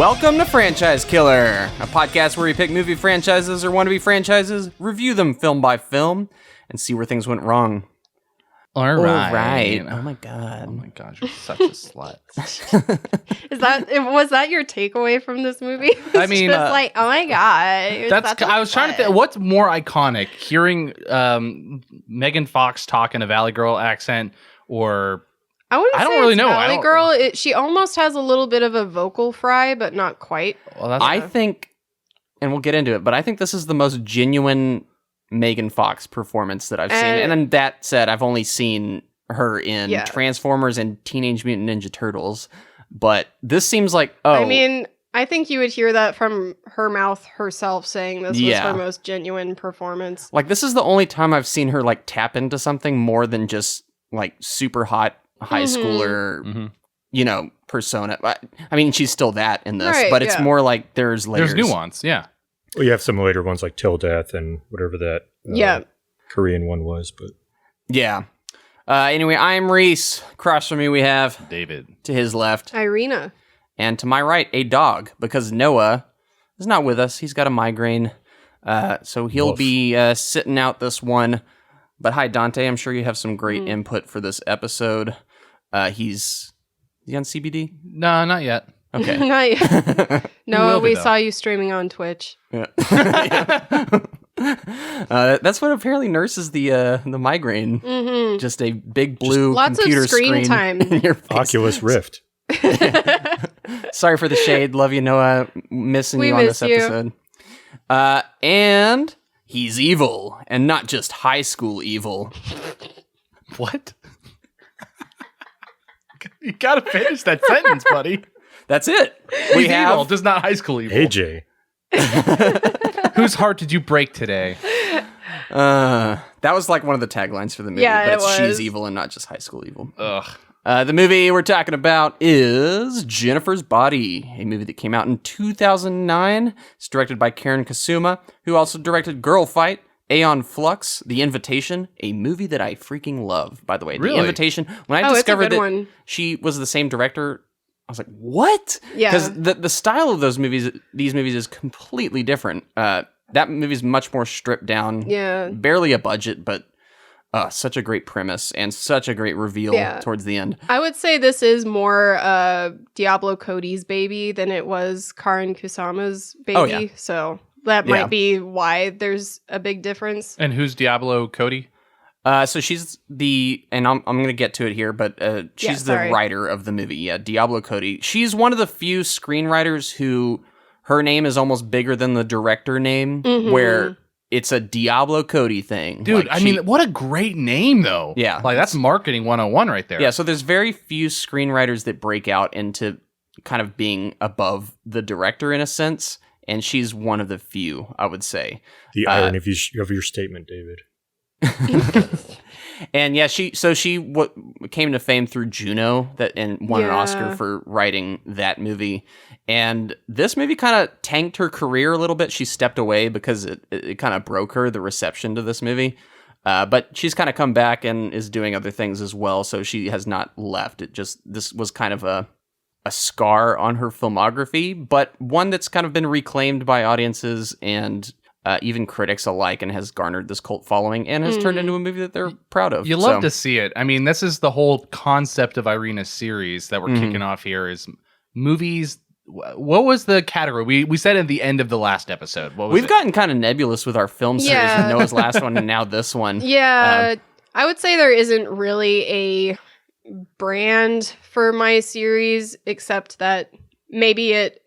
Welcome to Franchise Killer, a podcast where we pick movie franchises or wannabe franchises, review them film by film, and see where things went wrong. All right. Oh my god. Oh my god, you're such a slut. Was that your takeaway from this movie? I mean, just like, oh my god. I was trying to think, what's more iconic, hearing Megan Fox talk in a Valley Girl accent, or I don't really know. Valley Girl. She almost has a little bit of a vocal fry, but not quite. Well, I think, and we'll get into it, but I think this is the most genuine Megan Fox performance that I've seen. And then that said, I've only seen her in Transformers and Teenage Mutant Ninja Turtles. But this seems like, I mean, I think you would hear that from her mouth herself saying this was her most genuine performance. Like, this is the only time I've seen her, like, tap into something more than just, like, super hot high schooler, you know, persona. I mean, she's still that in this, but it's more like there's layers. There's nuance, yeah. Well, you have some later ones like Till Death and whatever that Korean one was, but yeah. Anyway, I'm Reese. Across from me we have David. To his left, Irina. And to my right, a dog, because Noah is not with us. He's got a migraine, so he'll be sitting out this one. But hi, Dante. I'm sure you have some great input for this episode. Is he on CBD? No, not yet. Okay. Not yet. Noah, we saw you streaming on Twitch. Yeah. That's what apparently nurses the migraine. Mm-hmm. Just a big blue computer of screen time in your face. Oculus Rift. Sorry for the shade. Love you, Noah. Missing you on this episode. And he's evil, and not just high school evil. What? You gotta finish that sentence, buddy. That's it. He's evil, just not high school evil. AJ. Whose heart did you break today? That was like one of the taglines for the movie. Yeah, but it was. She's evil and not just high school evil. Ugh. The movie we're talking about is Jennifer's Body, a movie that came out in 2009. It's directed by Karen Kasuma, who also directed Girl Fight, Aeon Flux, The Invitation, a movie that I freaking love, by the way. Really? The Invitation, when I discovered it's a good that one. she was the same director, I was like, what? Yeah. Because the style of these movies is completely different. That movie's much more stripped down. Yeah. Barely a budget, but such a great premise and such a great reveal towards the end. I would say this is more Diablo Cody's baby than it was Karen Kusama's baby. Oh, yeah. So that might be why there's a big difference. And who's Diablo Cody? So she's and I'm going to get to it here, but she's the writer of the movie. Yeah, Diablo Cody. She's one of the few screenwriters who her name is almost bigger than the director name, where it's a Diablo Cody thing. Dude, I mean, what a great name, though. Yeah. Like, that's marketing 101 right there. Yeah, so there's very few screenwriters that break out into kind of being above the director in a sense, and she's one of the few, I would say. The irony of your statement, David. And yeah, she came to fame through Juno and won an Oscar for writing that movie. And this movie kind of tanked her career a little bit. She stepped away because it kind of broke her, the reception to this movie. But she's kind of come back and is doing other things as well. So she has not left. This was kind of a scar on her filmography, but one that's kind of been reclaimed by audiences and even critics alike, and has garnered this cult following and has turned into a movie that they're proud of. You love to see it. I mean, this is the whole concept of Irina's series that we're kicking off here is movies. What was the category? We said at the end of the last episode. What was We've gotten kind of nebulous with our film series with Noah's last one and now this one. Yeah, I would say there isn't really a brand for my series, except that maybe it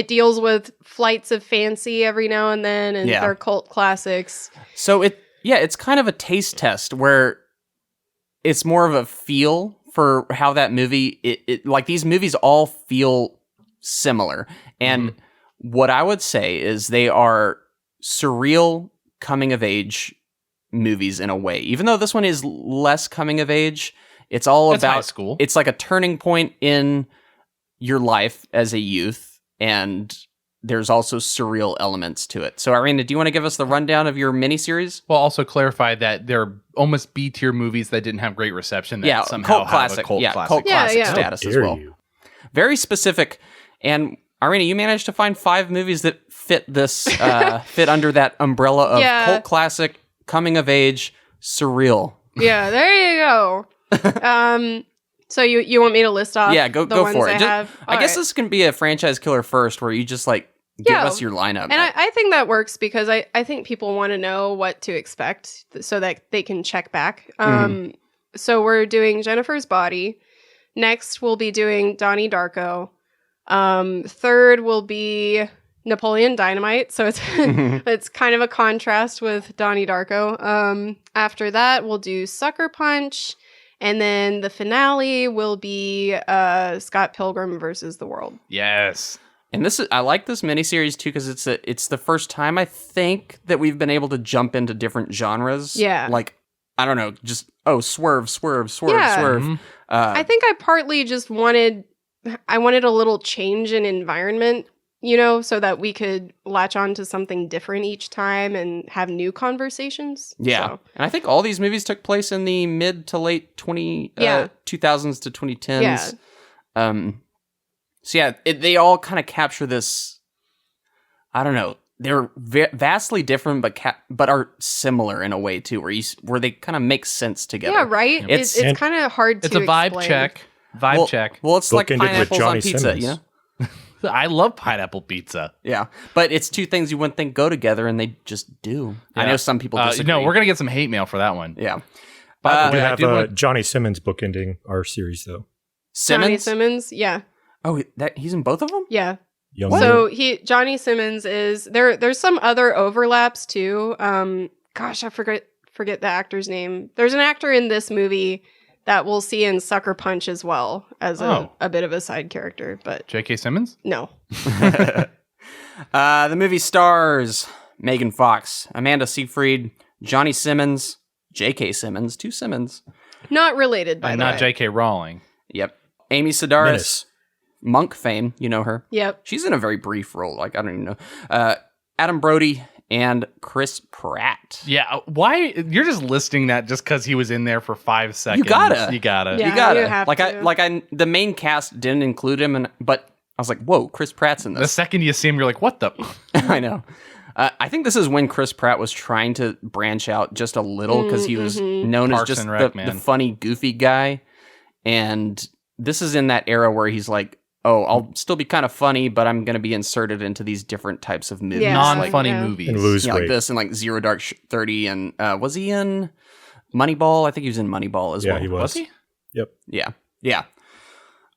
deals with flights of fancy every now and then, and they're cult classics. So it's kind of a taste test where it's more of a feel for how that movie, it like these movies all feel similar. And what I would say is they are surreal coming of age movies in a way. Even though this one is less coming of age, it's all about high school. It's like a turning point in your life as a youth. And there's also surreal elements to it. So, Irina, do you want to give us the rundown of your miniseries? Well, also clarify that they're almost B-tier movies that didn't have great reception that somehow cult classic. have a cult classic. Cult classic status How as dare well. you. Very specific. And Irina, you managed to find 5 movies that fit this, fit under that umbrella of cult classic, coming of age, surreal. Yeah, there you go. So you want me to list off? Yeah, go for it. I guess right. this can be a franchise killer first, where you just like give us your lineup. And I think that works because I think people want to know what to expect so that they can check back. So we're doing Jennifer's Body. Next, we'll be doing Donnie Darko. Third will be Napoleon Dynamite. So it's it's kind of a contrast with Donnie Darko. After that, we'll do Sucker Punch. And then the finale will be Scott Pilgrim versus the World. Yes. And I like this miniseries too because it's the first time I think that we've been able to jump into different genres. Yeah. Like, I don't know, just swerve. Mm-hmm. I think I partly just wanted a little change in environment, so that we could latch on to something different each time and have new conversations. Yeah. So. And I think all these movies took place in the mid to late 2000s to 2010s. Yeah. So yeah, they all kind of capture this, I don't know, they're vastly different, but are similar in a way too, where they kind of make sense together. Yeah, right? It's kind of hard to It's a vibe explain. check. Check. Well, it's like pineapples on pizza, Simmons. I love pineapple pizza. Yeah, but it's two things you wouldn't think go together, and they just do. Yeah. I know some people disagree. No, we're going to get some hate mail for that one. Yeah. We have Johnny Simmons bookending our series, though. Johnny Simmons, yeah. Oh, he's in both of them? Yeah. Young So Johnny Simmons is there's some other overlaps too. Gosh, I forget the actor's name. There's an actor in this movie that we'll see in Sucker Punch as well as a bit of a side character, but J.K. Simmons? No. The movie stars Megan Fox, Amanda Seyfried, Johnny Simmons, J.K. Simmons, 2 Simmons. Not related, by And the not way. J.K. Rowling. Yep. Amy Sedaris, Menace. Monk fame, you know her. Yep. She's in a very brief role, like I don't even know. Adam Brody and Chris Pratt. Yeah, why? You're just listing that just because he was in there for 5 seconds. You gotta. Yeah. You gotta. you have to. The main cast didn't include him, but I was like, whoa, Chris Pratt's in The this. second you see him, you're like, what the? I know. I think this is when Chris Pratt was trying to branch out just a little because he was known Parks as just and Rec, the funny, goofy guy. And this is in that era where he's like, oh, I'll still be kind of funny, but I'm going to be inserted into these different types of movies. Yeah. Non-funny Like, movies. And lose like weight. this and like Zero Dark 30. And was he in Moneyball? I think he was in Moneyball as well. Yeah, he was. Was he? Yep. Yeah.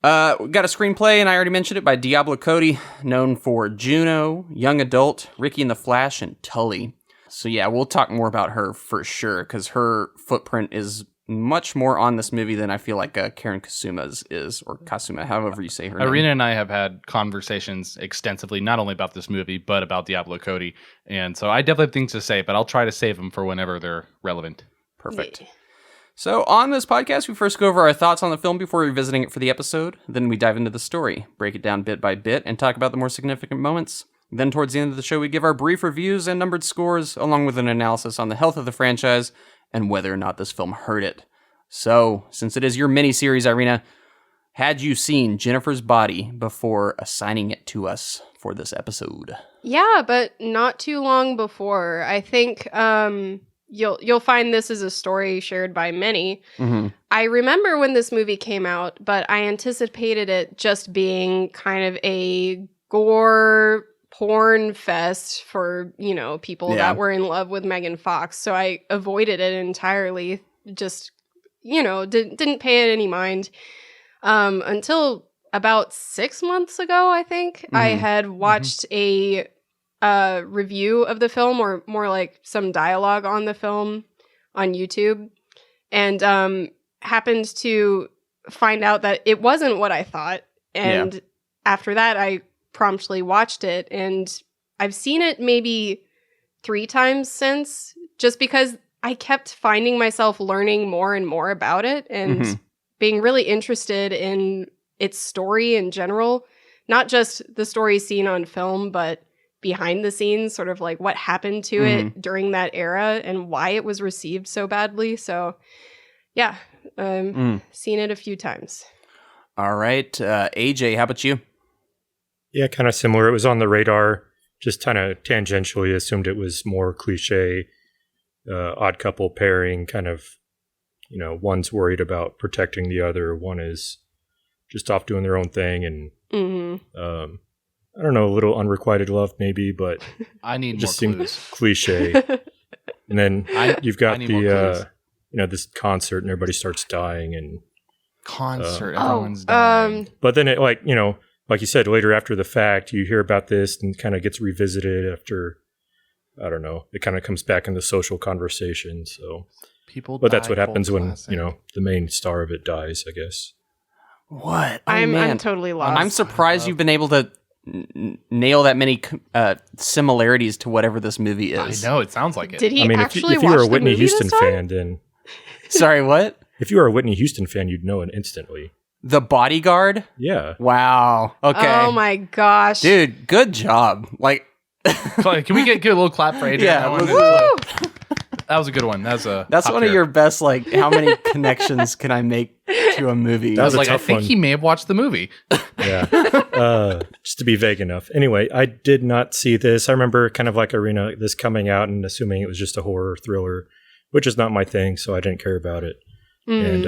We got a screenplay, and I already mentioned it, by Diablo Cody, known for Juno, Young Adult, Ricky and the Flash, and Tully. So yeah, we'll talk more about her for sure, because her footprint is much more on this movie than I feel like Karen Kasuma's is, or Kasuma, however you say her name. Irina and I have had conversations extensively, not only about this movie, but about Diablo Cody. And so I definitely have things to say, but I'll try to save them for whenever they're relevant. Perfect. So on this podcast, we first go over our thoughts on the film before revisiting it for the episode. Then we dive into the story, break it down bit by bit, and talk about the more significant moments. Then towards the end of the show, we give our brief reviews and numbered scores, along with an analysis on the health of the franchise and whether or not this film hurt it. So, since it is your mini-series, Irina, had you seen Jennifer's Body before assigning it to us for this episode? Yeah, but not too long before. I think you'll find this is a story shared by many. Mm-hmm. I remember when this movie came out, but I anticipated it just being kind of a gore porn fest for, people that were in love with Megan Fox. So I avoided it entirely. Just, didn't pay it any mind. Until about 6 months ago, I think, I had watched a review of the film, or more like some dialogue on the film on YouTube, and happened to find out that it wasn't what I thought. And after that, I promptly watched it, and I've seen it maybe 3 times since, just because I kept finding myself learning more and more about it and being really interested in its story in general, not just the story seen on film, but behind the scenes, sort of like what happened to it during that era and why it was received so badly. So yeah, seen it a few times. All right. AJ, how about you? Yeah, kind of similar. It was on the radar, just kind of tangentially assumed it was more cliche, odd couple pairing, kind of, one's worried about protecting the other, one is just off doing their own thing, and I don't know, a little unrequited love maybe, but I need just more seems clues. cliche. And then you've got the this concert and everybody starts dying, and concert, everyone's dying. but then it like you said, later after the fact, you hear about this and kind of gets revisited after, I don't know, it kind of comes back in the social conversation. So but that's what happens when, the main star of it dies, I guess. What? I'm totally lost. I'm surprised you've been able to nail that many similarities to whatever this movie is. I know, it sounds like it. Did he if you were a Whitney Houston fan, then... Sorry, what? If you were a Whitney Houston fan, you'd know it instantly. The Bodyguard? Yeah. Wow. Okay. Oh my gosh. Dude, good job. Like... Can we get a little clap for Adrian? Yeah. That was a good one. That's one of your best, like, how many connections can I make to a movie? That was I think he may have watched the movie. Yeah. Just to be vague enough. Anyway, I did not see this. I remember kind of like Irina, this coming out and assuming it was just a horror thriller, which is not my thing, so I didn't care about it. And,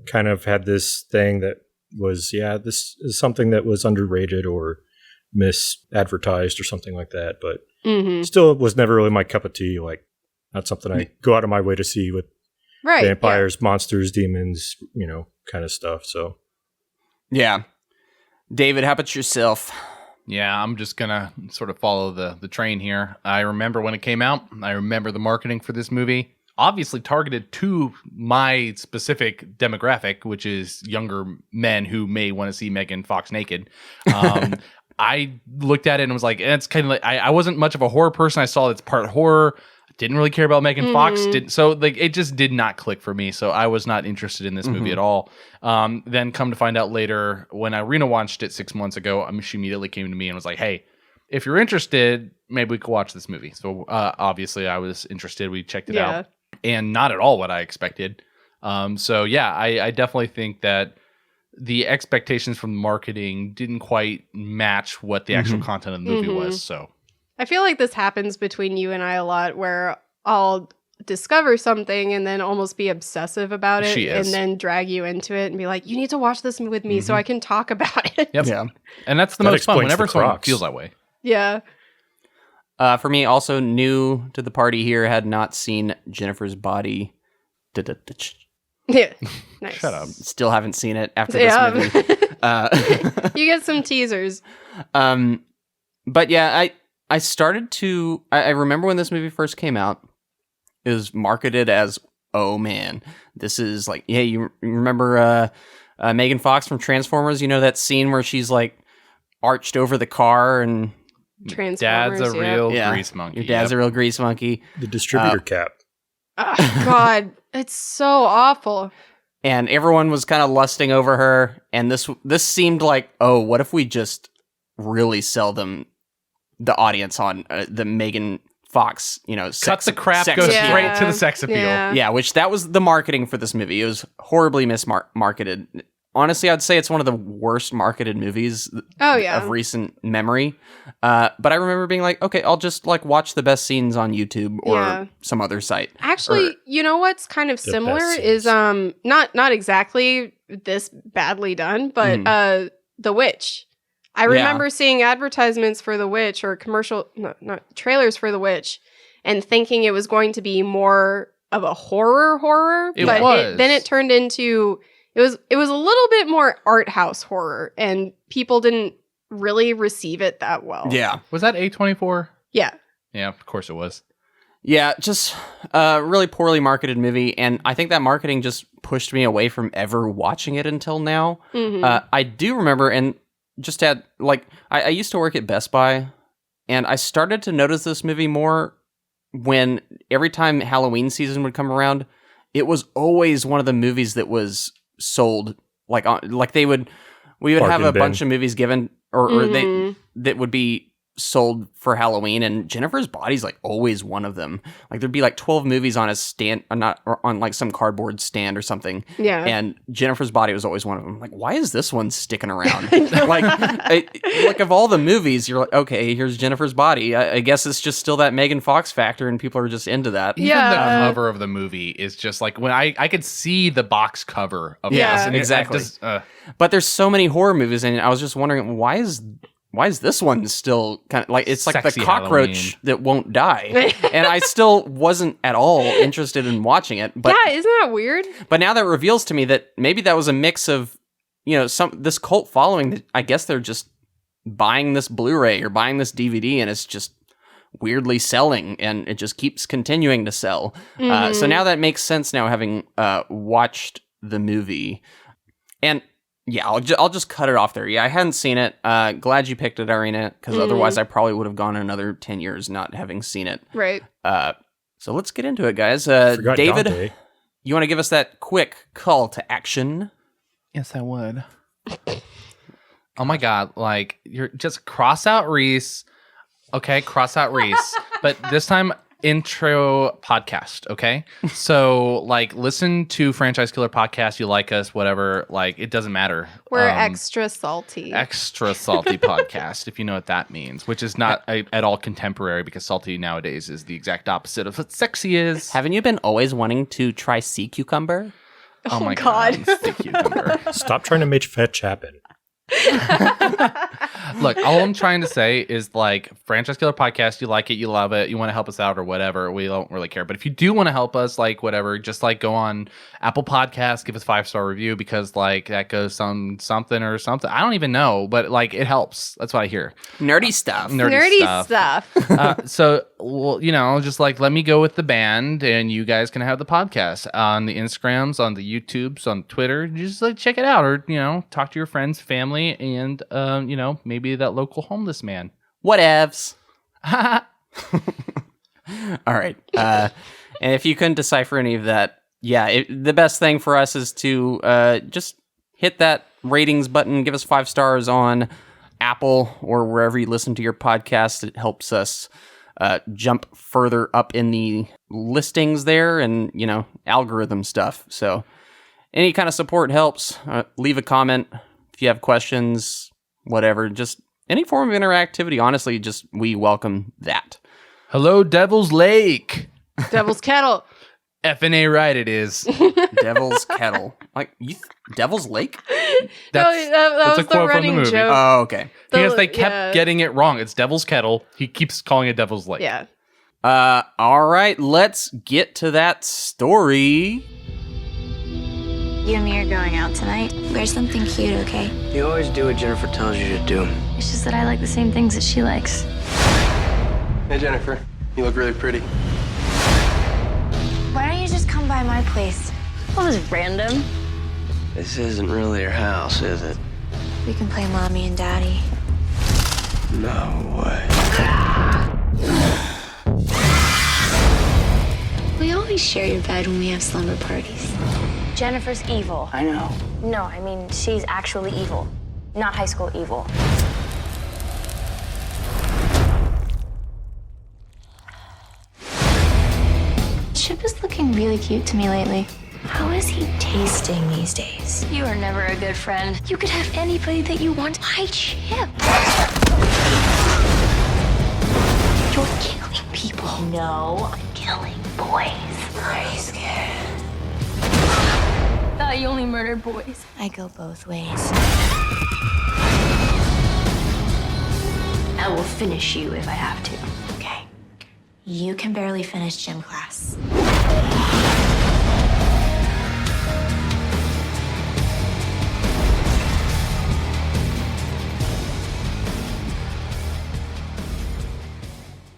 kind of had this thing that was, this is something that was underrated or misadvertised or something like that, but still was never really my cup of tea. Like, not something I go out of my way to see with vampires, monsters, demons, kind of stuff. So, yeah. David, how about yourself? Yeah, I'm just gonna sort of follow the train here. I remember when it came out. I remember the marketing for this movie. Obviously targeted to my specific demographic, which is younger men who may want to see Megan Fox naked. I looked at it and was like, it's kind of like, I wasn't much of a horror person. I saw it's part horror. Didn't really care about Megan Fox. So it just did not click for me. So I was not interested in this movie at all. Then come to find out later, when Irina watched it 6 months ago, she immediately came to me and was like, hey, if you're interested, maybe we could watch this movie. So obviously I was interested. We checked it out. And not at all what I expected. I definitely think that the expectations from marketing didn't quite match what the actual content of the movie was. So I feel like this happens between you and I a lot, where I'll discover something and then almost be obsessive about it and then drag you into it and be like, you need to watch this with me so I can talk about it. Yep. Yeah. And that's the most fun whenever someone feels that way. Yeah. For me, also new to the party here, had not seen Jennifer's Body. Yeah, nice. Shut up. Still haven't seen it after this movie. You get some teasers. But yeah, I started to... I remember when this movie first came out, it was marketed as, oh man, this is like... Yeah, you remember Megan Fox from Transformers? You know that scene where she's like arched over the car and... Transformers, Dad's a real grease monkey. Your dad's a real grease monkey. The distributor cap. Oh, God, it's so awful. And everyone was kind of lusting over her. And this seemed like, oh, what if we just really sell them, the audience, on the Megan Fox, cut the crap, go straight to the sex appeal. Yeah, which that was the marketing for this movie. It was horribly mismarketed. Honestly, I'd say it's one of the worst marketed movies of recent memory. But I remember being like, okay, I'll just like watch the best scenes on YouTube or some other site. Actually, you know what's kind of similar is not exactly this badly done, but The Witch. I remember seeing advertisements for The Witch or trailers for The Witch and thinking it was going to be more of a horror. Then it turned into... It was a little bit more art house horror, and people didn't really receive it that well. Yeah. Was that A24? Yeah. Yeah, of course it was. Yeah, just a really poorly marketed movie, and I think that marketing just pushed me away from ever watching it until now. I do remember, and just had, like, I used to work at Best Buy, and I started to notice this movie more when every time Halloween season would come around, it was always one of the movies that was sold, we would have a bunch of movies given or that would be sold for Halloween, and Jennifer's Body's like always one of them. Like there'd be like 12 movies on a stand, or on like some cardboard stand or something. Yeah. And Jennifer's Body was always one of them. Like, why is this one sticking around? Like of all the movies, you're like, okay, here's Jennifer's Body. I guess it's just still that Megan Fox factor, and people are just into that. Even the cover of the movie is just like when I could see the box cover of this. And exactly. But there's so many horror movies, and I was just wondering why is this one still kind of like it's like Sexy the cockroach Halloween. that won't die, and I still wasn't at all interested in watching it. But yeah, isn't that weird? But now that reveals to me that maybe that was a mix of this cult following. That I guess they're just buying this Blu-ray or buying this DVD, and it's just weirdly selling, and it just keeps continuing to sell. So now that makes sense. Now having watched the movie, and. Yeah, I'll just cut it off there. Yeah, I hadn't seen it. Glad you picked it, Irina, because otherwise I probably would have gone another 10 years not having seen it. Right. So let's get into it, guys. Forgot David, Dante. you want to give us that quick call to action? Yes, I would. Oh my God. Like, you're just cross out Reese. Okay, cross out Reese. But this time, intro podcast, okay? So, like, listen to Franchise Killer Podcast. You like us, whatever. Like, it doesn't matter. We're extra salty. Extra salty podcast, if you know what that means, which is not at all contemporary because salty nowadays is the exact opposite of what sexy is. Haven't you been always wanting to try sea cucumber? Oh my God. God. Sea cucumber. Stop trying to make fetch happen. Look, all I'm trying to say is like Franchise Killer Podcast, you like it, you love it, you want to help us out or whatever, we don't really care. But if you do want to help us, like whatever, just like go on Apple Podcasts, give us 5-star review because like that goes something or something. I don't even know, but like it helps. That's what I hear. Nerdy stuff. Nerdy stuff. So, well, just like let me go with the band and you guys can have the podcast on the Instagrams, on the YouTubes, on Twitter. Just like check it out or, talk to your friends, family, and, maybe that local homeless man. Whatevs. All right. And if you couldn't decipher any of that, the best thing for us is to just hit that ratings button, give us 5 stars on Apple or wherever you listen to your podcast. It helps us jump further up in the listings there and, algorithm stuff. So any kind of support helps. Leave a comment if you have questions, whatever. Just any form of interactivity. Honestly, just we welcome that. Hello, Devil's Lake. Devil's Kettle. FNA right it is. Devil's Kettle. Like, Devil's Lake? That was a the quote from the running movie. joke. Oh, okay. Because they kept getting it wrong. It's Devil's Kettle. He keeps calling it Devil's Lake. Yeah. All right, let's get to that story. You and me are going out tonight. Wear something cute, okay? You always do what Jennifer tells you to do. It's just that I like the same things that she likes. Hey, Jennifer. You look really pretty. Why don't you just come by my place? Well, this is random. This isn't really your house, is it? We can play mommy and daddy. No way. We always share your bed when we have slumber parties. Jennifer's evil. I know. No, I mean, she's actually evil. Not high school evil. Chip is looking really cute to me lately. How is he tasting these days? You are never a good friend. You could have anybody that you want. Why Chip? You're killing people. No, I'm killing boys. Are you scared? Thought you only murdered boys. I go both ways. I will finish you if I have to. Okay. You can barely finish gym class.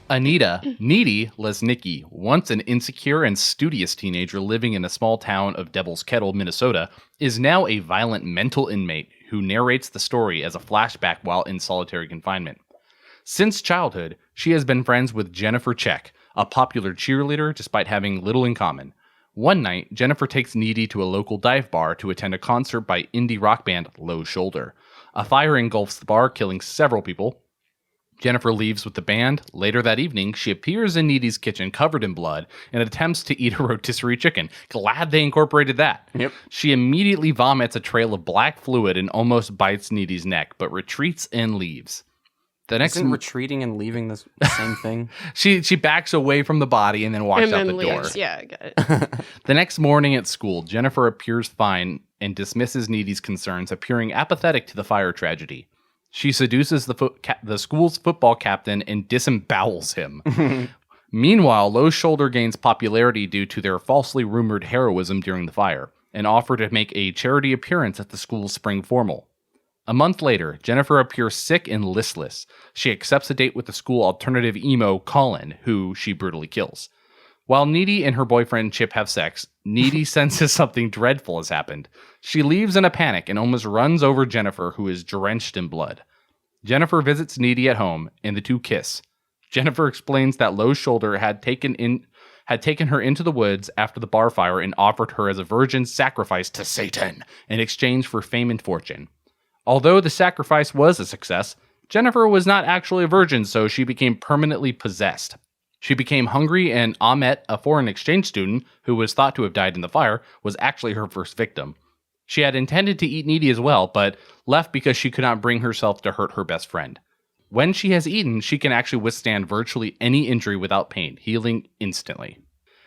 Anita, needy Lesnicki, once an insecure and studious teenager living in a small town of Devil's Kettle, Minnesota, is now a violent mental inmate who narrates the story as a flashback while in solitary confinement. Since childhood, she has been friends with Jennifer Check, a popular cheerleader despite having little in common. One night, Jennifer takes Needy to a local dive bar to attend a concert by indie rock band Low Shoulder. A fire engulfs the bar, killing several people. Jennifer leaves with the band. Later that evening, she appears in Needy's kitchen covered in blood and attempts to eat a rotisserie chicken. Glad they incorporated that. Yep. She immediately vomits a trail of black fluid and almost bites Needy's neck, but retreats and leaves. The next Isn't retreating and leaving the same thing? she backs away from the body and then walks out the door. Yeah, I got it. The next morning at school, Jennifer appears fine and dismisses Needy's concerns, appearing apathetic to the fire tragedy. She seduces the school's football captain and disembowels him. Meanwhile, Low Shoulder gains popularity due to their falsely rumored heroism during the fire, and offer to make a charity appearance at the school's spring formal. A month later, Jennifer appears sick and listless. She accepts a date with the school alternative emo, Colin, who she brutally kills. While Needy and her boyfriend Chip have sex, Needy senses something dreadful has happened. She leaves in a panic and almost runs over Jennifer, who is drenched in blood. Jennifer visits Needy at home, and the two kiss. Jennifer explains that Low Shoulder had taken her into the woods after the bar fire and offered her as a virgin sacrifice to Satan in exchange for fame and fortune. Although the sacrifice was a success, Jennifer was not actually a virgin, so she became permanently possessed. She became hungry, and Ahmet, a foreign exchange student who was thought to have died in the fire, was actually her first victim. She had intended to eat Needy as well, but left because she could not bring herself to hurt her best friend. When she has eaten, she can actually withstand virtually any injury without pain, healing instantly.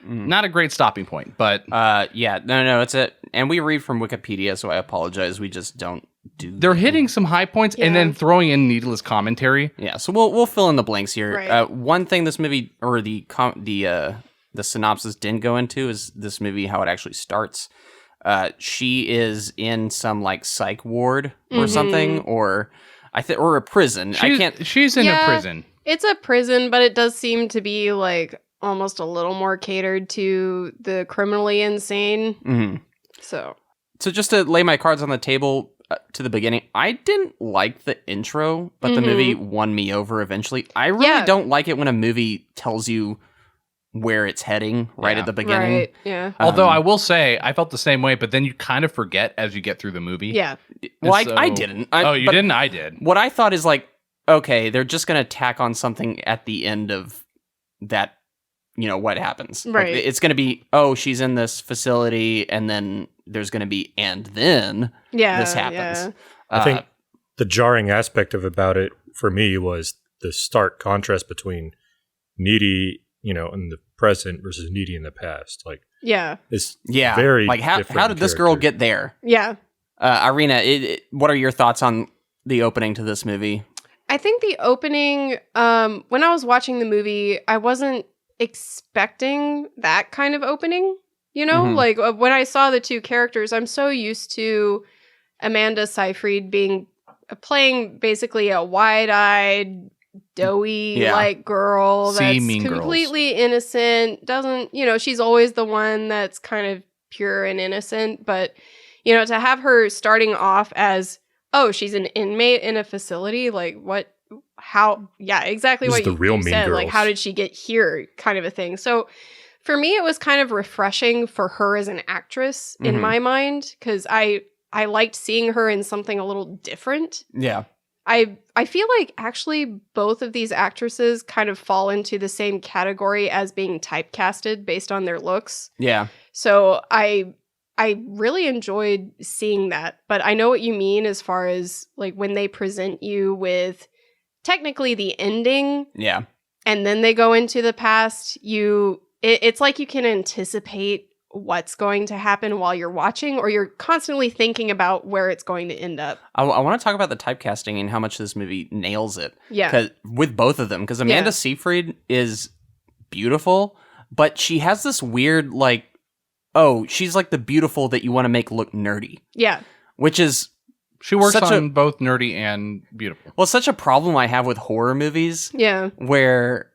Not a great stopping point, but... No, it's and we read from Wikipedia, so I apologize, we just don't do... They're hitting some high points and then throwing in needless commentary. Yeah, so we'll fill in the blanks here. Right. One thing this movie, or the synopsis didn't go into, is this movie, how it actually starts. She is in some, like, psych ward or something, or a prison. She's in a prison. It's a prison, but it does seem to be, like, almost a little more catered to the criminally insane. Mm-hmm. So just to lay my cards on the table to the beginning, I didn't like the intro, but the movie won me over eventually. I really don't like it when a movie tells you where it's heading right at the beginning. Right, yeah. Although I will say, I felt the same way, but then you kind of forget as you get through the movie. Yeah. Well, I didn't. You didn't? I did. What I thought is like, okay, they're just going to tack on something at the end of that, what happens. Right. Like, it's going to be, she's in this facility, and then there's going to be, and then this happens. Yeah. I think the jarring aspect about it for me was the stark contrast between Needy, in the present versus Needy in the past. Like, it's very like how did this girl get there? Yeah. Irina, what are your thoughts on the opening to this movie? I think the opening, when I was watching the movie, I wasn't expecting that kind of opening, like when I saw the two characters, I'm so used to Amanda Seyfried playing basically a wide-eyed, doughy like girl that's completely innocent, doesn't, she's always the one that's kind of pure and innocent, but to have her starting off as, she's an inmate in a facility, like what, how, exactly what you said, like how did she get here, kind of a thing. So for me, it was kind of refreshing for her as an actress in my mind, because I liked seeing her in something a little different. Yeah. I feel like actually both of these actresses kind of fall into the same category as being typecasted based on their looks. Yeah. So I really enjoyed seeing that, but I know what you mean as far as like when they present you with technically the ending. Yeah. And then they go into the past, it's like you can anticipate what's going to happen while you're watching, or you're constantly thinking about where it's going to end up. I want to talk about the typecasting and how much this movie nails it. Yeah. With both of them, because Amanda Seyfried is beautiful, but she has this weird, like, she's like the beautiful that you want to make look nerdy. Yeah. Which is... She works on both nerdy and beautiful. Well, such a problem I have with horror movies. Yeah. Where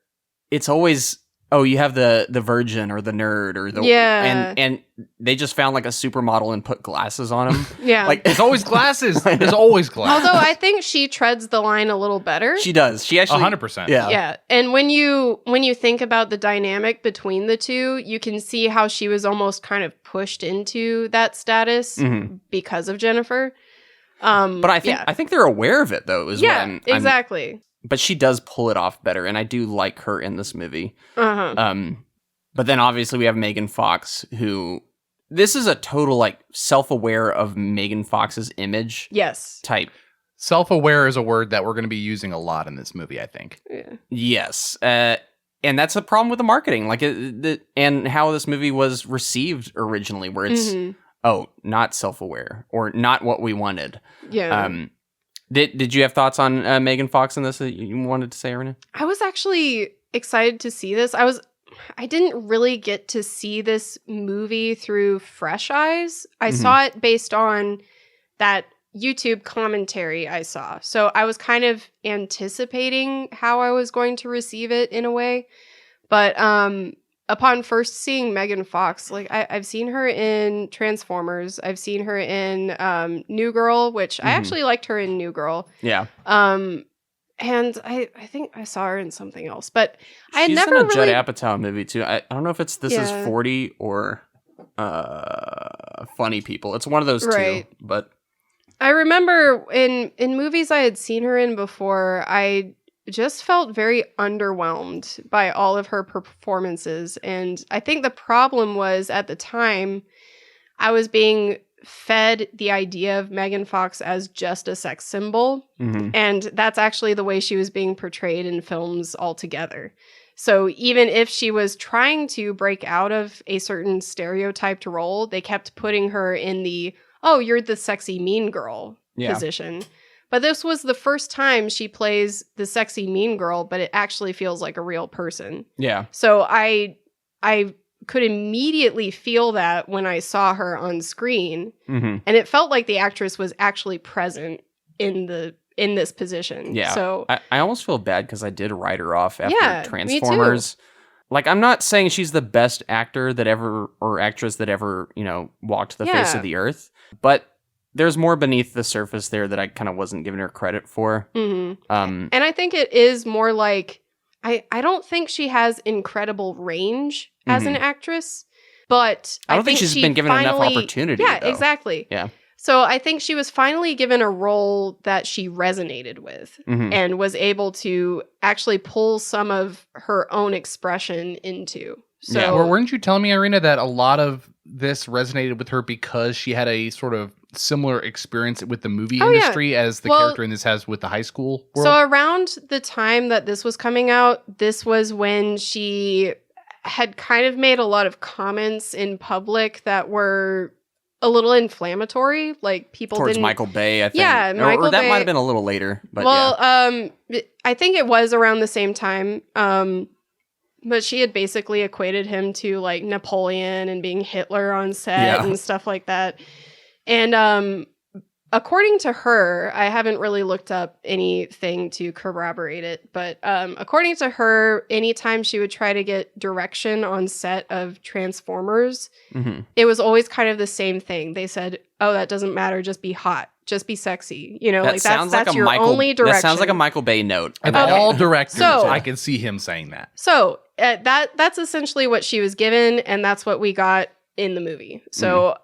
it's always... you have the virgin or the nerd or the and they just found like a supermodel and put glasses on him. Yeah, like it's always glasses. There's always glasses. Although I think she treads the line a little better. She does. She actually 100%. Yeah. And when you think about the dynamic between the two, you can see how she was almost kind of pushed into that status because of Jennifer. But I think they're aware of it though. Exactly. but she does pull it off better, and I do like her in this movie. Uh-huh. But then obviously we have Megan Fox, who this is a total like self-aware of Megan Fox's image Yes. type. Self-aware is a word that we're going to be using a lot in this movie, I think. Yeah. Yes. And that's a problem with the marketing, like and how this movie was received originally, where it's not self-aware or not what we wanted. Yeah. Did you have thoughts on Megan Fox in this that you wanted to say, Arena? I was actually excited to see this. I didn't really get to see this movie through fresh eyes. I saw it based on that YouTube commentary I saw. So I was kind of anticipating how I was going to receive it in a way. But upon first seeing Megan Fox, like I've seen her in Transformers. I've seen her in New Girl, which I actually liked her in New Girl. Yeah. And I think I saw her in something else, but I had She's never in a really... Judd Apatow movie too. I don't know if it's This Is 40 or Funny People. It's one of those two, but I remember in movies I had seen her in before, I just felt very underwhelmed by all of her performances. And I think the problem was at the time I was being fed the idea of Megan Fox as just a sex symbol. And that's actually the way she was being portrayed in films altogether. So even if she was trying to break out of a certain stereotyped role, they kept putting her in the, oh, you're the sexy mean girl position. But this was the first time she plays the sexy mean girl, but it actually feels like a real person. yeah. So I could immediately feel that when I saw her on screen. And it felt like the actress was actually present in this position. Yeah. So I almost feel bad because I did write her off after Yeah, Transformers. Like, I'm not saying she's the best actor that ever, or actress that ever, walked the face of the earth, but there's more beneath the surface there that I kind of wasn't giving her credit for. and I think it is more like, I don't think she has incredible range as an actress, but I don't think she's been given enough opportunity. Yeah, though. exactly. Yeah. So I think she was finally given a role that she resonated with and was able to actually pull some of her own expression into. So Yeah. Weren't you telling me, Irina, that a lot of this resonated with her because she had a sort of similar experience with the movie industry as the character in this has with the high school world? So around the time that this was coming out, this was when she had kind of made a lot of comments in public that were a little inflammatory. Like people Towards didn't... Michael Bay, I think. Yeah, or that Bay. might have been a little later. But I think it was around the same time. But she had basically equated him to like Napoleon and being Hitler on set and stuff like that. And according to her, I haven't really looked up anything to corroborate it, but according to her, anytime she would try to get direction on set of Transformers, it was always kind of the same thing. They said, oh, that doesn't matter, just be hot. Just be sexy, that's your only direction. That sounds like a Michael Bay note. Of all directors, So- I can see him saying that. So that's essentially what she was given, and that's what we got in the movie. So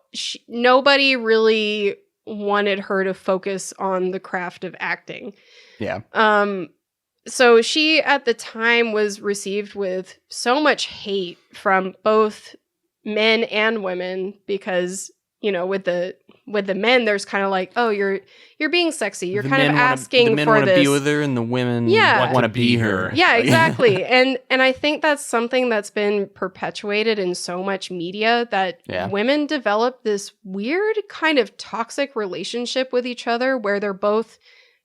nobody really wanted her to focus on the craft of acting. Yeah. So she at the time was received with so much hate from both men and women because with the men, there's kind of like, oh, you're being sexy. You're kind of asking the men for want to this. be with her, and the women Yeah. want to be her. Yeah, exactly. and I think that's something that's been perpetuated in so much media that women develop this weird kind of toxic relationship with each other where they're both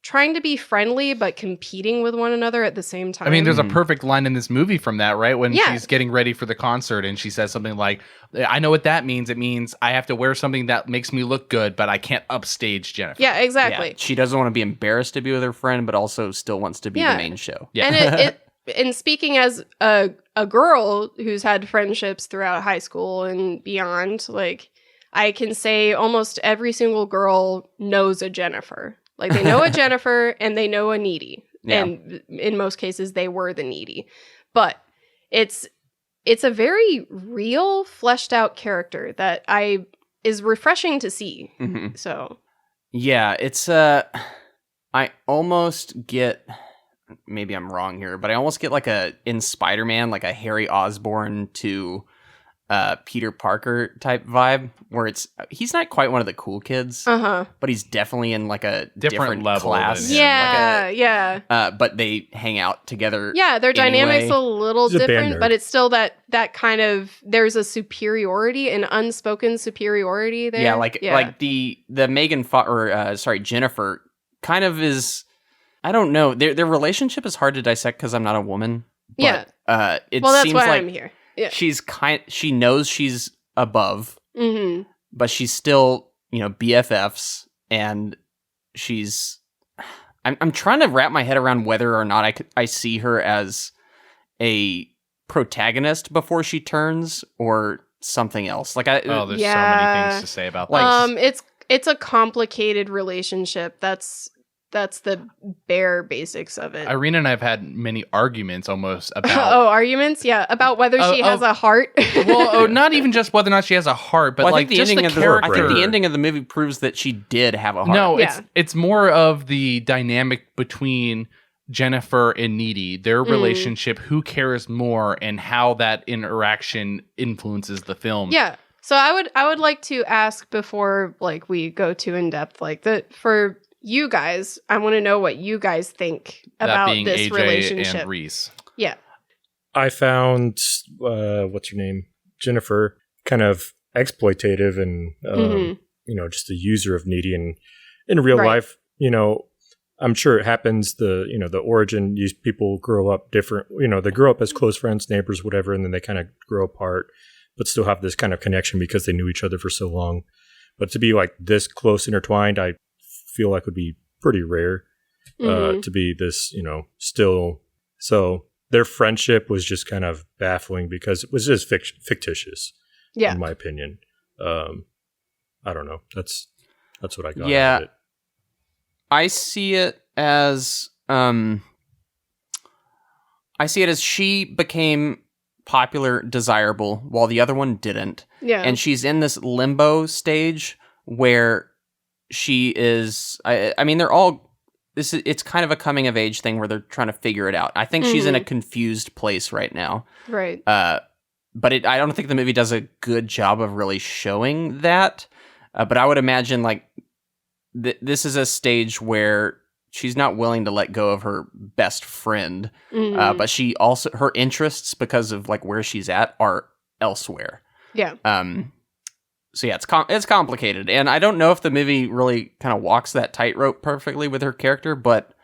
trying to be friendly but competing with one another at the same time. I mean, there's a perfect line in this movie from that, right? When she's getting ready for the concert and she says something like, I know what that means. It means I have to wear something that makes me look good, but I can't upstage Jennifer. Yeah, exactly. Yeah. She doesn't want to be embarrassed to be with her friend, but also still wants to be the main show. Yeah. And and speaking as a girl who's had friendships throughout high school and beyond, like I can say almost every single girl knows a Jennifer. Like they know a Jennifer and they know a Needy. Yeah. And in most cases they were the Needy. But it's a very real, fleshed out character that is refreshing to see. So yeah, it's I almost get maybe I'm wrong here, but I almost get like in Spider-Man, like a Harry Osborn to Peter Parker type vibe, where he's not quite one of the cool kids, but he's definitely in like a different level class. than him. Yeah. But they hang out together. Yeah, their dynamic's a little He's a band different, nerd. but it's still that kind of, there's a superiority, an unspoken superiority there. Yeah, like the Megan Jennifer kind of is. I don't know. Their relationship is hard to dissect because I'm not a woman. But, it well, that's seems why like I'm here. Yeah. She knows she's above, but she's still, BFFs, and she's. I'm trying to wrap my head around whether or not I see her as a protagonist before she turns or something else. Like there's so many things to say about that. It's a complicated relationship. That's the bare basics of it. Irina and I have had many arguments almost about... arguments? Yeah, about whether she has a heart. Well, not even just whether or not she has a heart, but I think just the character. I think the ending of the movie proves that she did have a heart. No, it's more of the dynamic between Jennifer and Needy, their relationship, who cares more, and how that interaction influences the film. Yeah. So I would like to ask before we go too in depth for you guys, I want to know what you guys think about that being this AJ relationship. And Reese. Yeah. I found what's her name, Jennifer, kind of exploitative and just a user of Needy. And in real life, I'm sure it happens. The origin, these people grow up different. They grow up as close friends, neighbors, whatever, and then they kind of grow apart, but still have this kind of connection because they knew each other for so long. But to be like this close intertwined, I feel like would be pretty rare to be this, still. So their friendship was just kind of baffling because it was just fictitious, in my opinion. I don't know. That's what I got out of it. I see it as she became popular, desirable, while the other one didn't. Yeah. And she's in this limbo stage where she is, I mean, they're all, it's kind of a coming of age thing where they're trying to figure it out. I think she's in a confused place right now. Right. But I don't think the movie does a good job of really showing that. But I would imagine this is a stage where she's not willing to let go of her best friend. But she also, her interests, because of where she's at, are elsewhere. Yeah. So yeah, it's complicated, and I don't know if the movie really kind of walks that tightrope perfectly with her character, but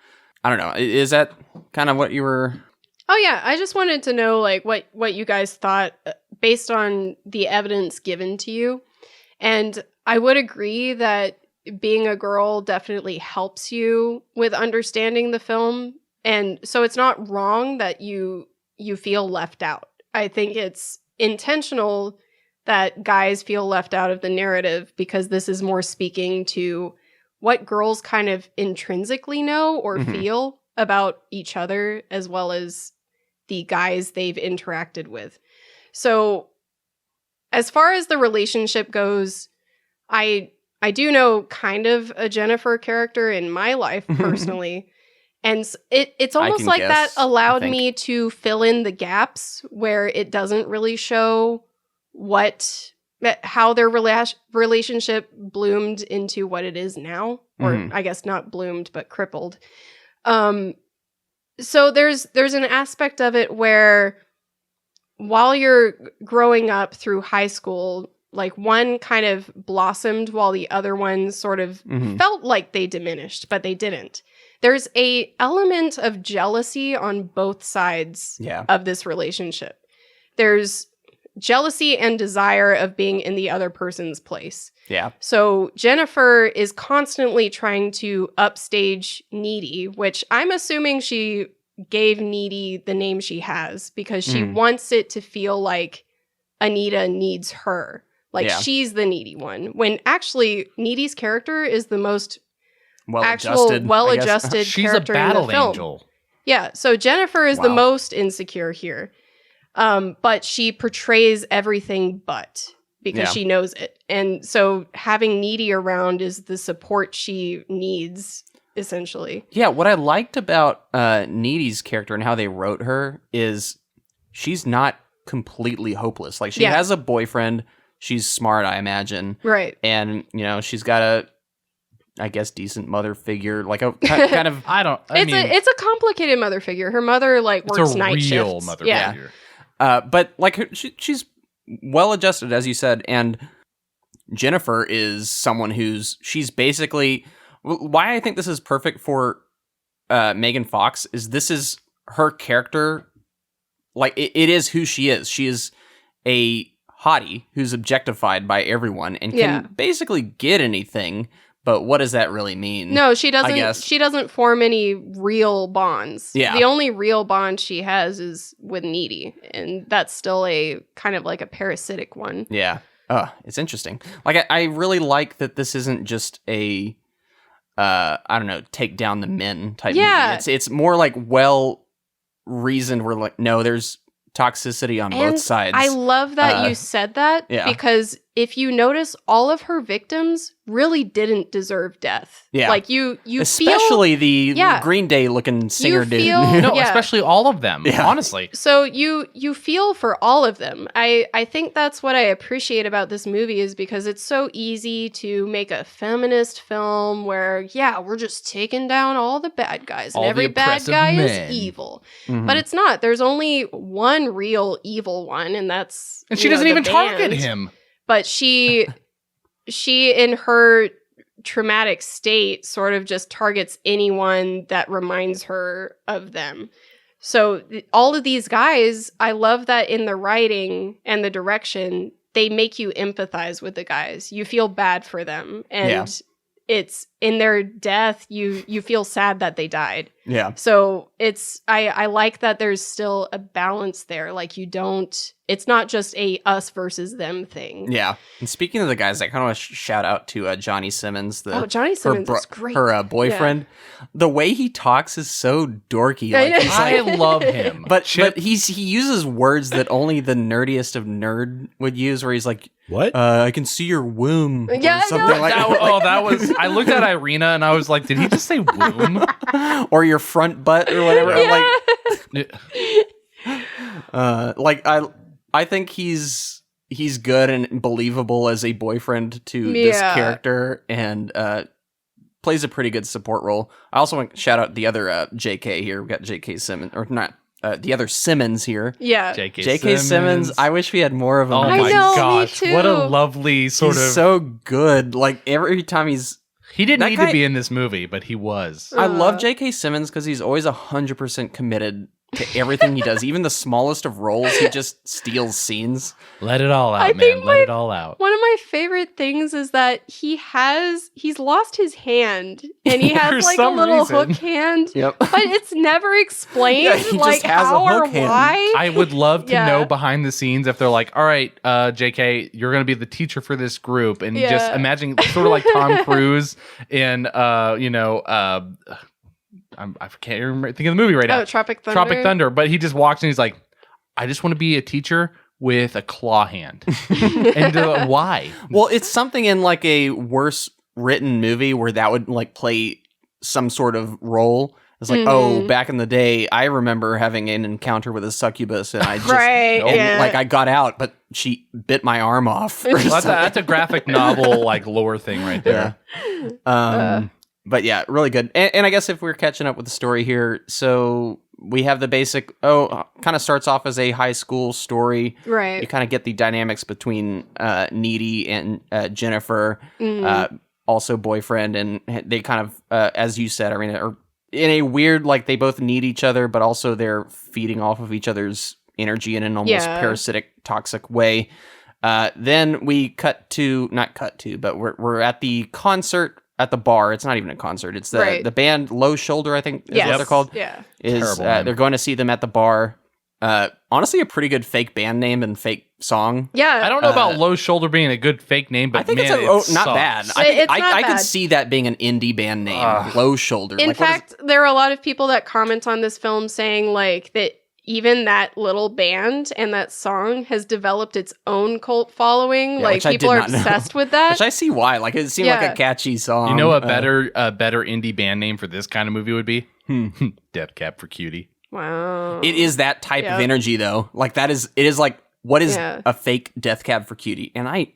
I don't know. Is that kind of what you were? Oh yeah, I just wanted to know what you guys thought based on the evidence given to you, and I would agree that being a girl definitely helps you with understanding the film, and so it's not wrong that you feel left out. I think it's intentional that guys feel left out of the narrative because this is more speaking to what girls kind of intrinsically know or feel about each other as well as the guys they've interacted with. So as far as the relationship goes, I do know kind of a Jennifer character in my life personally. And it's almost like that allowed me to fill in the gaps where it doesn't really show how their relationship bloomed into what it is now, or I guess not bloomed, but crippled. So there's an aspect of it where while you're growing up through high school, one kind of blossomed while the other one sort of felt like they diminished, but they didn't. There's a element of jealousy on both sides of this relationship. There's jealousy and desire of being in the other person's place. Yeah. So Jennifer is constantly trying to upstage Needy, which I'm assuming she gave Needy the name she has because she wants it to feel like Anita needs her. She's the needy one. When actually Needy's character is the most well-adjusted She's character a battle in the film. angel. Yeah, so Jennifer is the most insecure here. But she portrays everything because she knows it. And so having Needy around is the support she needs essentially. Yeah, what I liked about Needy's character and how they wrote her is she's not completely hopeless. Like, she has a boyfriend. She's smart, I imagine. Right. And, she's got a, I guess, decent mother figure. Like, a kind of... It's a complicated mother figure. Her mother, like, works night shifts. It's a real mother figure. But, like, she's well-adjusted, as you said, and Jennifer is someone she's basically... Why I think this is perfect for Megan Fox is this is her character. Like, it is who she is. She is a hottie who's objectified by everyone and can basically get anything. But what does that really mean? No, she doesn't. She doesn't form any real bonds. Yeah. The only real bond she has is with Needy, and that's still a kind of like a parasitic one. Yeah. It's interesting. Like, I really like that this isn't just a I don't know, take down the men type movie. It's more like well reasoned. We're like, no, there's toxicity on both sides. I love that you said that because if you notice, all of her victims really didn't deserve death. Yeah. Like you especially the Green Day looking singer dude. Especially all of them, honestly. So you feel for all of them. I think that's what I appreciate about this movie is because it's so easy to make a feminist film where, we're just taking down all the bad guys and every bad guy is evil. Mm-hmm. But it's not. There's only one real evil one, and that's she doesn't even target him. But she in her traumatic state sort of just targets anyone that reminds her of them. So all of these guys, I love that in the writing and the direction, they make you empathize with the guys. You feel bad for them. And it's in their death, you feel sad that they died. Yeah. So I like that there's still a balance there. Like it's not just a us versus them thing. Yeah. And speaking of the guys, I kind of want to shout out to Johnny Simmons. Johnny Simmons is great. Her boyfriend. Yeah. The way he talks is so dorky. Like, I love him. But he uses words that only the nerdiest of nerd would use, where he's like, what? I can see your womb. Yeah, or something like that. That was... I looked at Irina and I was like, did he just say womb? Or your front butt or whatever. I think he's good and believable as a boyfriend to this character, and plays a pretty good support role. I also want to shout out the other JK here. We've got JK Simmons, or not, the other Simmons here. Yeah. JK Simmons. I wish we had more of him. Oh my gosh. Me too. What a lovely he's so good. Like, every time he didn't need to be in this movie, but he was. I love J.K. Simmons because he's always 100% committed to everything he does. Even the smallest of roles, he just steals scenes. Let it all out, man. Let it all out. One of my favorite things is that he's lost his hand, and he has like a little hook hand. Yep. But it's never explained he like just has how a or hook hand. why. I would love to know behind the scenes if they're like, all right, JK, you're going to be the teacher for this group. And just imagine sort of like Tom Cruise in, I can't remember, think of the movie right now. Oh, Tropic Thunder. Tropic Thunder. But he just walks and he's like, I just want to be a teacher with a claw hand. And why? Well, it's something in like a worse written movie where that would like play some sort of role. It's like, back in the day, I remember having an encounter with a succubus, and I just like I got out, but she bit my arm off. Well, that's a graphic novel like lore thing right there. Yeah. But yeah, really good. And I guess if we're catching up with the story here, so we have the basic, kind of starts off as a high school story. Right. You kind of get the dynamics between Needy and Jennifer, also boyfriend, and they kind of, as you said, Irina, are in a weird, like, they both need each other, but also they're feeding off of each other's energy in an almost parasitic, toxic way. Then we but we're at the concert at the bar. It's not even a concert. It's the band Low Shoulder, I think is what they're called. Yeah. They're going to see them at the bar. Honestly, a pretty good fake band name and fake song. Yeah. I don't know about Low Shoulder being a good fake name, but I think it's not bad. I could see that being an indie band name, Low Shoulder. In fact, there are a lot of people that comment on this film saying like that even that little band and that song has developed its own cult following. Yeah, like which I people did are not know. obsessed with that. Which I see why. Like it seemed like a catchy song. You know a better indie band name for this kind of movie would be? Death Cab for Cutie. Wow. It is that type of energy though. Like it is like what is a fake Death Cab for Cutie? And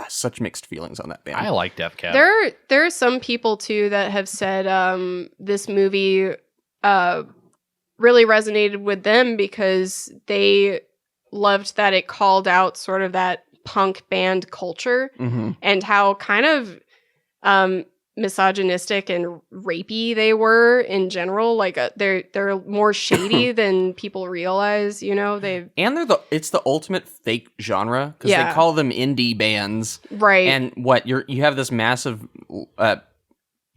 such mixed feelings on that band. I like Death Cab. There are some people too that have said this movie really resonated with them because they loved that it called out sort of that punk band culture and how kind of misogynistic and rapey they were in general. Like they're more shady than people realize, you know. It's the ultimate fake genre because they call them indie bands, right? And you have this massive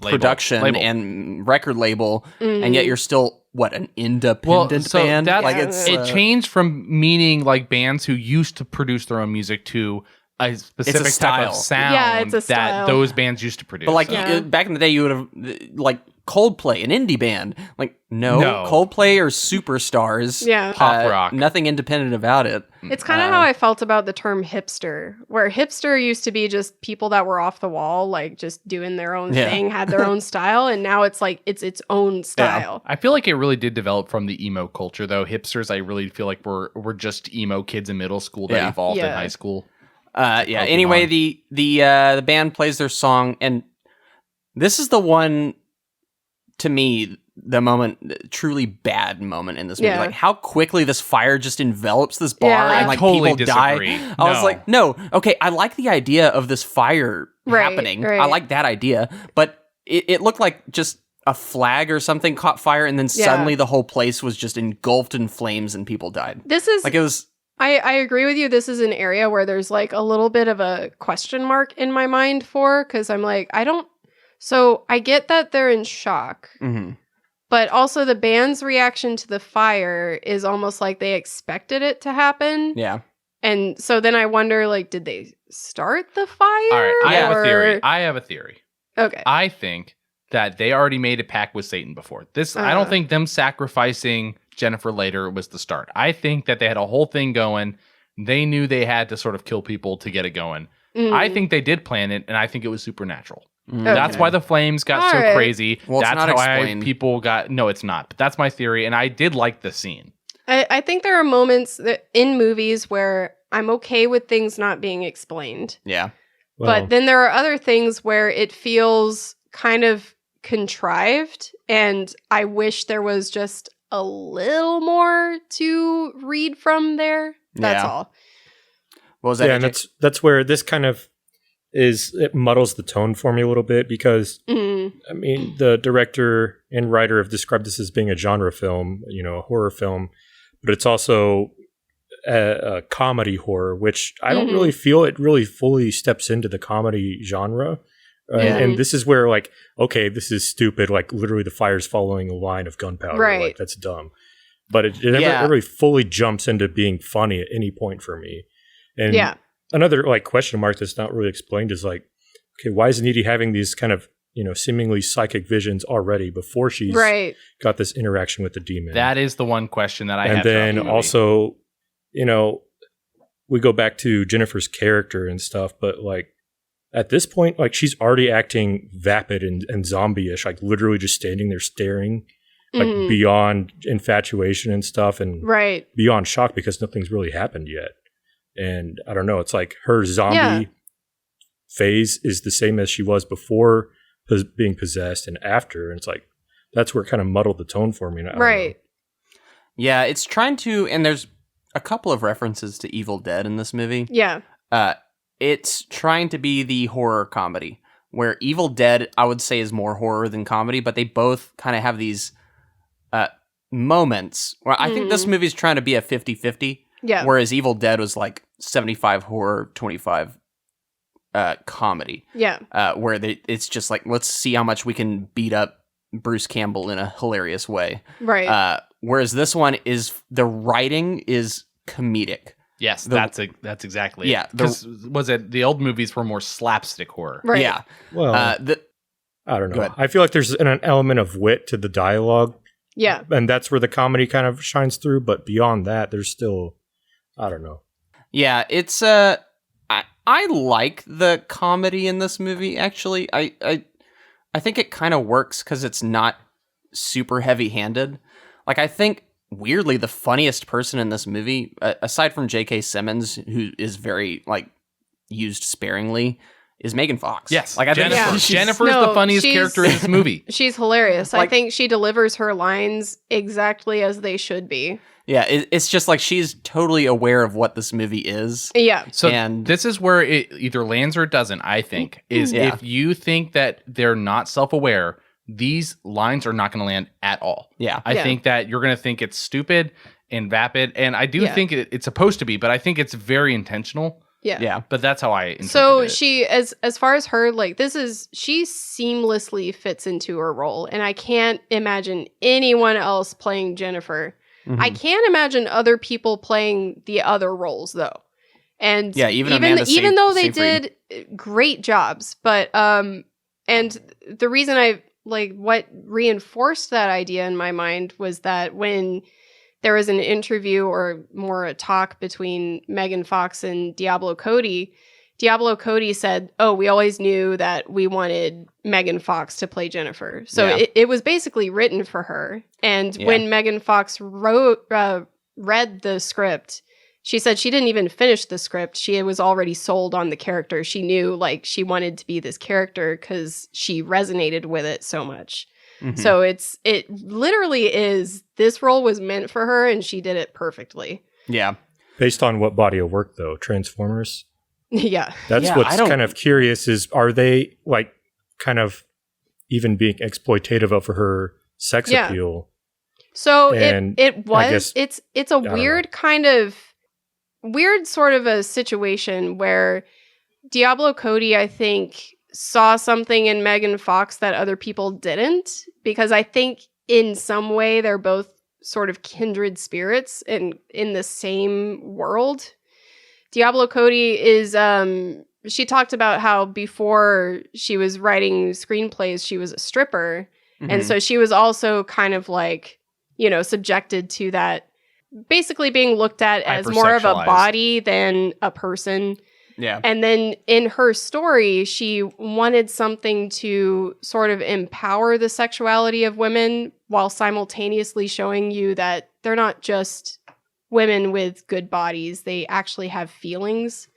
production and record label, and yet you're still an independent band. It changed from meaning like bands who used to produce their own music to a specific type of sound that those bands used to produce. But back in the day, you would have like Coldplay, an indie band. Like no. Coldplay are superstars. Yeah, pop rock. Nothing independent about it. It's kind of how I felt about the term hipster, where hipster used to be just people that were off the wall, like just doing their own thing, had their own style, and now it's like it's its own style. I feel like it really did develop from the emo culture, though. Hipsters, I really feel like we're just emo kids in middle school that evolved in high school. Anyway, the band plays their song, and this is the one, to me, the truly bad moment in this movie. Like how quickly this fire just envelops this bar and like totally people die. I was like, no, okay, I like the idea of this fire happening. I like that idea, but it looked like just a flag or something caught fire, and then suddenly the whole place was just engulfed in flames and people died. This is like it was. I agree with you. This is an area where there's like a little bit of a question mark in my mind because I'm like, so I get that they're in shock, but also the band's reaction to the fire is almost like they expected it to happen. Yeah. And so then I wonder, like, did they start the fire? All right, I have a theory. Okay. I think that they already made a pact with Satan before. I don't think them sacrificing Jennifer later was the start. I think that they had a whole thing going. They knew they had to sort of kill people to get it going. I think they did plan it, and I think it was supernatural. Okay. That's why the flames got so crazy. Well, that's not how explained. people got... No, it's not. But that's my theory, and I did like the scene. I think there are moments in movies where I'm okay with things not being explained. Yeah. Well, but then there are other things where it feels kind of contrived, and I wish there was just a little more to read from there. That's all. What was that? Yeah, and that's where this kind of it muddles the tone for me a little bit because I mean the director and writer have described this as being a genre film, a horror film, but it's also a comedy horror, which I don't really feel it really fully steps into the comedy genre. And this is where, like, okay, this is stupid. Like, literally, the fire's following a line of gunpowder. Right. Like, that's dumb. But it never really fully jumps into being funny at any point for me. And another, like, question mark that's not really explained is, like, okay, why is Needy having these kind of, seemingly psychic visions already before she's got this interaction with the demon? That is the one question that I have. And then also, we go back to Jennifer's character and stuff, but, like, at this point, like, she's already acting vapid and zombie-ish, like literally just standing there staring, like beyond infatuation and stuff, and beyond shock because nothing's really happened yet. And I don't know, it's like her zombie phase is the same as she was before being possessed and after. And it's like, that's where it kind of muddled the tone for me. I don't know. Yeah, it's trying to, and there's a couple of references to Evil Dead in this movie. Yeah. It's trying to be the horror comedy, where Evil Dead, I would say, is more horror than comedy, but they both kind of have these moments where I think this movie's trying to be a 50-50, whereas Evil Dead was like 75 horror, 25 comedy. Yeah. Where it's just like, let's see how much we can beat up Bruce Campbell in a hilarious way. Right. Whereas this one the writing is comedic. Yes, that's exactly it. Because the old movies were more slapstick horror. Right. Yeah. Well, I don't know. I feel like there's an element of wit to the dialogue Yeah. And that's where the comedy kind of shines through. But beyond that, there's still, I don't know. Yeah, it's I like the comedy in this movie. Actually, I think it kind of works because it's not super heavy-handed. Like, I think weirdly the funniest person in this movie, aside from J.K. Simmons, who is very like used sparingly, is Megan Fox. Yes, like I think Jennifer's the funniest character in this movie. She's hilarious. Like, I think she delivers her lines exactly as they should be. Yeah, it's just like she's totally aware of what this movie is. Yeah. So and this is where it either lands or it doesn't, I think, is Yeah. if you think that they're not self-aware, these lines are not going to land at all. Yeah. I Yeah. think that you're going to think it's stupid and vapid, and I do Yeah. think it's supposed to be, but I think it's very intentional. Yeah. Yeah. But that's how I interpret So it. she, as far as her, like, she seamlessly fits into her role, and I can't imagine anyone else playing Jennifer. Mhm. I can't imagine other people playing the other roles though. And Yeah, even Amanda even though they Seyfried. did great jobs, but and the reason I like what reinforced that idea in my mind was that when there was an interview or more a talk between Megan Fox and Diablo Cody said, "Oh, we always knew that we wanted Megan Fox to play Jennifer." So Yeah. it was basically written for her. And Yeah. when Megan Fox read the script, she said she didn't even finish the script. She was already sold on the character. She knew like she wanted to be this character because she resonated with it so much. Mhm. So it literally is, this role was meant for her and she did it perfectly. Yeah. Based on what body of work, though? Transformers? Yeah. That's Yeah, what's I don't- kind of curious is, are they like kind of even being exploitative of her sex Yeah. appeal? So And it I was guess- it's a don't weird kind of weird sort of a situation where Diablo Cody, I think, saw something in Megan Fox that other people didn't, because I think in some way they're both sort of kindred spirits in the same world. Diablo Cody is she talked about how before she was writing screenplays she was a stripper, and Mhm. so she was also kind of like, you know, subjected to that, basically being looked at as more of a Hypersexualized. body than a person. Yeah. And then in her story, she wanted something to sort of empower the sexuality of women while simultaneously showing you that they're not just women with good bodies. They actually have feelings.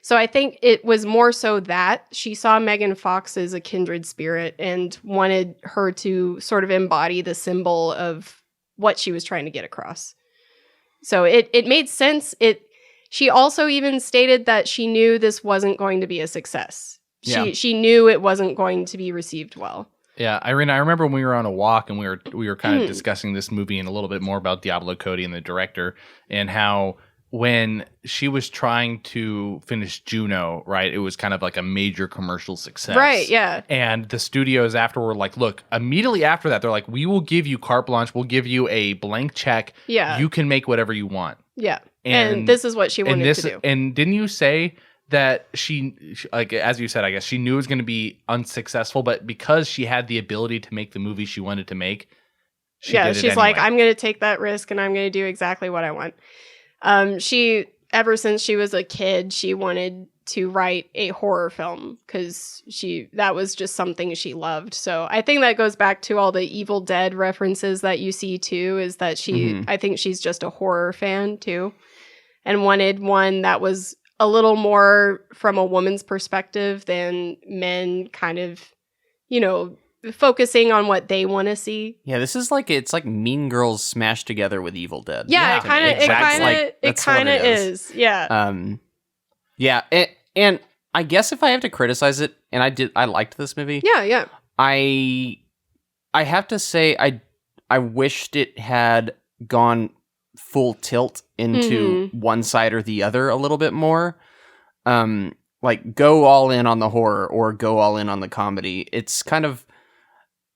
So I think it was more so that she saw Megan Fox as a kindred spirit and wanted her to sort of embody the symbol of what she was trying to get across. So it made sense. She also even stated that she knew this wasn't going to be a success. Yeah. She knew it wasn't going to be received well. Yeah, Irene, I remember when we were on a walk and we were kind of discussing this movie and a little bit more about Diablo Cody and the director, and how when she was trying to finish Juno, right, it was kind of like a major commercial success. Right, yeah. And the studios after were like, look, immediately after that, they're like, we will give you carte blanche. We'll give you a blank check. Yeah. You can make whatever you want. Yeah. And And this is what she wanted to do. And didn't you say that she, like, as you said, I guess she knew it was going to be unsuccessful, but because she had the ability to make the movie she wanted to make, she did it she's anyway. like, I'm going to take that risk and I'm going to do exactly what I want. She, ever since she was a kid, she wanted to write a horror film because that was just something she loved. So I think that goes back to all the Evil Dead references that you see too, is that I think she's just a horror fan too, and wanted one that was a little more from a woman's perspective than men kind of, you know, focusing on what they want to see. Yeah, this is like, it's like Mean Girls smashed together with Evil Dead. Yeah, Exactly. it kind of is. Yeah. Yeah, and I guess if I have to criticize it, and I liked this movie. Yeah. I have to say I wished it had gone full tilt into one side or the other a little bit more. Like go all in on the horror or go all in on the comedy. It's kind of,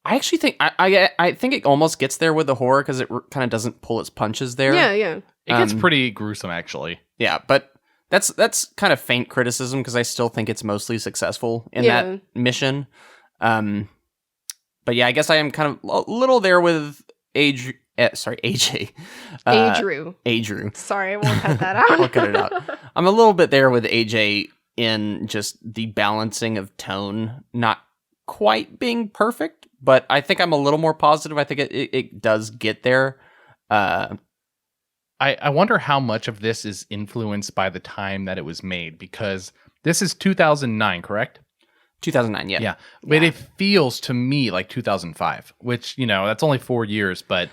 I actually think I think it almost gets there with the horror because it kind of doesn't pull its punches there. Yeah. it gets pretty gruesome, actually. Yeah, but that's kind of faint criticism because I still think it's mostly successful in that mission. But yeah, I guess I am kind of a little there with AJ. Adrew. Sorry, I won't cut that out. I'll cut it out. I'm a little bit there with AJ in just the balancing of tone, not quite being perfect, but I think I'm a little more positive. I think it does get there. I wonder how much of this is influenced by the time that it was made, because this is 2009, correct? 2009, yeah. Yeah. But it feels to me like 2005, which, that's only 4 years, but...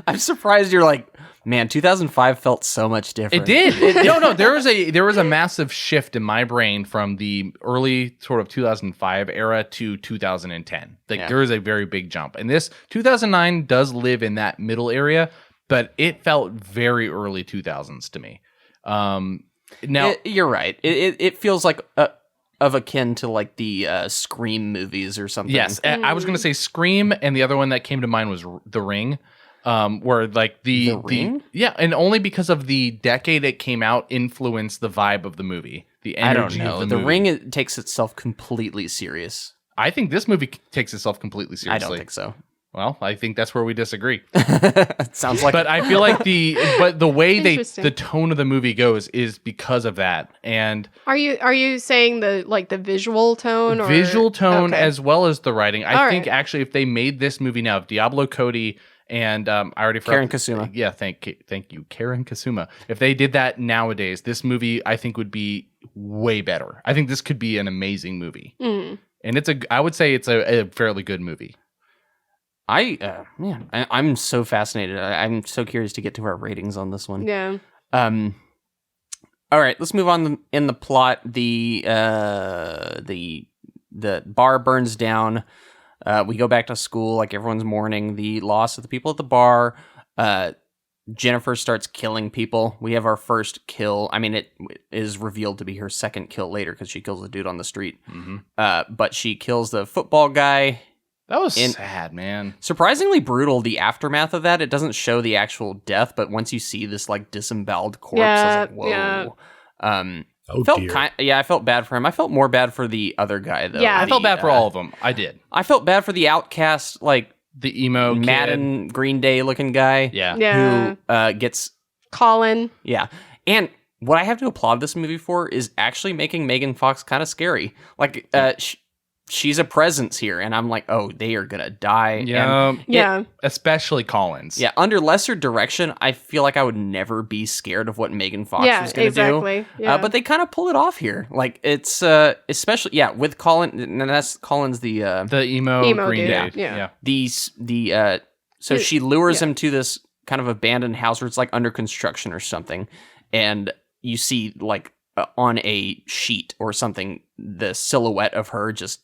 I'm surprised you're like, man, 2005 felt so much different. It did. No, there was a massive shift in my brain from the early sort of 2005 era to 2010. There was a very big jump. And this 2009 does live in that middle area, but it felt very early 2000s to me. Now... You're right. It feels like... of akin to like the Scream movies or something. Yes, I was going to say Scream, and the other one that came to mind was The Ring, where like the Ring? And only because of the decade it came out influenced the vibe of the movie, the energy. I don't know. Of The movie. Ring it takes itself completely serious. I think this movie takes itself completely seriously. I don't think so. Well, I think that's where we disagree. Sounds like. But I feel like the way Interesting. the tone of the movie goes is because of that. And Are you saying the visual tone or visual tone Okay. as well as the writing. I All think right. actually if they made this movie now, if Diablo Cody and I already forgot Karen Kasuma. Yeah, thank you, Karen Kasuma. If they did that nowadays, this movie I think would be way better. I think this could be an amazing movie. Mm. And I would say it's a fairly good movie. I'm so fascinated. I'm so curious to get to our ratings on this one. Yeah. All right, let's move on in the plot. The bar burns down. We go back to school, like everyone's mourning the loss of the people at the bar. Jennifer starts killing people. We have our first kill. I mean, it is revealed to be her second kill later because she kills the dude on the street. Mm-hmm. But she kills the football guy. That was sad, man. Surprisingly brutal, the aftermath of that. It doesn't show the actual death, but once you see this like disemboweled corpse, I was like, whoa. Yeah. I felt bad for him. I felt more bad for the other guy, though. Yeah. I felt bad for all of them. I did. I felt bad for the outcast, like The emo kid. Madden Green Day looking guy. Yeah. Yeah. Who gets... Colin. Yeah. And what I have to applaud this movie for is actually making Megan Fox kind of scary. Like, she's a presence here, and I'm like, oh, they are gonna die. Yeah. And Yeah. Especially Collins. yeah, under lesser direction, I feel like I would never be scared of what Megan Fox Yeah, was gonna exactly. do. Yeah. But they kind of pull it off here. Like, it's especially with Colin, and that's Colin's the emo Green dude. Day. Yeah. so she lures him to this kind of abandoned house where it's like under construction or something, and you see like on a sheet or something the silhouette of her just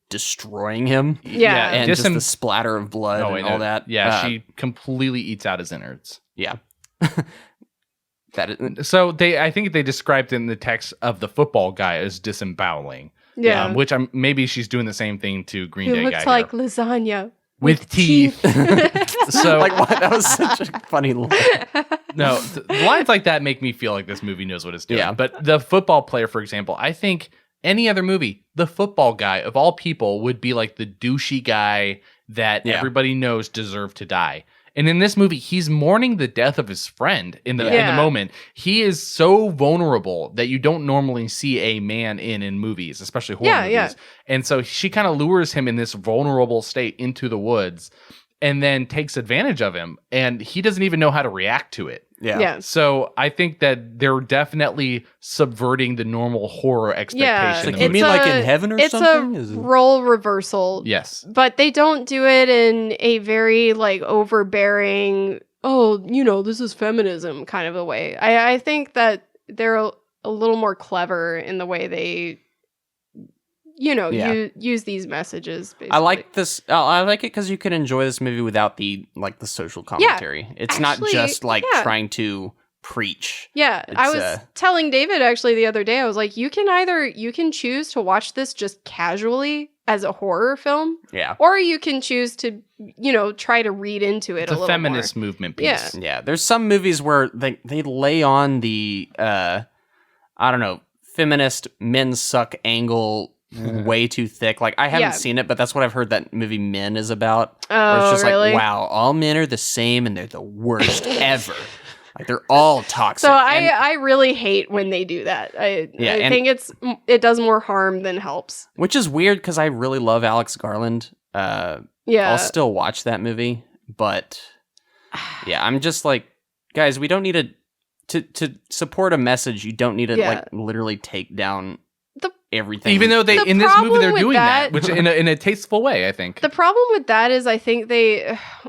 destroying him. Yeah. And just the splatter of blood and all that. Yeah, she completely eats out his innards. Yeah. That is, So I think they described in the text of the football guy as disemboweling. Yeah. Which maybe she's doing the same thing to Green He Day looks guy like here. lasagna. With teeth. So like what? That was such a funny line. no, lines like that make me feel like this movie knows what it's doing. Yeah. But the football player, for example, I think any other movie, the football guy of all people would be like the douchey guy that everybody knows deserved to die. And in this movie, he's mourning the death of his friend in the moment. He is so vulnerable that you don't normally see a man in movies, especially horror movies. Yeah. And so she kind of lures him in this vulnerable state into the woods and then takes advantage of him. And he doesn't even know how to react to it. Yeah. So I think that they're definitely subverting the normal horror expectation. Like, you mean like in Heaven or something? It's a role reversal. Yes. But they don't do it in a very like overbearing, this is feminism kind of a way. I think that they're a little more clever in the way they use these messages. Basically. I like this. I like it because you can enjoy this movie without the social commentary. It's actually, not just like trying to preach. Yeah, I was telling David actually the other day. I was like, you can choose to watch this just casually as a horror film, or you can choose to try to read into it It's a little feminist more. movement piece. Yeah. There's some movies where they lay on the feminist men suck angle. way too thick. Like I haven't seen it, but that's what I've heard that movie Men is about. Oh, where it's just really? like, wow, all men are the same and they're the worst ever. Like they're all toxic. So I really hate when they do that. I think it does more harm than helps. Which is weird because I really love Alex Garland. I'll still watch that movie, but yeah, I'm just like, guys, we don't need to support a message. You don't need to like literally take down everything. Even though in this movie they're doing that, which in a tasteful way, I think. The problem with that is I think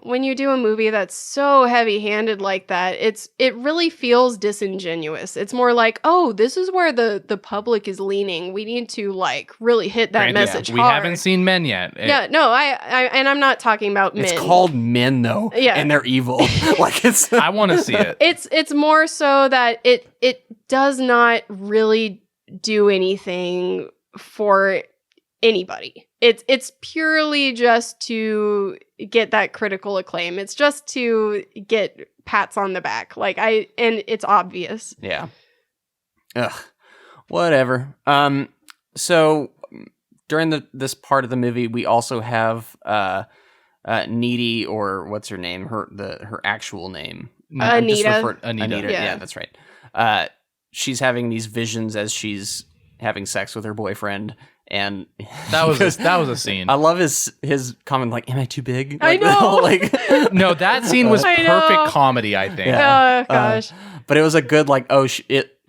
when you do a movie that's so heavy-handed like that, it really feels disingenuous. It's more like, oh, this is where the public is leaning. We need to like really hit that message hard. We haven't seen Men yet. Yeah, no, and I'm not talking about Men. It's called Men though, and they're evil. Like it's. I want to see it. It's more so that it does not really do anything for anybody. It's purely just to get that critical acclaim. It's just to get pats on the back. And it's obvious. Yeah. Ugh. Whatever. So during this part of the movie, we also have Needy, or what's her name? Her actual name. Anita. Anita. Yeah, that's right. She's having these visions as she's having sex with her boyfriend, and that was a scene. I love his comment, like, "Am I too big?" I know. No, that scene was perfect comedy, I think. Oh gosh. But it was a good like,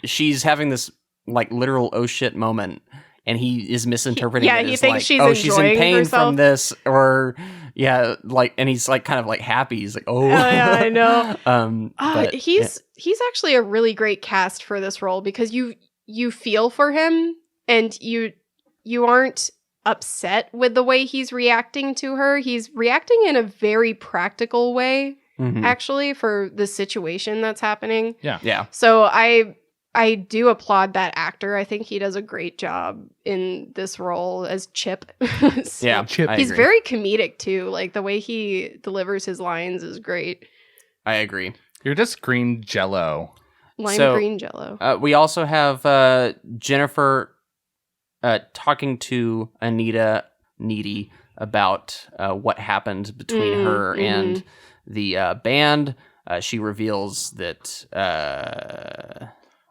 she's having this like literal oh shit moment, and he is misinterpreting. He thinks like, she's she's in pain herself from this, or and he's like kind of like happy. He's like, oh yeah, I know. But, he's actually a really great cast for this role because you feel for him and you aren't upset with the way he's reacting to her. He's reacting in a very practical way, actually, for the situation that's happening. Yeah. So I do applaud that actor. I think he does a great job in this role as Chip. Chip. He's very comedic too. Like the way he delivers his lines is great. I agree. You're just green jello. Green jello. We also have Jennifer talking to Anita Needy about what happened between her and the band. She reveals that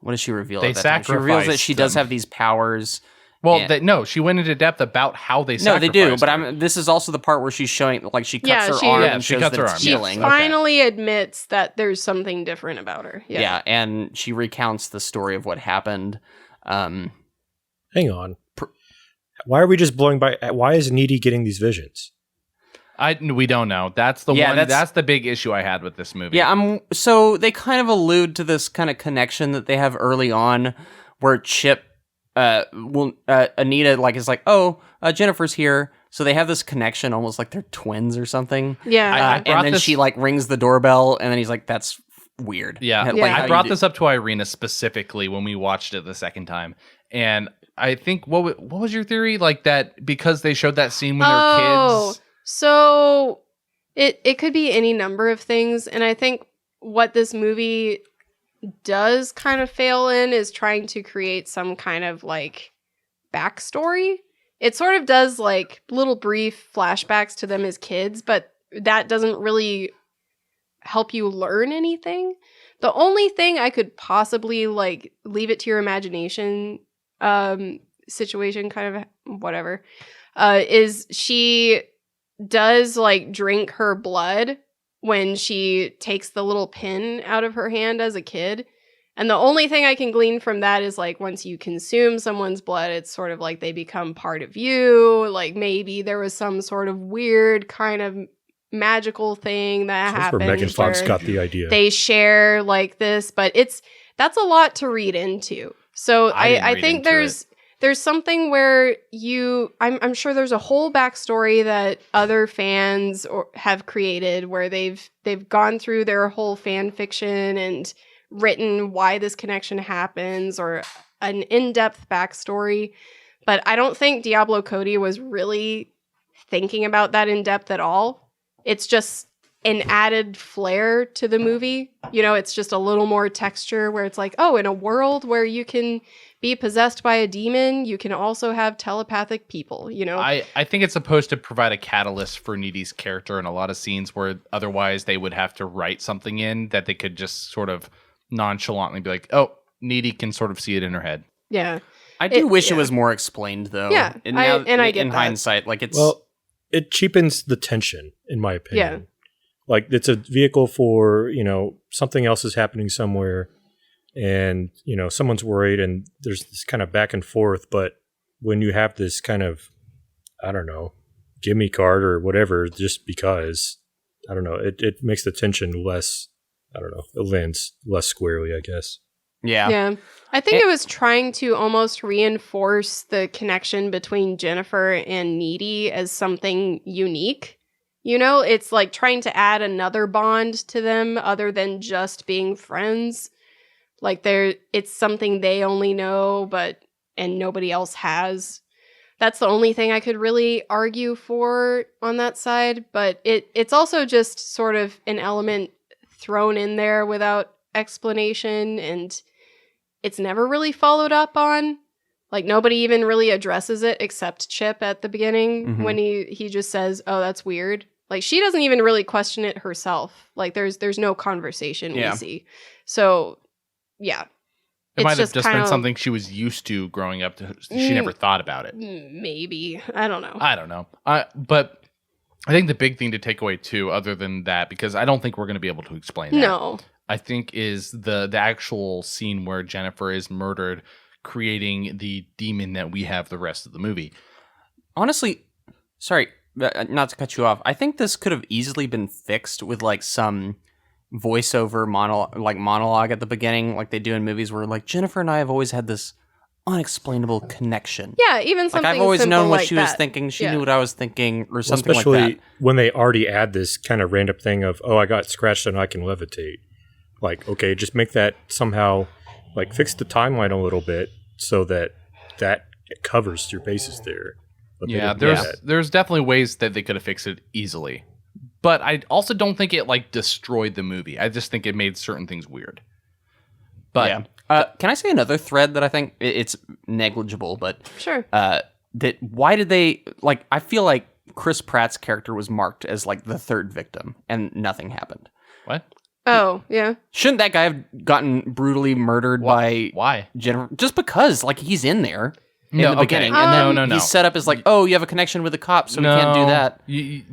what does she reveal? They at that time? She reveals that she does them. have these powers. Well, she went into depth about how they sacrificed No, they do, but her. this is also the part where she's showing, like, she cuts her arm and she shows cuts that her it's arm. healing. She finally admits that there's something different about her. Yeah, and she recounts the story of what happened. Hang on. Why are we just blowing by? Why is Needy getting these visions? We don't know. That's the one. That's the big issue I had with this movie. Yeah, so they kind of allude to this kind of connection that they have early on, where Chip, Anita is like, oh, Jennifer's here, so they have this connection, almost like they're twins or something. Yeah, and then she like rings the doorbell, and then he's like, that's weird. Yeah, I brought this up to Irina specifically when we watched it the second time, and I think what was your theory? Like that because they showed that scene when they were kids. So it could be any number of things, and I think what this movie does kind of fail in is trying to create some kind of like backstory. It sort of does like little brief flashbacks to them as kids, but that doesn't really help you learn anything. The only thing I could possibly like leave it to your imagination situation kind of whatever is she does like drink her blood when she takes the little pin out of her hand as a kid. And the only thing I can glean from that is like once you consume someone's blood, it's sort of like they become part of you. Like maybe there was some sort of weird kind of magical thing that happened. That's where Megan Fox got the idea. They share like this, but that's a lot to read into. So I think there's something where I'm sure there's a whole backstory that other fans have created where they've gone through their whole fan fiction and written why this connection happens or an in-depth backstory. But I don't think Diablo Cody was really thinking about that in depth at all. It's just an added flair to the movie. You know, it's just a little more texture where it's like, oh, in a world where you can be possessed by a demon, you can also have telepathic people, you know? I think it's supposed to provide a catalyst for Needy's character in a lot of scenes where otherwise they would have to write something in that they could just sort of nonchalantly be like, oh, Needy can sort of see it in her head. Yeah. I do wish it was more explained, though. Yeah, And I get in that. hindsight, like it's... Well, it cheapens the tension, in my opinion. Yeah. Like, it's a vehicle for, you know, something else is happening somewhere, and, you know, someone's worried, and there's this kind of back and forth. But when you have this kind of, I don't know, gimme card or whatever, just because, I don't know, it makes the tension less, I don't know, it lands less squarely, I guess. Yeah. I think it was trying to almost reinforce the connection between Jennifer and Needy as something unique. You know, it's like trying to add another bond to them other than just being friends. Like it's something they only know, and nobody else has. That's the only thing I could really argue for on that side. But it's also just sort of an element thrown in there without explanation, and it's never really followed up on. Like, nobody even really addresses it except Chip at the beginning when he just says, oh, that's weird. Like, she doesn't even really question it herself. Like, there's no conversation we see. So, yeah. It might have just been something she was used to growing up. She never thought about it. Maybe. I don't know. But I think the big thing to take away, too, other than that, because I don't think we're going to be able to explain that. No. I think is the actual scene where Jennifer is murdered, creating the demon that we have the rest of the movie. Honestly, sorry, not to cut you off. I think this could have easily been fixed with like some voiceover monologue at the beginning, like they do in movies, where like Jennifer and I have always had this unexplainable connection. Yeah, even something like I've always known what she was that. thinking. She knew what I was thinking, or something especially like that. When they already add this kind of random thing of, oh, I got scratched and I can levitate. Like, okay, just make that somehow, like, fix the timeline a little bit so that covers your bases there. But yeah, there's definitely ways that they could have fixed it easily. But I also don't think it, like, destroyed the movie. I just think it made certain things weird. But can I say another thread that I think it's negligible, but... Sure. Why did they... Like, I feel like Chris Pratt's character was marked as, like, the third victim, and nothing happened. What? Oh, yeah. Shouldn't that guy have gotten brutally murdered by Jennifer? Just because, like, he's in there in the beginning. And then he's set up as like, oh, you have a connection with the cops, so we can't do that. He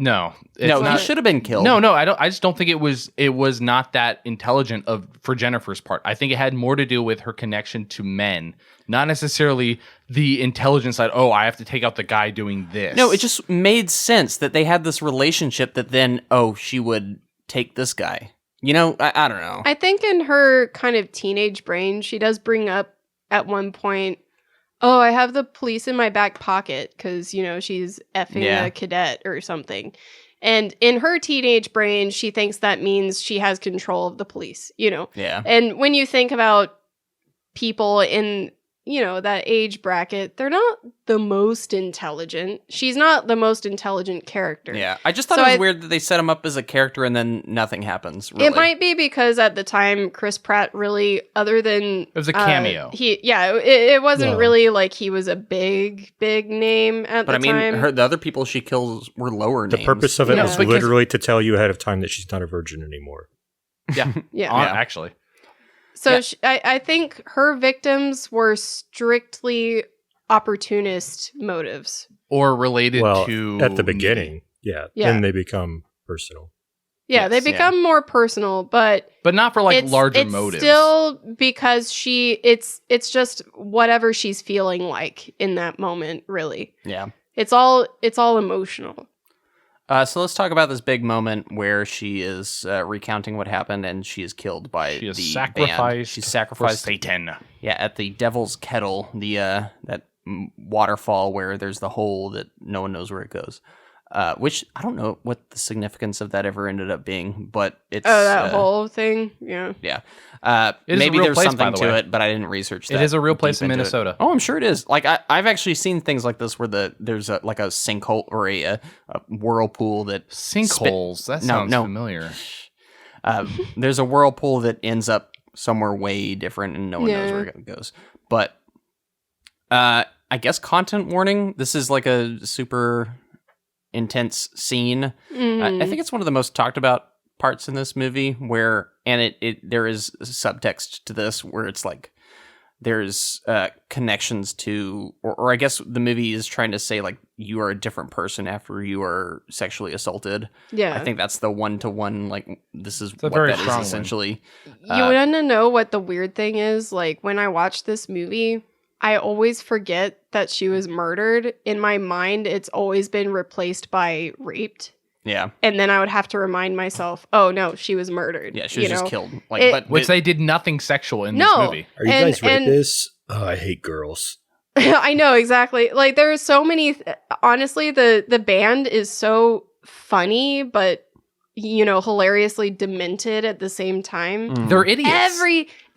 should have been killed. No, I just don't think it was not that intelligent for Jennifer's part. I think it had more to do with her connection to men, not necessarily the intelligence side. Oh, I have to take out the guy doing this. No, it just made sense that they had this relationship that then, she would take this guy. You know, I don't know. I think in her kind of teenage brain, she does bring up at one point, oh, I have the police in my back pocket because, you know, she's effing a cadet or something. And in her teenage brain, she thinks that means she has control of the police, you know? Yeah. And when you think about people in, you know, that age bracket, they're not the most intelligent. She's not the most intelligent character. Yeah. I just thought it was weird that they set him up as a character and then nothing happens, really. It might be because at the time, Chris Pratt really, other than... It was a cameo. It wasn't really like he was a big name at the time. But I mean, the other people she kills were lower names. The purpose of it was literally to tell you ahead of time that she's not a virgin anymore. Yeah. Yeah. Actually. So I think her victims were strictly opportunist motives. Or related to... at the beginning, Then they become personal. Yeah, they become more personal, but not for like larger motives. Still because it's just whatever she's feeling like in that moment, really. Yeah. It's all emotional. So let's talk about this big moment where she is recounting what happened, and she is killed by the band. She's sacrificed for Satan. Yeah, at the Devil's Kettle, that waterfall where there's the hole that no one knows where it goes. which I don't know what the significance of that ever ended up being, but it's that whole thing. Yeah. yeah. It is a Maybe real there's place, something by the to way. it, but I didn't research that. It is a real place deep in into it. Minnesota. Oh, I'm sure it is. Like I've actually seen things like this where there's a sinkhole or a whirlpool that Sinkholes. That sounds familiar. there's a whirlpool that ends up somewhere way different, and no one knows where it goes. But I guess content warning. This is like a super intense scene. I think it's one of the most talked about parts in this movie and there is subtext to this where it's like there's connections to or I guess the movie is trying to say like you are a different person after you are sexually assaulted. Yeah. I think that's the 1-to-1 like this is a what very that strong is essentially. You want to know what the weird thing is? Like when I watch this movie, I always forget that she was murdered. In my mind, it's always been replaced by raped. Yeah. And then I would have to remind myself, oh no, she was murdered. Yeah, she was just killed. Like but Which they did nothing sexual in this movie. Are you guys rapists? Oh, I hate girls. I know, exactly. Like there are so many honestly, the band is so funny, but hilariously demented at the same time. They're idiots.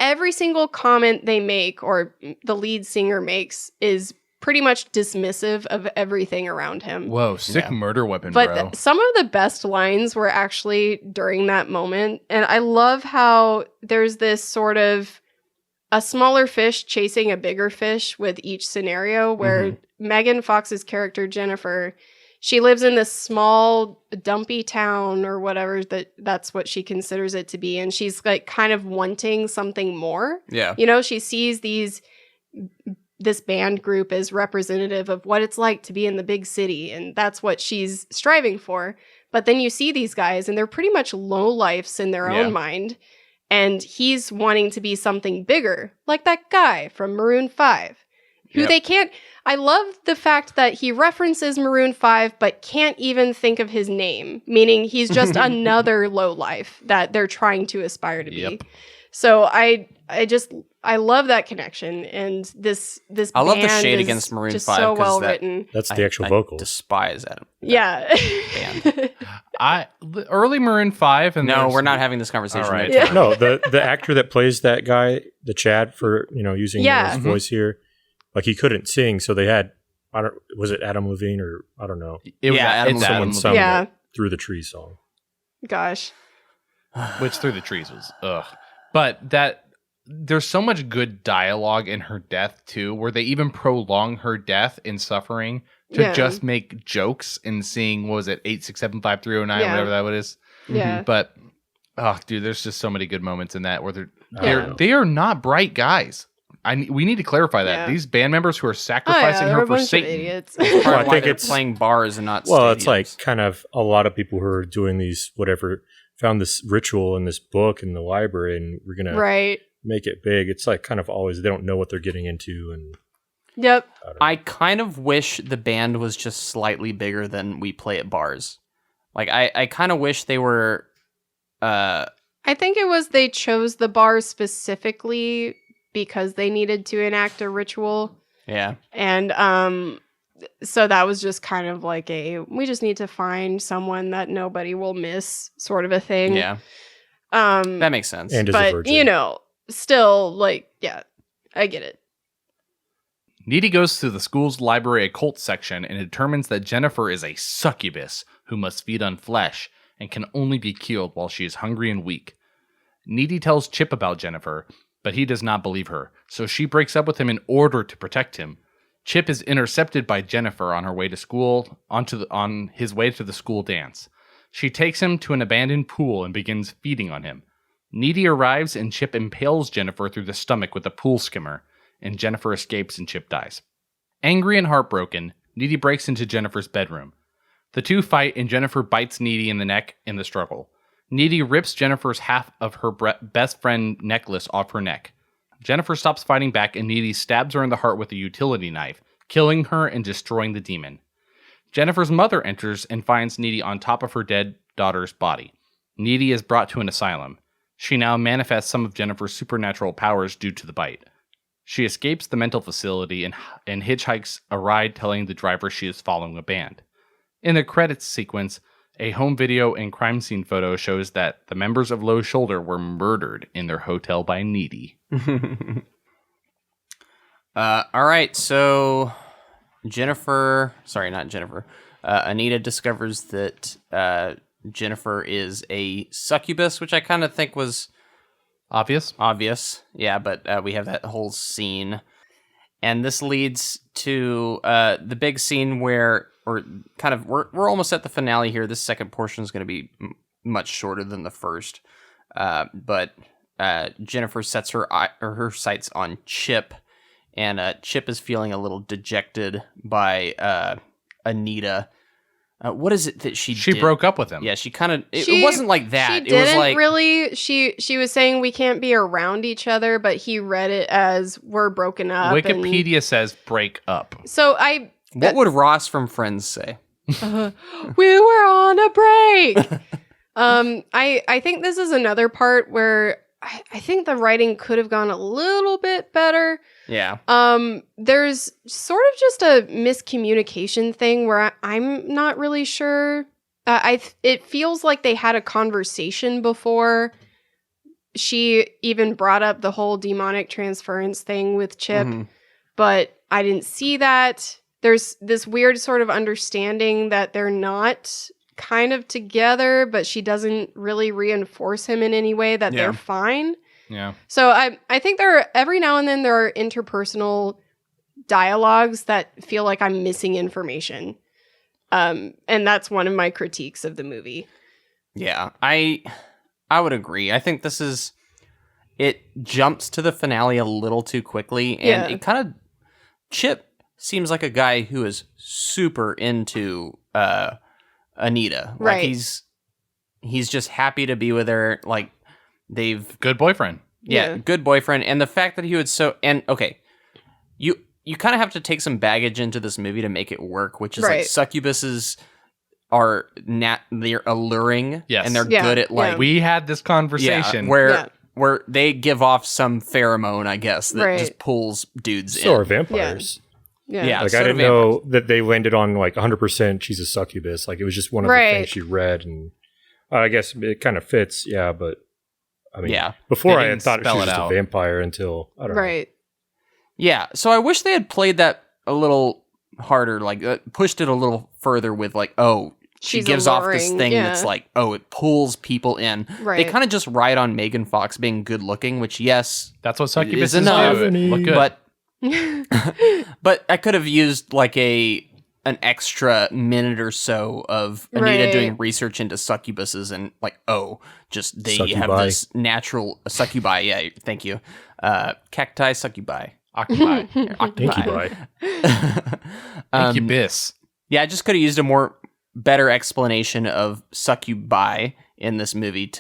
Every single comment they make or the lead singer makes is pretty much dismissive of everything around him. Whoa, sick murder weapon, but bro. Some of the best lines were actually during that moment. And I love how there's this sort of a smaller fish chasing a bigger fish with each scenario where Megan Fox's character, Jennifer, she lives in this small dumpy town or whatever that's what she considers it to be. And she's like kind of wanting something more. Yeah. She sees this band group as representative of what it's like to be in the big city. And that's what she's striving for. But then you see these guys and they're pretty much lowlifes in their own mind. And he's wanting to be something bigger, like that guy from Maroon 5, who they can't... I love the fact that he references Maroon 5, but can't even think of his name, meaning he's just another lowlife that they're trying to aspire to be. So I love that connection, and this I love the band shade is against Maroon just 5 so well written. That's the actual I vocals. despise that. Yeah. Band. Early Maroon 5 and No, we're not having this conversation. All right. Next time. No, the actor that plays that guy, the Chad, for using his voice here, like he couldn't sing, so they had was it Adam Levine or I don't know. Adam it's Levine. Someone sung Yeah. that Through the Tree song. Gosh. Which Through the Trees was ugh. But there's so much good dialogue in her death too, where they even prolong her death and suffering to just make jokes and seeing, what was it, 8675309, whatever that is. Yeah. But dude, there's just so many good moments in that where they are not bright guys. We need to clarify that. These band members who are sacrificing her for Satan. Idiots. Well, I think it's playing bars and not. Well, stadiums. it's like kind of a lot of people who are doing these found this ritual in this book in the library, and we're gonna make it big. It's like kind of always they don't know what they're getting into, and Yep. I kind of wish the band was just slightly bigger than we play at bars. Like I kind of wish they were. I think it was they chose the bars specifically because they needed to enact a ritual. Yeah. And so that was just kind of like we just need to find someone that nobody will miss sort of a thing. Yeah. That makes sense. and is a But, virgin. still, like, yeah, I get it. Needy goes to the school's library occult section and determines that Jennifer is a succubus who must feed on flesh and can only be killed while she is hungry and weak. Needy tells Chip about Jennifer, but he does not believe her, so she breaks up with him in order to protect him. Chip is intercepted by Jennifer on her way to school, on his way to the school dance. She takes him to an abandoned pool and begins feeding on him. Needy arrives and Chip impales Jennifer through the stomach with a pool skimmer, and Jennifer escapes and Chip dies. Angry and heartbroken, Needy breaks into Jennifer's bedroom. The two fight and Jennifer bites Needy in the neck in the struggle. Needy rips Jennifer's half of her best friend necklace off her neck. Jennifer stops fighting back and Needy stabs her in the heart with a utility knife, killing her and destroying the demon. Jennifer's mother enters and finds Needy on top of her dead daughter's body. Needy is brought to an asylum. She now manifests some of Jennifer's supernatural powers due to the bite. She escapes the mental facility and hitchhikes a ride telling the driver she is following a band. In the credits sequence, a home video and crime scene photo shows that the members of Low Shoulder were murdered in their hotel by Needy. All right, so Anita discovers that Jennifer is a succubus, which I kind of think was Obvious? Yeah, but we have that whole scene. And this leads to the big scene where, we're almost at the finale here. This second portion is going to be much shorter than the first. But Jennifer sets her sights on Chip, and Chip is feeling a little dejected by Anita. What is it that she did? Broke up with him. Yeah, she kind of... It wasn't like that. She It didn't was like, really... She was saying we can't be around each other, but he read it as we're broken up. Wikipedia says break up. So what would Ross from Friends say? We were on a break! I think this is another part where I think the writing could have gone a little bit better. Yeah. There's sort of just a miscommunication thing where I'm not really sure. It feels like they had a conversation before she even brought up the whole demonic transference thing with Chip, but I didn't see that. There's this weird sort of understanding that they're not kind of together, but she doesn't really reinforce him in any way that they're fine. Yeah. So I think every now and then there are interpersonal dialogues that feel like I'm missing information. And that's one of my critiques of the movie. Yeah, I would agree. I think it jumps to the finale a little too quickly, and it kind of... Chip seems like a guy who is super into Anita. Like, right. He's just happy to be with her. Like, they've... Good boyfriend. Yeah, good boyfriend. And the fact that he would you kind of have to take some baggage into this movie to make it work, which is like succubuses are they're alluring, and they're good at like... We had this conversation. Where they give off some pheromone, I guess, that just pulls dudes in. So are vampires. Yeah. Like, I didn't know that they landed on like 100% she's a succubus. Like, it was just one of the things she read, and I guess it kind of fits, but I mean, before I had thought she was just a vampire until, I don't know. Yeah, so I wish they had played that a little harder, like pushed it a little further with like, she gives off this thing that's like, it pulls people in. Right. They kind of just ride on Megan Fox being good looking, which, yes, that's what succubuses do. Look good. But I could have used like an extra minute or so of Anita doing research into succubuses and like, they succubi. Have this natural succubi. Yeah, thank you. Cacti succubi. Octopi. Incubi. Incubus. Yeah, I just could have used a better explanation of succubi in this movie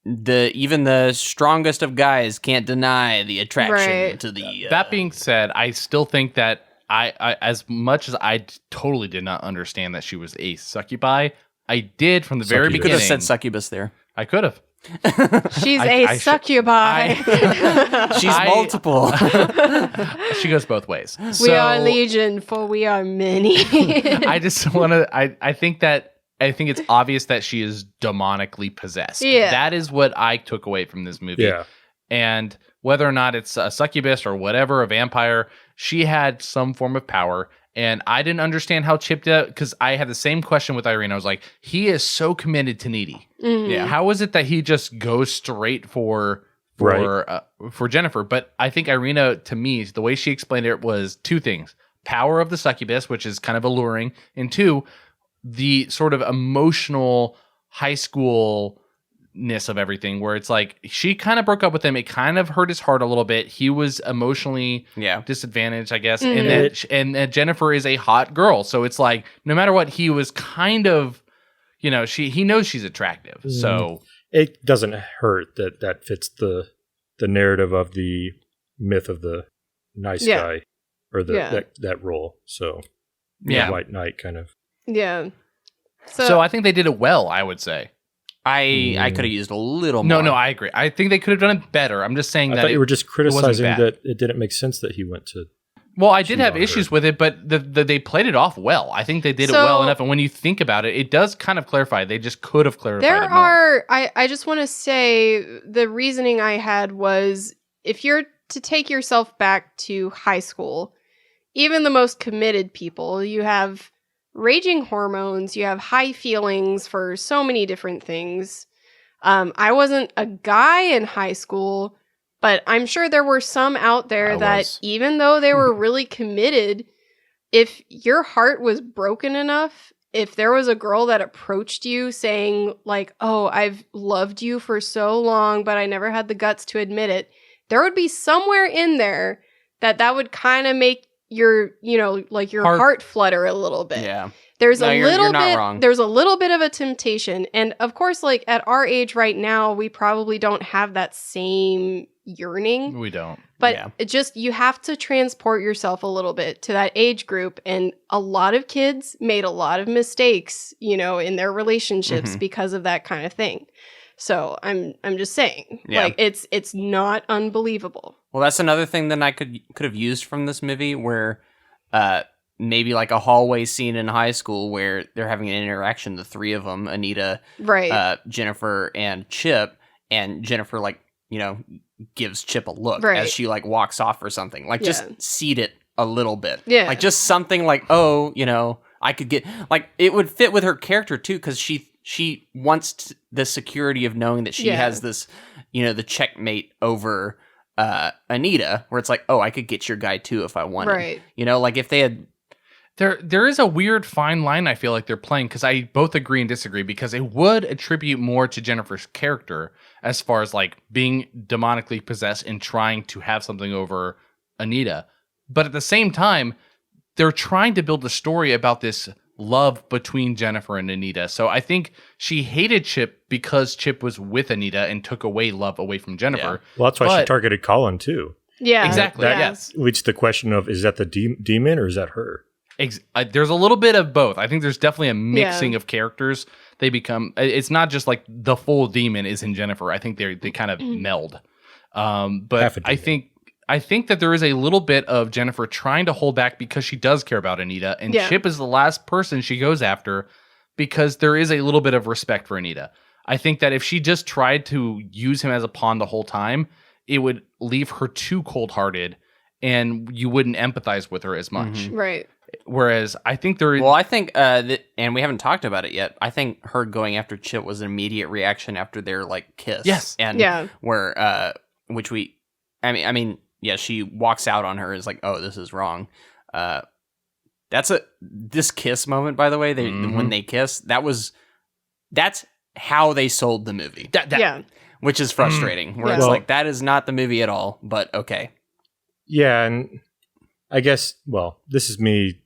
even the strongest of guys can't deny the attraction to the... That being said, I still think that I as much as I totally did not understand that she was a succubi, I did from the very beginning. You could have said succubus there. I could have. She's a succubi. She's multiple. She goes both ways. We are legion, for we are many. I just want to... I think it's obvious that she is demonically possessed. Yeah. That is what I took away from this movie. Yeah. And whether or not it's a succubus or whatever, a vampire, she had some form of power. And I didn't understand how Chip did it, because I had the same question with Irene. I was like, he is so committed to Needy. Mm-hmm. Yeah. How is it that he just goes straight for Jennifer? But I think Irina, to me, the way she explained it was two things. Power of the succubus, which is kind of alluring. And two, the sort of emotional high schoolness of everything, where it's like she kind of broke up with him. It kind of hurt his heart a little bit. He was emotionally disadvantaged, I guess. Mm-hmm. And that Jennifer is a hot girl. So it's like, no matter what, he was kind of, he knows she's attractive. Mm. So it doesn't hurt that fits the narrative of the myth of the nice guy or that role. So White Knight kind of. Yeah. So I think they did it well, I would say. I could have used a little more. No, I agree. I think they could have done it better. I'm just saying I thought you were just criticizing that it didn't make sense that he went to... Well, I did cheat have on issues her. with it, but they played it off well. I think they did it well enough. And when you think about it, it does kind of clarify. They just could have clarified There it more. are, I just want to say the reasoning I had was if you're to take yourself back to high school, even the most committed people, you have raging hormones, you have high feelings for so many different things. I wasn't a guy in high school, but I'm sure there were some out there I that was. even though they were really committed, if your heart was broken enough, if there was a girl that approached you saying like, "Oh, I've loved you for so long, but I never had the guts to admit it," there would be somewhere in there that would kind of make your, like your heart flutter a little bit. Yeah. There's No, a you're little not bit wrong. there's a little bit of a temptation. And of course, like at our age right now, we probably don't have that same yearning. We don't. But Yeah. it just, you have to transport yourself a little bit to that age group. And a lot of kids made a lot of mistakes, in their relationships Mhm. because of that kind of thing. So I'm just saying, Yeah. like it's not unbelievable. Well, that's another thing that I could have used from this movie, where maybe like a hallway scene in high school where they're having an interaction, the three of them, Anita, Right. Jennifer, and Chip, and Jennifer gives Chip a look Right. as she walks off or something. Like just Yeah. seed it a little bit. Yeah. Like just something like, oh, I could get it would fit with her character too, because she wants the security of knowing that she Yeah. has this, the checkmate over Anita, where it's like, oh, I could get your guy too if I wanted. Right. Like if they had. There is a weird fine line I feel like they're playing, because I both agree and disagree, because it would attribute more to Jennifer's character as far as like being demonically possessed and trying to have something over Anita. But at the same time, they're trying to build a story about this love between Jennifer and Anita. So I think she hated Chip because Chip was with Anita and took away love away from Jennifer. Well, that's why she But- targeted Colin too. Yeah. Exactly. Yeah. Yes. Leads to the question of, is that the demon or is that her? There's a little bit of both. I think there's definitely a mixing Yeah. of characters. They become. It's not just like the full demon is in Jennifer. I think they kind of meld. Half But a demon. I think that there is a little bit of Jennifer trying to hold back because she does care about Anita, and Yeah. Chip is the last person she goes after because there is a little bit of respect for Anita. I think that if she just tried to use him as a pawn the whole time, it would leave her too cold-hearted, and you wouldn't empathize with her as much. Mhm. Right. Whereas I think there is. Well, I think and we haven't talked about it yet. I think her going after Chip was an immediate reaction after their kiss. Yes. And Yeah. where which we, I mean, yeah, she walks out on her, is like, oh, this is wrong. This kiss moment, by the way, when they kiss, that's how they sold the movie, Yeah. which is frustrating. Where Yeah. it's Well- like, that is not the movie at all, but okay. Yeah, and I guess, well, this is me.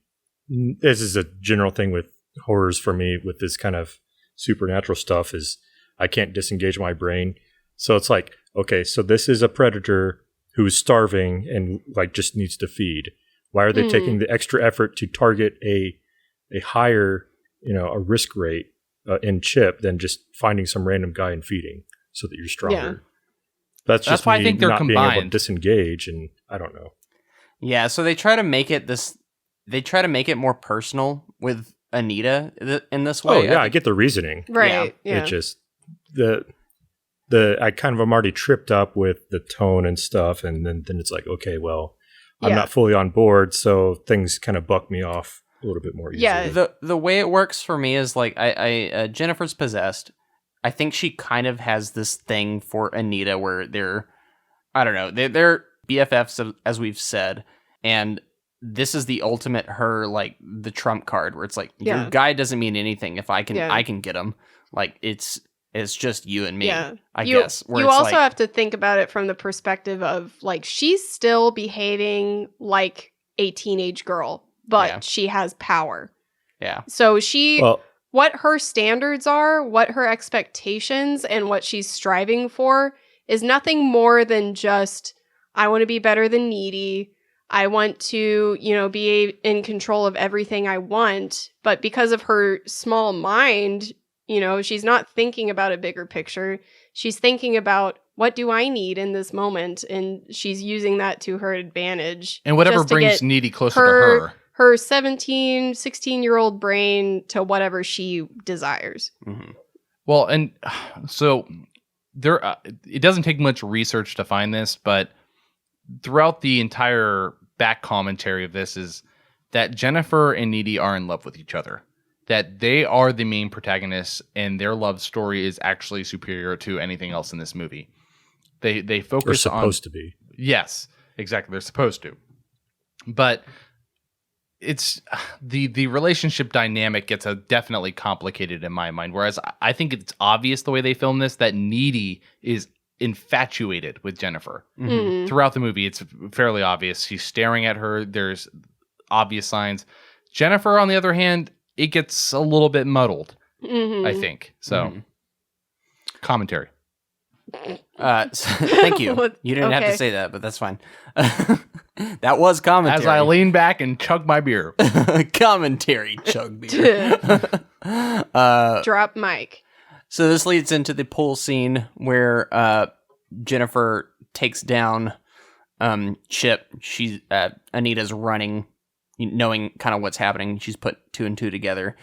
This is a general thing with horrors for me with this kind of supernatural stuff, is I can't disengage my brain. So it's like, okay, so this is a predator who's starving and just needs to feed. Why are they taking the extra effort to target a higher, a risk rate in Chip than just finding some random guy and feeding so that you're stronger? Yeah. That's just why I me think they're not being able to combined. disengage, and I don't know. Yeah, so they try to make it they try to make it more personal with Anita in this way. Oh yeah, I get the reasoning. Right. Yeah. It just I kind of am already tripped up with the tone and stuff, and then it's like, okay, well, I'm Yeah. not fully on board, so things kind of buck me off a little bit more easily. Yeah. The way it works for me is I Jennifer's possessed. I think she kind of has this thing for Anita where they're BFFs, as we've said, and this is the ultimate her the trump card, where it's like, Yeah. your guy doesn't mean anything if I can Yeah. I can get him. It's just you and me. Yeah. I You- guess. Where You it's also have to think about it from the perspective of she's still behaving like a teenage girl, but Yeah. she has power. yeah. So Well, what her standards are, what her expectations, and what she's striving for is nothing more than just, I want to be better than needy. I want to, be in control of everything I want. But because of her small mind, she's not thinking about a bigger picture. She's thinking about what do I need in this moment? And she's using that to her advantage. And whatever just to brings get Needy closer to her. Her 17, 16-year-old brain to whatever she desires. Mm-hmm. Well, and so there, it doesn't take much research to find this, but throughout the entire back commentary of this is that Jennifer and Needy are in love with each other. That they are the main protagonists, and their love story is actually superior to anything else in this movie. They focus on... They're supposed to be. Yes, exactly. They're supposed to. But it's the relationship dynamic gets definitely complicated in my mind. Whereas I think it's obvious the way they film this that Needy is infatuated with Jennifer. Mm-hmm. Throughout the movie, it's fairly obvious. He's staring at her. There's obvious signs. Jennifer, on the other hand, it gets a little bit muddled, I think. So, commentary. Thank you. You didn't have to say that, but that's fine. That was commentary. As I lean back and chug my beer. Commentary, chug beer. Drop mic. So this leads into the pool scene where Jennifer takes down Chip. Anita's running, knowing kind of what's happening. She's put 2 and 2 together,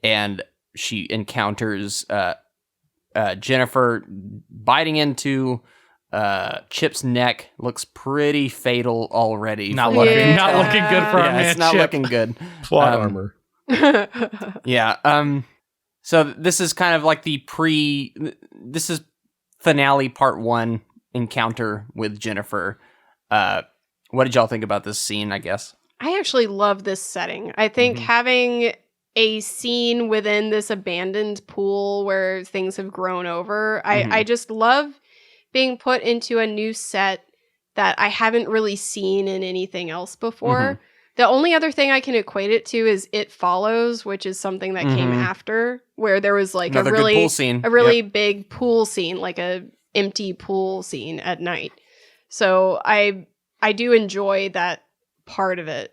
and she encounters Jennifer biting into Chip's neck. Looks pretty fatal already. Not looking good for our man it's not Chip. looking good. Plot armor. Yeah. So this is kind of like this is finale part 1 encounter with Jennifer. What did y'all think about this scene, I guess? I actually love this setting. I think having a scene within this abandoned pool where things have grown over, I just love being put into a new set that I haven't really seen in anything else before. The only other thing I can equate it to is It Follows, which is something that came after, where there was like Another good pool scene. a really big pool scene, like a empty pool scene at night. So I do enjoy that part of it.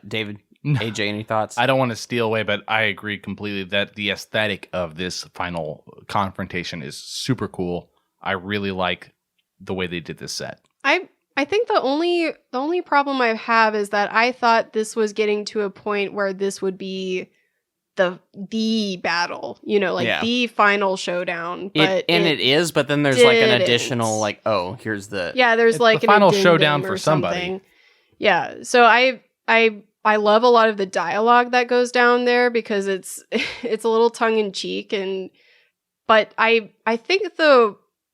David, AJ, any thoughts? I don't want to steal away, but I agree completely that the aesthetic of this final confrontation is super cool. I really like the way they did this set. I think the only problem I have is that I thought this was getting to a point where this would be the battle, the final showdown. But it is, but then there's like an additional here's the there's like the an final addendum showdown or for somebody. something. Yeah, so I love a lot of the dialogue that goes down there because it's a little tongue in cheek, but I think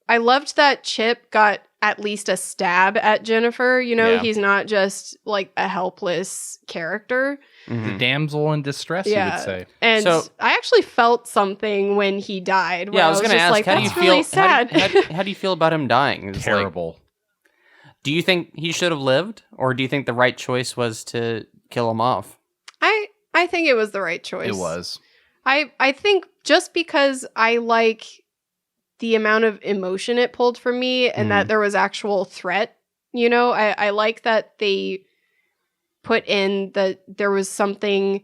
I loved that Chip got at least a stab at Jennifer. He's not just like a helpless character. The damsel in distress, you would say. And So- I actually felt something when he died. Yeah, I was going gonna to ask, like, how do you that's feel? really sad. How do you feel about him dying? It's like, Terrible. do you think he should have lived, or do you think the right choice was to kill him off? I think it was the right choice. It was. I think just because I like the amount of emotion it pulled from me and that there was actual threat, I like that they put in that there was something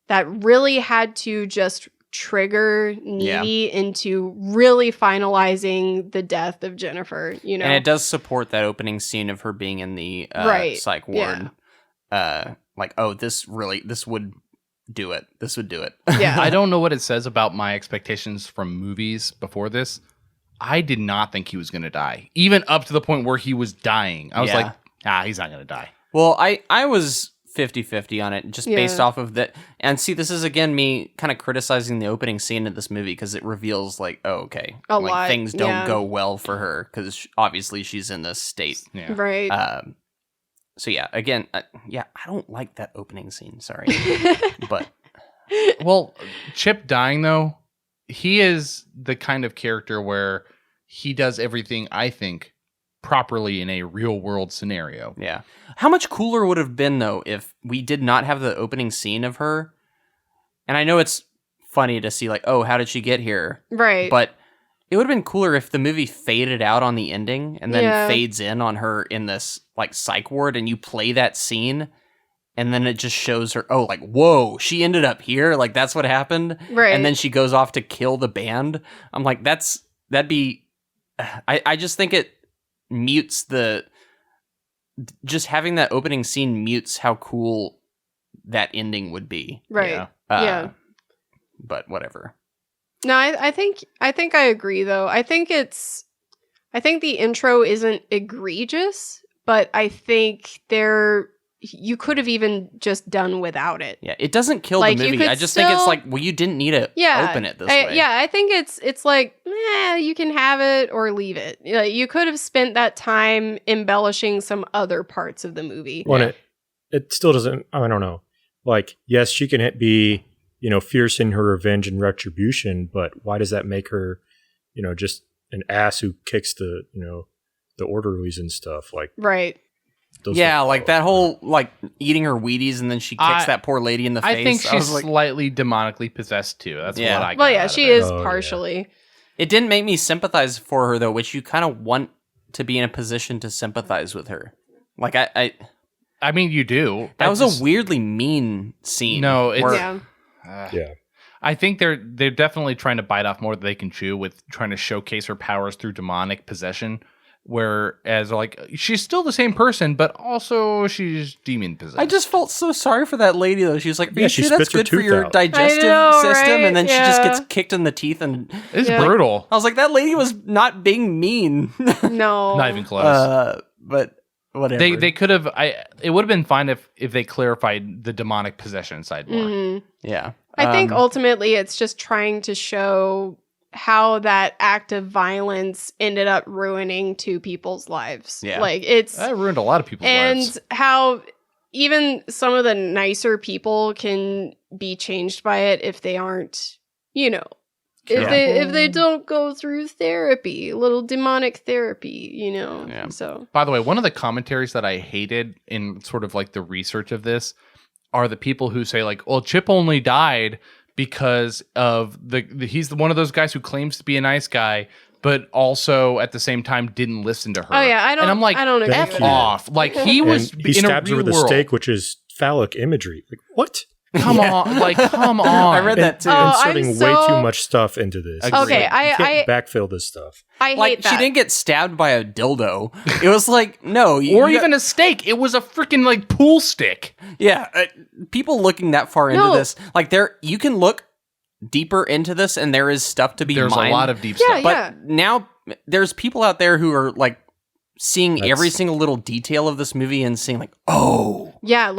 that really had to just trigger Needy into really finalizing the death of Jennifer, And it does support that opening scene of her being in the psych ward. This would do it. This would do it. Yeah. I don't know what it says about my expectations from movies before this. I did not think he was going to die. Even up to the point where he was dying. I was like, he's not going to die. Well, I was 50-50 on it, just based off of that. And see, this is, again, me kind of criticizing the opening scene of this movie because it reveals, A lot, things don't go well for her because obviously she's in this state. Yeah. Right. So, yeah, again, I don't like that opening scene. Sorry. But, Well, Chip dying, though, he is the kind of character where he does everything, I think, properly in a real world scenario. yeah. How much cooler would it have been, though, if we did not have the opening scene of her? And I know it's funny to see, how did she get here? right. But it would have been cooler if the movie faded out on the ending and then fades in on her in this psych ward, and you play that scene, and then it just shows her, whoa, she ended up here. That's what happened. Right. And then she goes off to kill the band. I'm like, that'd be I just think it mutes just having that opening scene mutes how cool that ending would be. Right. Yeah. But whatever. No, I think I agree though. I think the intro isn't egregious, but I think you could have even just done without it. Yeah, it doesn't kill the movie. I just think it's like, well, you didn't need to open it this way. Yeah, I think it's like, you can have it or leave it. Like, you could have spent that time embellishing some other parts of the movie. Well, it still doesn't, I don't know. Like, yes, she can be, fierce in her revenge and retribution, but why does that make her, just an ass who kicks the orderlies and stuff? Like, right. Yeah, like that whole eating her Wheaties and then she kicks that poor lady in the face. I think she's slightly demonically possessed too. That's what I got. Well, yeah, she is partially. Yeah. It didn't make me sympathize for her though, which you kind of want to be in a position to sympathize with her. Like I mean, you do. That was a weirdly mean scene. No, it's yeah. I think they're definitely trying to bite off more than they can chew with trying to showcase her powers through demonic possession. Whereas, she's still the same person, but also she's demon possessed. I just felt so sorry for that lady, though. She was like, "Are you sure that's good for your out. digestive system?" Right? And then she just gets kicked in the teeth, and it's brutal. I was like, "That lady was not being mean." No, not even close. But whatever. They could have. It would have been fine if they clarified the demonic possession side more. Mm-hmm. Yeah, I think ultimately it's just trying to show how that act of violence ended up ruining two people's lives. Yeah. That ruined a lot of people's lives. And how even some of the nicer people can be changed by it if they aren't, if they don't go through therapy, a little demonic therapy, Yeah. So, by the way, one of the commentaries that I hated in sort of the research of this are the people who say well, Chip only died because of he's one of those guys who claims to be a nice guy, but also at the same time didn't listen to her. Oh yeah, I don't agree F with off. That. He was he stabs her with a stake, which is phallic imagery. Like, what? Come on, come on. I read that too. Inserting way too much stuff into this. Okay, I can't backfill this stuff. I hate that. She didn't get stabbed by a dildo. It was no, even a stake. It was a freaking pool stick. Yeah, people looking that far into this, you can look deeper into this, and there is stuff to be. There's mined, a lot of deep stuff. But now there's people out there who are seeing every single little detail of this movie and seeing yeah,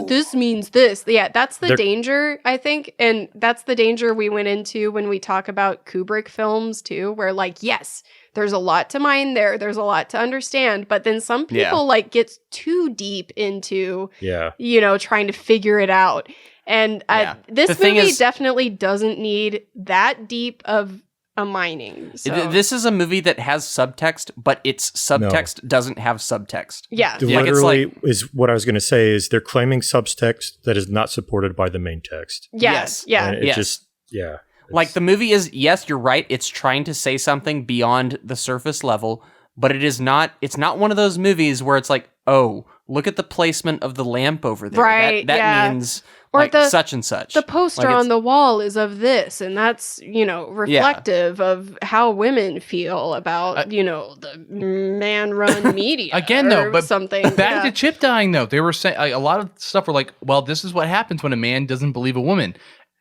this means this. Yeah, that's the danger, I think, and that's the danger we went into when we talk about Kubrick films too, where yes, there's a lot to mine there's a lot to understand, but then some people get too deep into trying to figure it out. And this movie definitely doesn't need that deep of a mining. So. This is a movie that has subtext, but its subtext doesn't have subtext. Yeah. Literally is what I was going to say is they're claiming subtext that is not supported by the main text. Yes. Yeah. And it just, the movie is, yes, you're right. It's trying to say something beyond the surface level, but it's not one of those movies where it's oh, look at the placement of the lamp over there. Right. That means or such and such. The poster on the wall is of this, and that's, reflective of how women feel about, the man-run media. Again, though, but something. Back to Chip dying, though. They were saying a lot of stuff were well, this is what happens when a man doesn't believe a woman.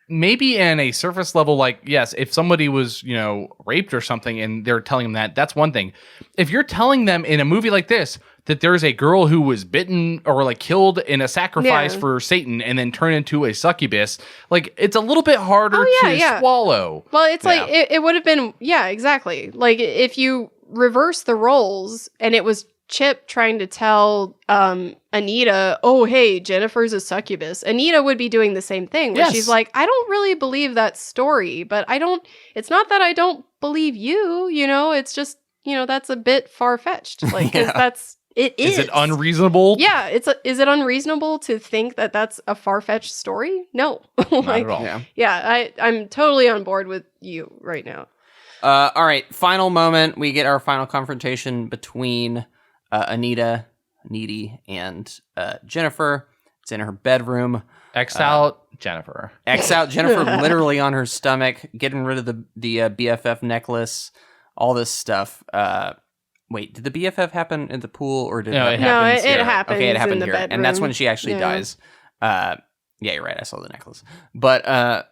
Maybe in a surface level, yes, if somebody was, raped or something and they're telling them that's one thing. If you're telling them in a movie like this that there's a girl who was bitten or killed in a sacrifice for Satan and then turned into a succubus, it's a little bit harder to swallow. Well, it's it would have been, exactly. If you reverse the roles and it was Chip trying to tell Anita, oh, hey, Jennifer's a succubus, Anita would be doing the same thing where she's I don't really believe that story, but it's not that I don't believe you, it's just, that's a bit far-fetched. It is. Is it unreasonable? Yeah, is it unreasonable to think that that's a far-fetched story? No. Not at all. I'm totally on board with you right now. All right, final moment. We get our final confrontation between Anita, Needy, and Jennifer. It's in her bedroom. X out Jennifer. X out Jennifer, literally on her stomach, getting rid of the BFF necklace. all this stuff. Wait, did the BFF happen in the pool or did No, it it happen? happens it here. happens Okay, it happened in the here, bedroom. and that's when she actually Yeah. dies. Yeah, you're right. I saw the necklace. But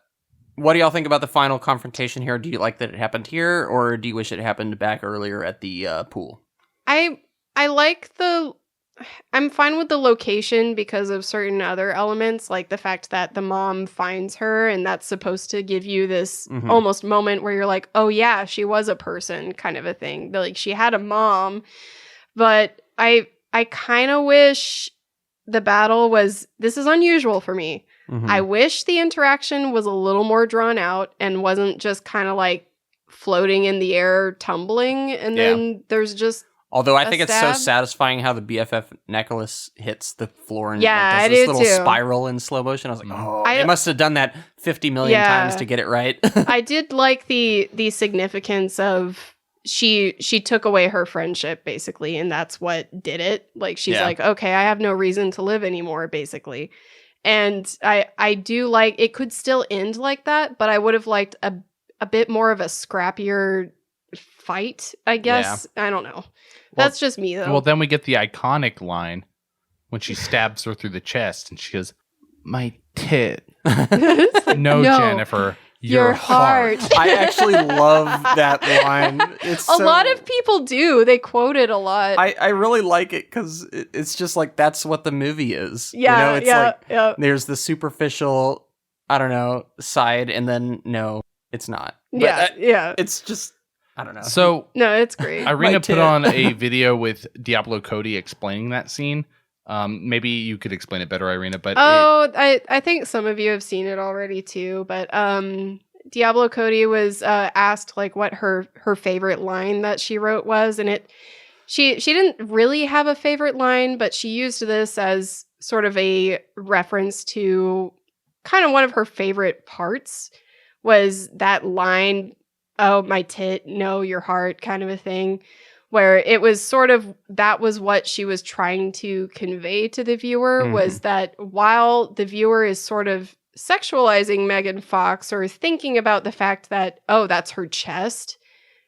what do y'all think about the final confrontation here? Do you like that it happened here, or do you wish it happened back earlier at the pool? I like I'm fine with the location because of certain other elements, like the fact that the mom finds her, and that's supposed to give you this Mhm. almost moment where you're like, oh yeah, she was a person, kind of a thing. Like she had a mom, but I kind of wish the battle was. This is unusual for me. Mhm. I wish the interaction was a little more drawn out and wasn't just kind of like floating in the air, tumbling, and Yeah. then there's just. Although I a think it's so stab. satisfying how the BFF necklace hits the floor and Yeah, like, I does this do little too. spiral in slow motion. I was like, oh, they must have done that 50 million Yeah. times to get it right. I did like the significance of she took away her friendship basically, and that's what did it. Like she's Yeah. like, okay, I have no reason to live anymore, basically. And I do like it could still end like that, but I would have liked a bit more of a scrappier fight, I guess. I don't know. That's just me though. Well, then we get the iconic line when she stabs her through the chest and she goes, "My tit." No, Jennifer, your heart. I actually love that line. It's A lot of people do. They quote it a lot. I really like it because it's just like that's what the movie is. Yeah, you know, it's yeah, like yeah. there's the superficial, I don't know, side, and then no, it's not. But yeah. it's just I don't know. So No, it's great. Irina tit. put on a video with Diablo Cody explaining that scene. Maybe you could explain it better, Irina. But I think some of you have seen it already too. But Diablo Cody was asked like what her favorite line that she wrote was, and she didn't really have a favorite line, but she used this as sort of a reference to kind of one of her favorite parts was that line, "Oh, my tit, no, your heart," kind of a thing. Where it was sort of, that was what she was trying to convey to the viewer, was that while the viewer is sort of sexualizing Megan Fox or thinking about the fact that, oh, that's her chest,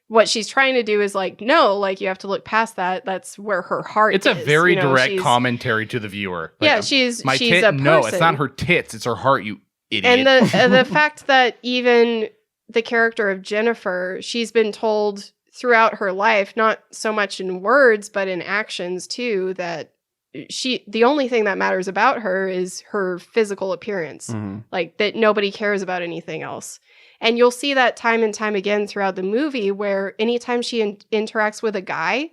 what she's trying to do is like, no, like you have to look past that. That's where her heart it's is. a very You know, direct she's- commentary to the viewer. Yeah, she's my she's tit. a No, it's person. not her tits. It's her heart. You idiot. And the fact that even the character of Jennifer, she's been told throughout her life, not so much in words, but in actions too, that the only thing that matters about her is her physical appearance. Like that nobody cares about anything else. And you'll see that time and time again throughout the movie where anytime she interacts with a guy,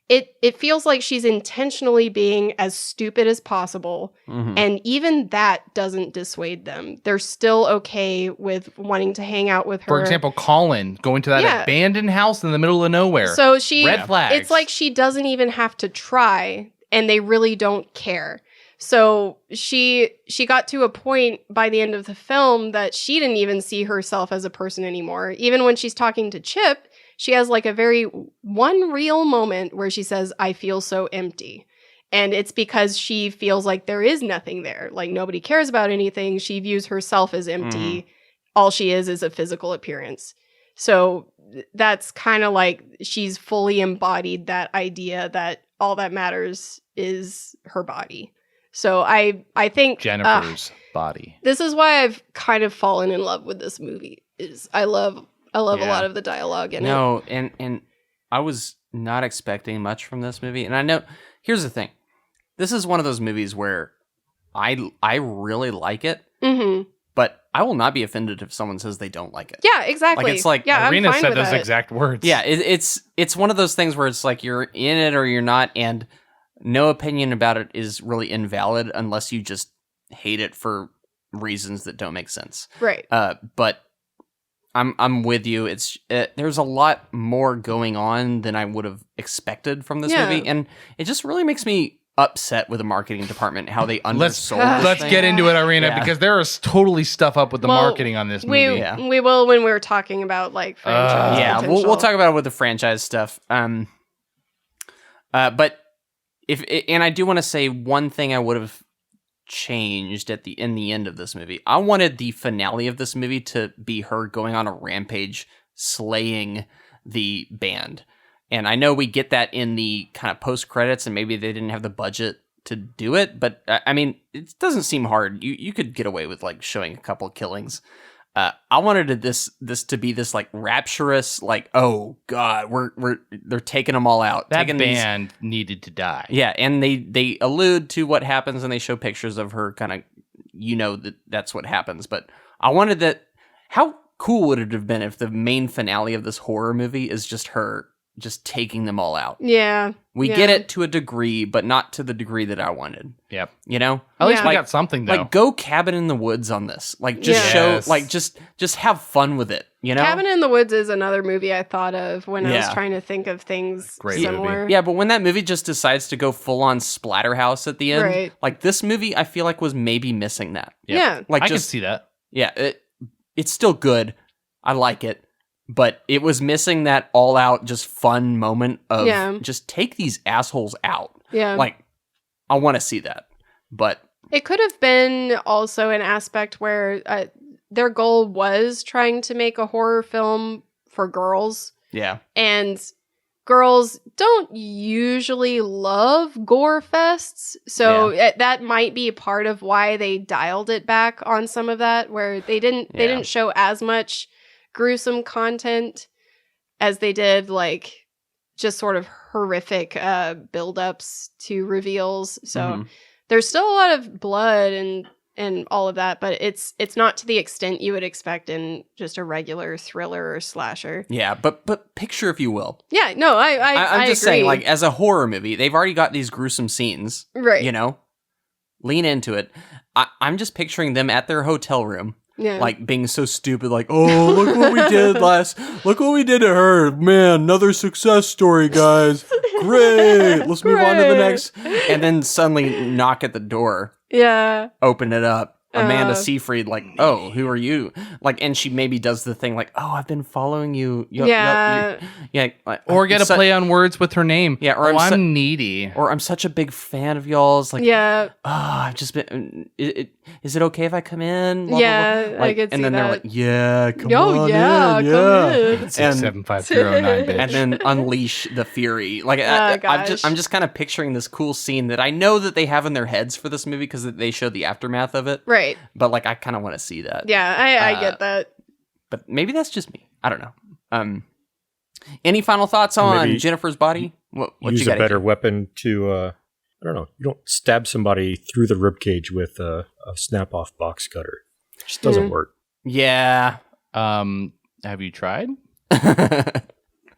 it feels like she's intentionally being as stupid as possible. And even that doesn't dissuade them. They're still okay with wanting to hang out with her. For example, Colin going to that Yeah. abandoned house in the middle of nowhere. So she, Red flags. It's like she doesn't even have to try, and they really don't care. So she got to a point by the end of the film that she didn't even see herself as a person anymore. Even when she's talking to Chip, she has like a very one real moment where she says, "I feel so empty." And it's because she feels like there is nothing there. Like nobody cares about anything. She views herself as empty. All she is a physical appearance. So that's kind of like she's fully embodied that idea that all that matters is her body. So I think Jennifer's body. this is why I've kind of fallen in love with this movie. Is I love a lot of the dialogue in it. No, and I was not expecting much from this movie. And I know, here's the thing. This is one of those movies where I really like it, but I will not be offended if someone says they don't like it. Yeah, exactly. Like, it's like yeah, Irina I'm fine said with those that. exact words. Yeah, it's one of those things where it's like you're in it or you're not, and no opinion about it is really invalid unless you just hate it for reasons that don't make sense. Right. But I'm with you. It's there's a lot more going on than I would have expected from this Yeah. movie, and it just really makes me upset with the marketing department how they undersold this Let's thing. get into it, Irina, Yeah. because there is totally stuff up with the Well, marketing on this movie. Yeah. We will when we're talking about like franchise. Yeah, we'll potential. talk about it with the franchise stuff. But and I do want to say one thing I would have changed in the end of this movie. I wanted the finale of this movie to be her going on a rampage, slaying the band. And I know we get that in the kind of post credits, and maybe they didn't have the budget to do it, but I mean, it doesn't seem hard. You could get away with like showing a couple killings. I wanted this to be this like rapturous, like, oh god, they're taking them all out. That band needed to die. Yeah, and they allude to what happens, and they show pictures of her kind of, that's what happens. But I wanted that. How cool would it have been if the main finale of this horror movie is just her just taking them all out? Yeah. We get it to a degree, but not to the degree that I wanted. Yep. You know? At least we got something, though. Like, go Cabin in the Woods on this. Like, just show, like, just have fun with it, you know? Cabin in the Woods is another movie I thought of when I was trying to think of things similar. Yeah, but when that movie just decides to go full-on Splatterhouse at the end, like, this movie, I feel like was maybe missing that. Yeah. Like, I can see that. Yeah, it's still good. I like it. But it was missing that all-out, just fun moment of just take these assholes out. Yeah. Like, I want to see that. But it could have been also an aspect where their goal was trying to make a horror film for girls. Yeah. And girls don't usually love gore fests. So that might be part of why they dialed it back on some of that, where they didn't show as much gruesome content as they did like just sort of horrific build-ups to reveals. So there's still a lot of blood and all of that, but it's not to the extent you would expect in just a regular thriller or slasher. Yeah, but picture, if you will. Yeah, no, I'm just agree. saying, like, as a horror movie, they've already got these gruesome scenes. Right. You know? Lean into it. I'm just picturing them at their hotel room. Yeah. Like, being so stupid, like, oh, look what we did look what we did to her. Man, another success story, guys. Great. Let's move on to the next. And then suddenly knock at the door. Yeah. Open it up. Amanda Seyfried, like, oh, who are you? Like, and she maybe does the thing like, oh, I've been following you. Yeah. Like, or get a play on words with her name. Yeah. Or I'm needy. Or I'm such a big fan of y'all's. Like, yeah. Oh, I've just been. Is it okay if I come in? Blah, yeah, blah, blah. Like, I could see and then that. They're like, yeah, come on in. Come in. 67509, bitch. And then unleash the fury. Like, I'm just kind of picturing this cool scene that I know that they have in their heads for this movie because they show the aftermath of it. Right. But like, I kind of want to see that. Yeah, I get that. But maybe that's just me. I don't know. Any final thoughts on Jennifer's body? What use a better weapon to, I don't know. You don't stab somebody through the ribcage with a snap-off box cutter. It just doesn't work. Yeah. Have you tried? I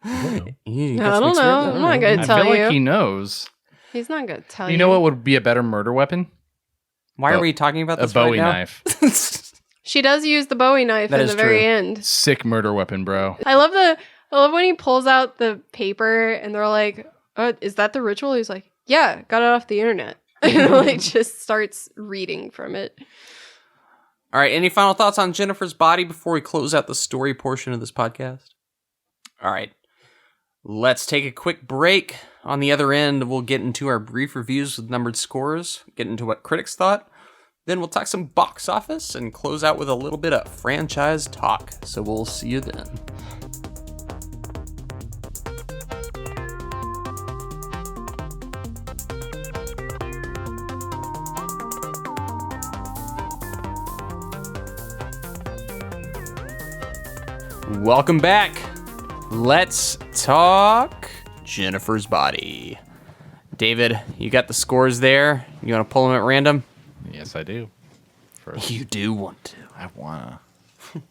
don't know. I'm not going to tell you. I feel like he knows. He's not going to tell you. You know what would be a better murder weapon? Why are we talking about this? A Bowie right now? knife. She does use the Bowie knife in the very end. Sick murder weapon, bro. I love when he pulls out the paper and they're like, "Oh, is that the ritual?" He's like, "Yeah, got it off the internet." And like just starts reading from it. All right. Any final thoughts on Jennifer's body before we close out the story portion of this podcast? All right. Let's take a quick break. On the other end, we'll get into our brief reviews with numbered scores, get into what critics thought. Then we'll talk some box office and close out with a little bit of franchise talk. So we'll see you then. Welcome back. Let's talk Jennifer's body. David, you got the scores there? You want to pull them at random? Yes, I do. You do want to. I wanna.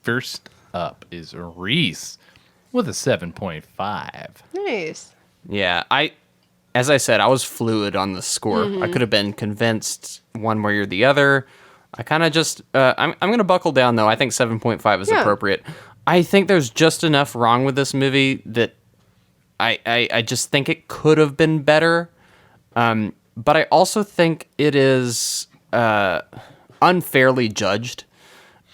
First up is Reese with a 7.5. Nice. Yeah, as I said, I was fluid on the score. I could have been convinced one way or the other. I kind of just, I'm going to buckle down though. I think 7.5 is appropriate. I think there's just enough wrong with this movie that I just think it could have been better. But I also think it is unfairly judged.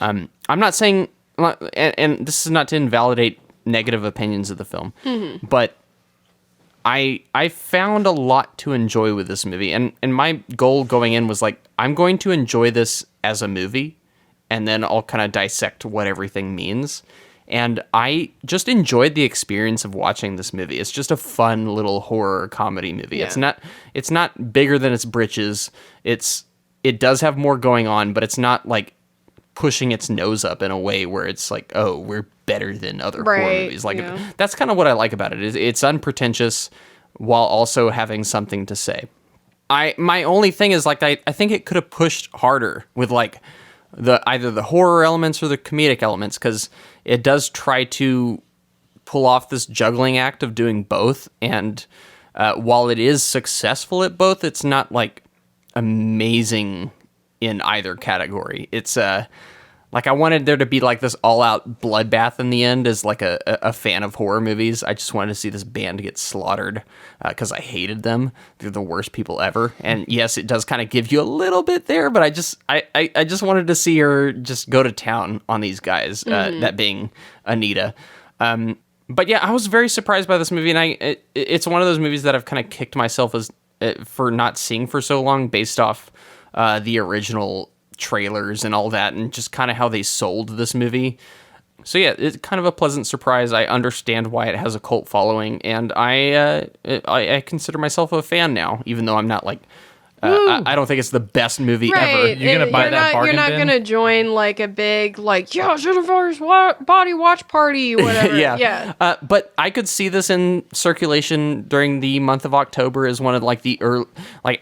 I'm not saying, and this is not to invalidate negative opinions of the film, but I found a lot to enjoy with this movie. And my goal going in was like, I'm going to enjoy this as a movie, and then I'll kind of dissect what everything means. And I just enjoyed the experience of watching this movie. It's just a fun little horror comedy movie. Yeah. It's not bigger than its britches. It does have more going on, but it's not like pushing its nose up in a way where it's like, oh, we're better than other horror Right, movies. Like yeah. that's kind of what I like about it. It's unpretentious while also having something to say. My only thing is like I think it could have pushed harder with like either the horror elements or the comedic elements, because it does try to pull off this juggling act of doing both. And while it is successful at both, it's not like amazing in either category. It's like I wanted there to be like this all-out bloodbath in the end as like a fan of horror movies. I just wanted to see this band get slaughtered because I hated them. They're the worst people ever. And yes, it does kind of give you a little bit there, but I just wanted to see her just go to town on these guys, that being Anita. But yeah, I was very surprised by this movie, and it's one of those movies that I've kind of kicked myself for not seeing for so long based off the original trailers and all that, and just kind of how they sold this movie. So yeah, it's kind of a pleasant surprise. I understand why it has a cult following, and I consider myself a fan now, even though I'm not like I don't think it's the best movie ever. Right. You're gonna buy that bargain You're not bin? gonna join like a big like Jennifer's body watch party, whatever. Yeah. But I could see this in circulation during the month of October as one of like the early, like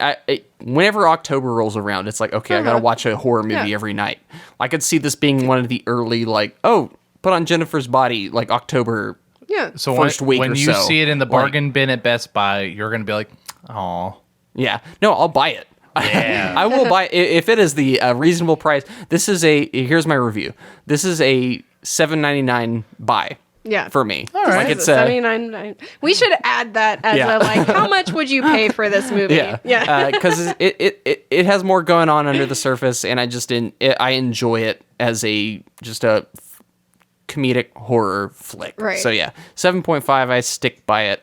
whenever October rolls around, it's like, okay, I gotta watch a horror movie every night. I could see this being one of the early like, oh, put on Jennifer's Body like October. Yeah. So first week when or you so, see it in the like- bargain bin at Best Buy, you're going to be like, oh. Yeah. No, I'll buy it. Yeah. I will buy if it is the reasonable price. Here's my review. This is a $7.99 buy. Yeah. For me. All right. Like it's $79. We should add that as Yeah. a like, how much would you pay for this movie? Yeah. Because it has more going on under the surface, and I enjoy it as just a comedic horror flick. Right. So yeah, 7.5. I stick by it.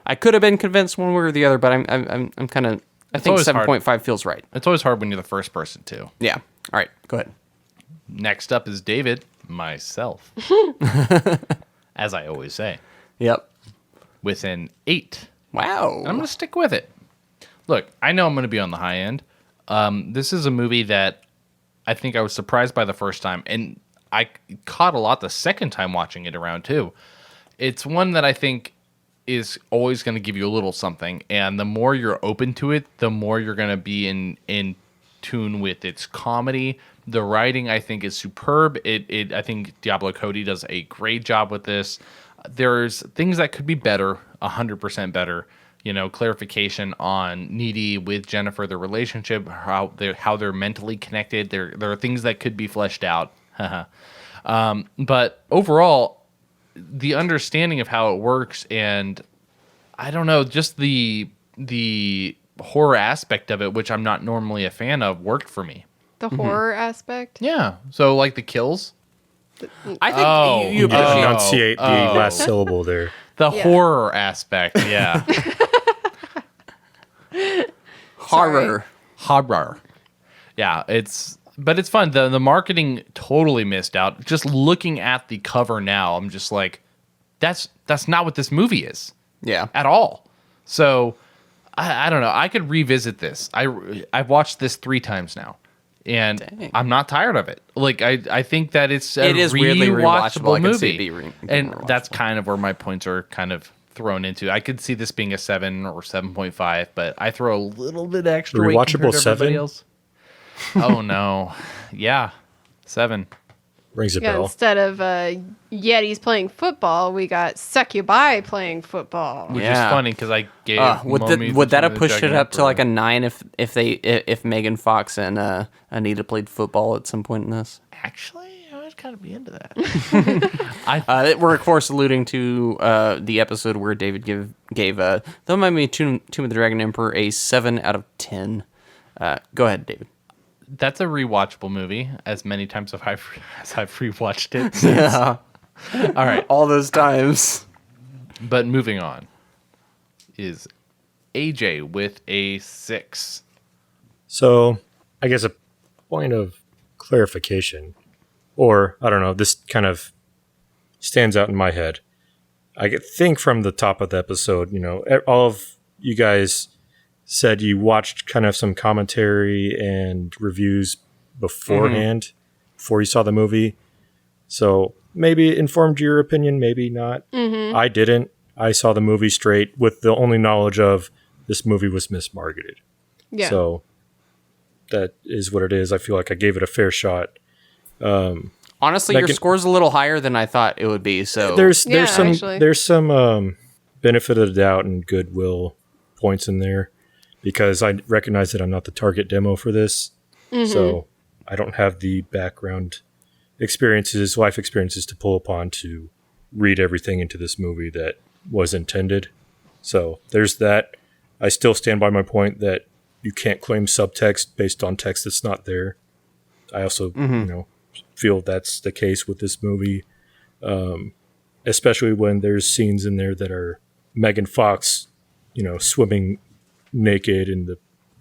I could have been convinced one way or the other, but I'm kind of. I think always hard. 7.5 feels right. It's always hard when you're the first person, too. Yeah. All right. Go ahead. Next up is David, myself. As I always say. Yep. With an 8. Wow. And I'm going to stick with it. Look, I know I'm going to be on the high end. This is a movie that I think I was surprised by the first time, and I caught a lot the second time watching it around, too. It's one that I think is always going to give you a little something, and the more you're open to it, the more you're going to be in tune with its comedy. The writing, I think, is superb. I think Diablo Cody does a great job with this. There's things that could be better, 100% better. You know, clarification on Needy with Jennifer, their relationship, how they're mentally connected. There are things that could be fleshed out. But overall, the understanding of how it works, and I don't know, just the horror aspect of it, which I'm not normally a fan of, worked for me. The horror aspect. Yeah. So like the kills, I think Oh. you You didn't appreciate enunciate the last syllable there. the Yeah. horror aspect. Yeah. horror. Horror. Yeah. But it's fun. The marketing totally missed out. Just looking at the cover now, I'm just like, that's not what this movie is. Yeah. At all. So I don't know. I could revisit this. I've watched this 3 times now, and Dang. I'm not tired of it. Like I think that it is weirdly rewatchable. I can see it movie, being and rewatchable. that's kind of where my points are kind of thrown into. I could see this being a 7 or 7.5, but I throw a little bit extra weight Rewatchable compared to everybody 7? else. Oh no, yeah, 7. Rings a Yeah, bell. instead of Yetis playing football, we got Succubi playing football. Which Yeah. is funny because I gave Would that have pushed it up to like a 9 if Megan Fox and Anita played football at some point in this? Actually, I would kind of be into that. We're of course alluding to the episode where David gave Though Might Be Tomb of the Dragon Emperor a 7 out of 10. Go ahead, David. That's a rewatchable movie, as many times as I've rewatched it. Yeah, All right, all those times. but moving on is AJ with a 6. So, I guess a point of clarification, or I don't know, this kind of stands out in my head. I think from the top of the episode, all of you guys said you watched kind of some commentary and reviews beforehand, before you saw the movie. So maybe it informed your opinion, maybe not. Mm-hmm. I didn't. I saw the movie straight with the only knowledge of this movie was mismarketed. Yeah. So that is what it is. I feel like I gave it a fair shot. Honestly, your score's a little higher than I thought it would be. So there's actually. some benefit of the doubt and goodwill points in there because I recognize that I'm not the target demo for this. Mm-hmm. So I don't have the background life experiences to pull upon to read everything into this movie that was intended. So there's that. I still stand by my point that you can't claim subtext based on text that's not there. I also, feel that's the case with this movie, especially when there's scenes in there that are Megan Fox, swimming naked in the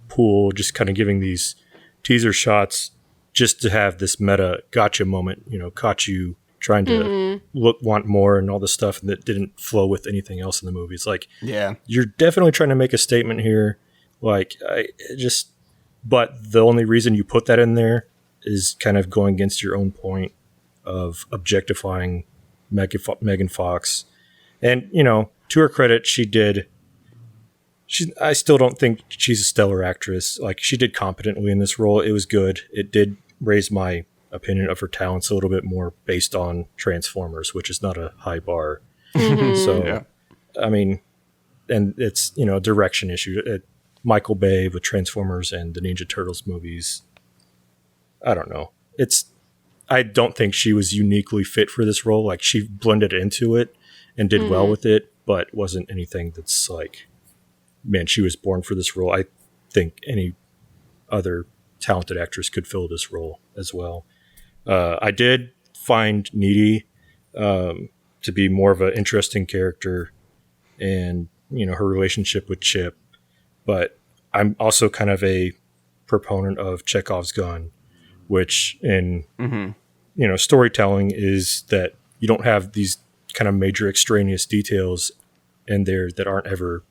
pool, just kind of giving these teaser shots just to have this meta gotcha moment, caught you trying to want more and all this stuff that didn't flow with anything else in the movie. It's like, you're definitely trying to make a statement here. But the only reason you put that in there is kind of going against your own point of objectifying Megan Fox. And, to her credit, I still don't think she's a stellar actress. Like, she did competently in this role. It was good. It did raise my opinion of her talents a little bit more based on Transformers, which is not a high bar. So, I mean, and it's, a direction issue. Michael Bay with Transformers and the Ninja Turtles movies, I don't know. I don't think she was uniquely fit for this role. Like, she blended into it and did well with it, but wasn't anything that's like, man, she was born for this role. I think any other talented actress could fill this role as well. I did find Needy to be more of an interesting character and, her relationship with Chip. But I'm also kind of a proponent of Chekhov's gun, which in, storytelling is that you don't have these kind of major extraneous details in there that aren't ever,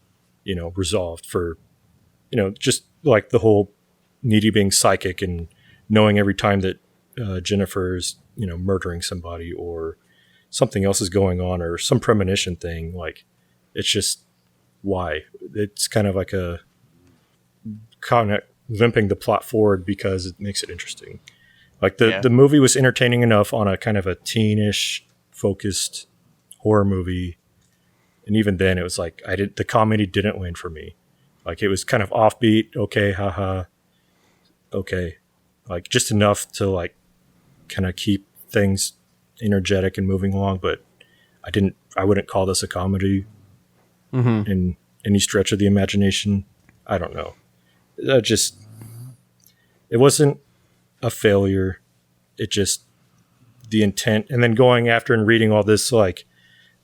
resolved for, just like the whole Needy being psychic and knowing every time that Jennifer's, murdering somebody or something else is going on or some premonition thing. Like, it's just why. It's kind of like a kind of limping the plot forward because it makes it interesting. Like the movie was entertaining enough on a kind of a teenish focused horror movie. And even then it was like, the comedy didn't land for me. Like, it was kind of offbeat. Okay. Haha. Okay. Like, just enough to like kind of keep things energetic and moving along. But I wouldn't call this a comedy in any stretch of the imagination. I don't know. It wasn't a failure. It just, the intent, and then going after and reading all this like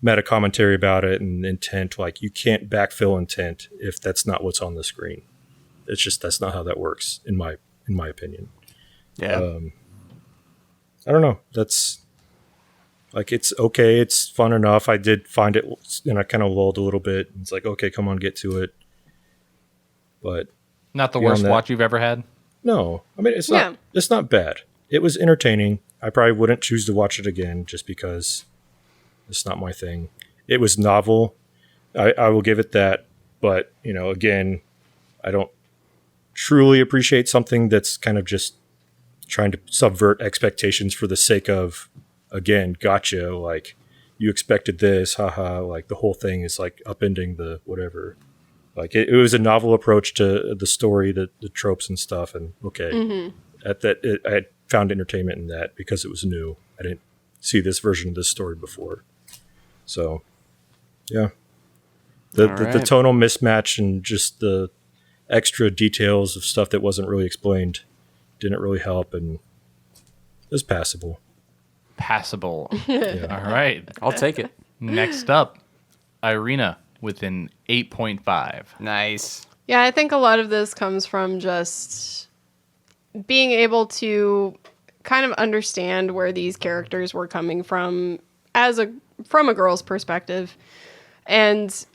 meta commentary about it and intent, like, you can't backfill intent if that's not what's on the screen. It's just, that's not how that works in my opinion. Yeah. I don't know. That's like, it's okay. It's fun enough. I did find it, and I kind of lulled a little bit. It's like, okay, come on, get to it. But not the worst watch you've ever had? No. I mean, it's not bad. It was entertaining. I probably wouldn't choose to watch it again just because it's not my thing. It was novel. I will give it that. But, again, I don't truly appreciate something that's kind of just trying to subvert expectations for the sake of, again, gotcha. Like, you expected this, haha. Like, the whole thing is like upending the whatever. Like, it was a novel approach to the story, the tropes and stuff. And okay, I found entertainment in that because it was new. I didn't see this version of this story before. So, yeah. The tonal mismatch and just the extra details of stuff that wasn't really explained didn't really help, and it was passable. Passable. Yeah. All right. I'll take it. Next up, Irina with an 8.5. Nice. Yeah, I think a lot of this comes from just being able to kind of understand where these characters were coming from from a girl's perspective. And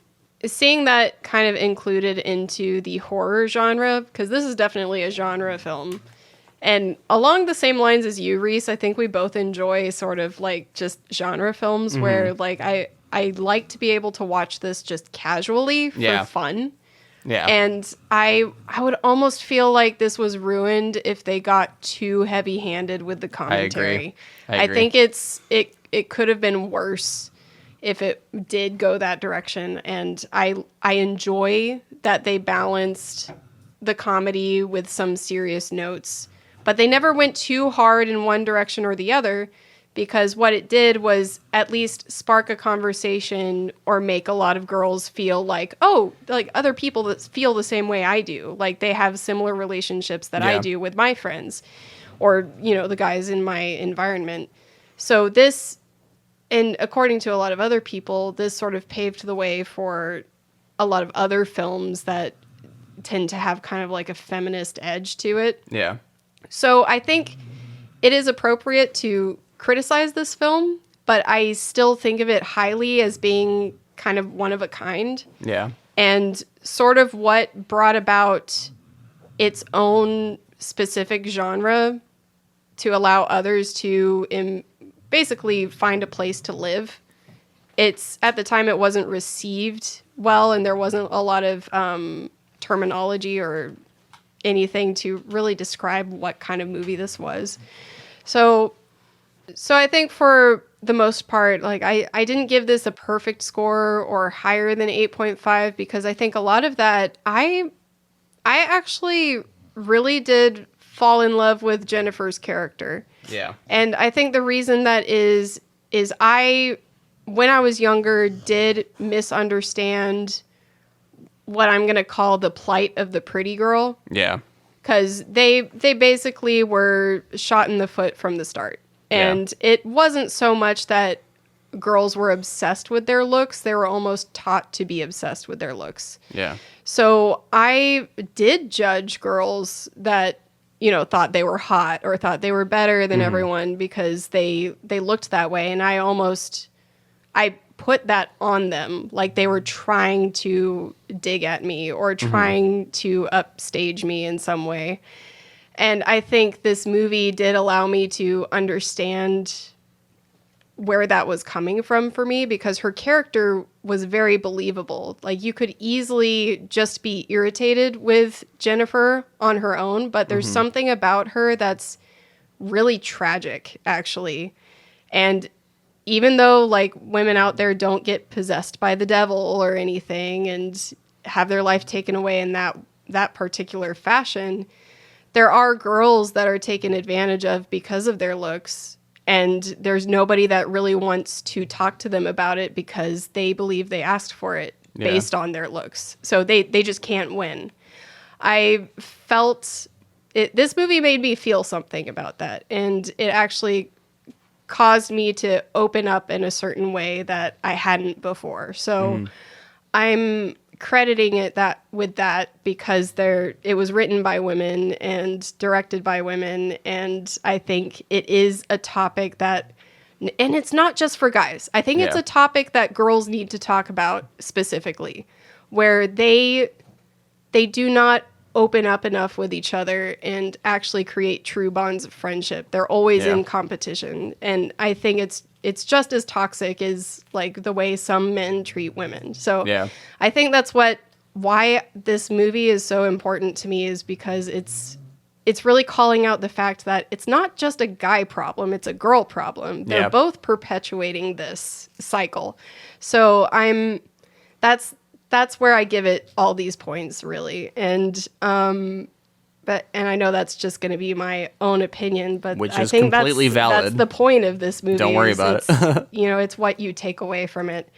seeing that kind of included into the horror genre, because this is definitely a genre film. And along the same lines as you, Reese, I think we both enjoy sort of like just genre films where like I like to be able to watch this just casually for fun. Yeah. And I would almost feel like this was ruined if they got too heavy-handed with the commentary. I agree. think it could have been worse if it did go that direction. And I enjoy that they balanced the comedy with some serious notes, but they never went too hard in one direction or the other, because what it did was at least spark a conversation or make a lot of girls feel like, oh, like other people that feel the same way I do. Like they have similar relationships that I do with my friends or, you know, the guys in my environment. So this, and according to a lot of other people, this sort of paved the way for a lot of other films that tend to have kind of like a feminist edge to it. Yeah. So I think it is appropriate to criticize this film, but I still think of it highly as being kind of one of a kind. Yeah. And sort of what brought about its own specific genre to allow others to basically find a place to live. It's at the time it wasn't received well, and there wasn't a lot of terminology or anything to really describe what kind of movie this was. So I think for the most part, like I didn't give this a perfect score or higher than 8.5, because I think a lot of that I actually really did fall in love with Jennifer's character. Yeah. And I think the reason that is I, when I was younger, did misunderstand what I'm going to call the plight of the pretty girl. Yeah. Because they basically were shot in the foot from the start. And it wasn't so much that girls were obsessed with their looks. They were almost taught to be obsessed with their looks. Yeah. So I did judge girls that, you know, thought they were hot or thought they were better than everyone because they looked that way. And I put that on them, like they were trying to dig at me or trying to upstage me in some way. And I think this movie did allow me to understand where that was coming from for me, because her character was very believable. Like you could easily just be irritated with Jennifer on her own, but there's something about her that's really tragic, actually. And even though like women out there don't get possessed by the devil or anything and have their life taken away in that particular fashion, there are girls that are taken advantage of because of their looks, and there's nobody that really wants to talk to them about it because they believe they asked for it based on their looks. So they just can't win. I felt this movie made me feel something about that, and it actually caused me to open up in a certain way that I hadn't before. So I'm crediting it with that because it was written by women and directed by women, and I think it is a topic that, and it's not just for guys. I think it's a topic that girls need to talk about specifically, where they do not open up enough with each other and actually create true bonds of friendship. They're always in competition, and I think it's just as toxic as like the way some men treat women. So I think that's why this movie is so important to me, is because it's really calling out the fact that it's not just a guy problem, it's a girl problem. They're both perpetuating this cycle. So that's where I give it all these points, really. And I know that's just going to be my own opinion, but which I is think completely valid. That's the point of this movie. Don't worry about it. You know, it's what you take away from it.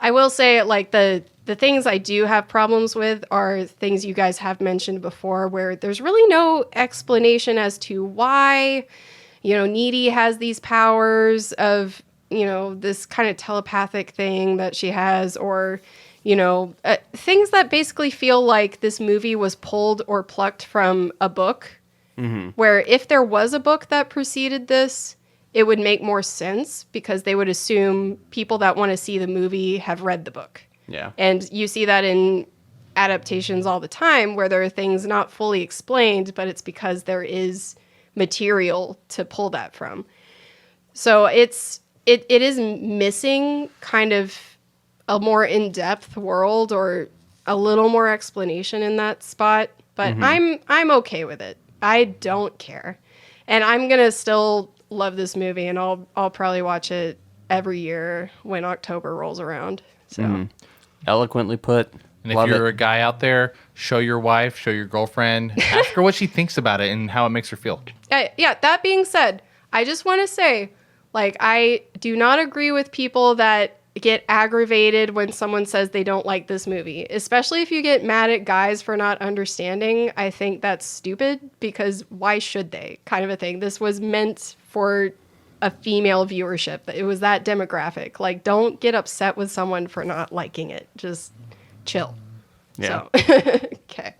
I will say, like, the things I do have problems with are things you guys have mentioned before, where there's really no explanation as to why, you know, Needy has these powers of, you know, this kind of telepathic thing that she has, or, you know, things that basically feel like this movie was pulled or plucked from a book, where if there was a book that preceded this, it would make more sense because they would assume people that want to see the movie have read the book. Yeah. And you see that in adaptations all the time where there are things not fully explained, but it's because there is material to pull that from. So it is missing kind of a more in-depth world or a little more explanation in that spot, but I'm okay with it. I don't care. And I'm going to still love this movie, and I'll probably watch it every year when October rolls around. So Eloquently put. And Love if you're it. a guy out there, show your wife, show your girlfriend, ask her what she thinks about it and how it makes her feel. Yeah, that being said, I just want to say, like, I do not agree with people that get aggravated when someone says they don't like this movie, especially if you get mad at guys for not understanding. I think that's stupid because why should they? Kind of a thing. This was meant for a female viewership. It was that demographic. Like, don't get upset with someone for not liking it. Just chill. Yeah. So, okay.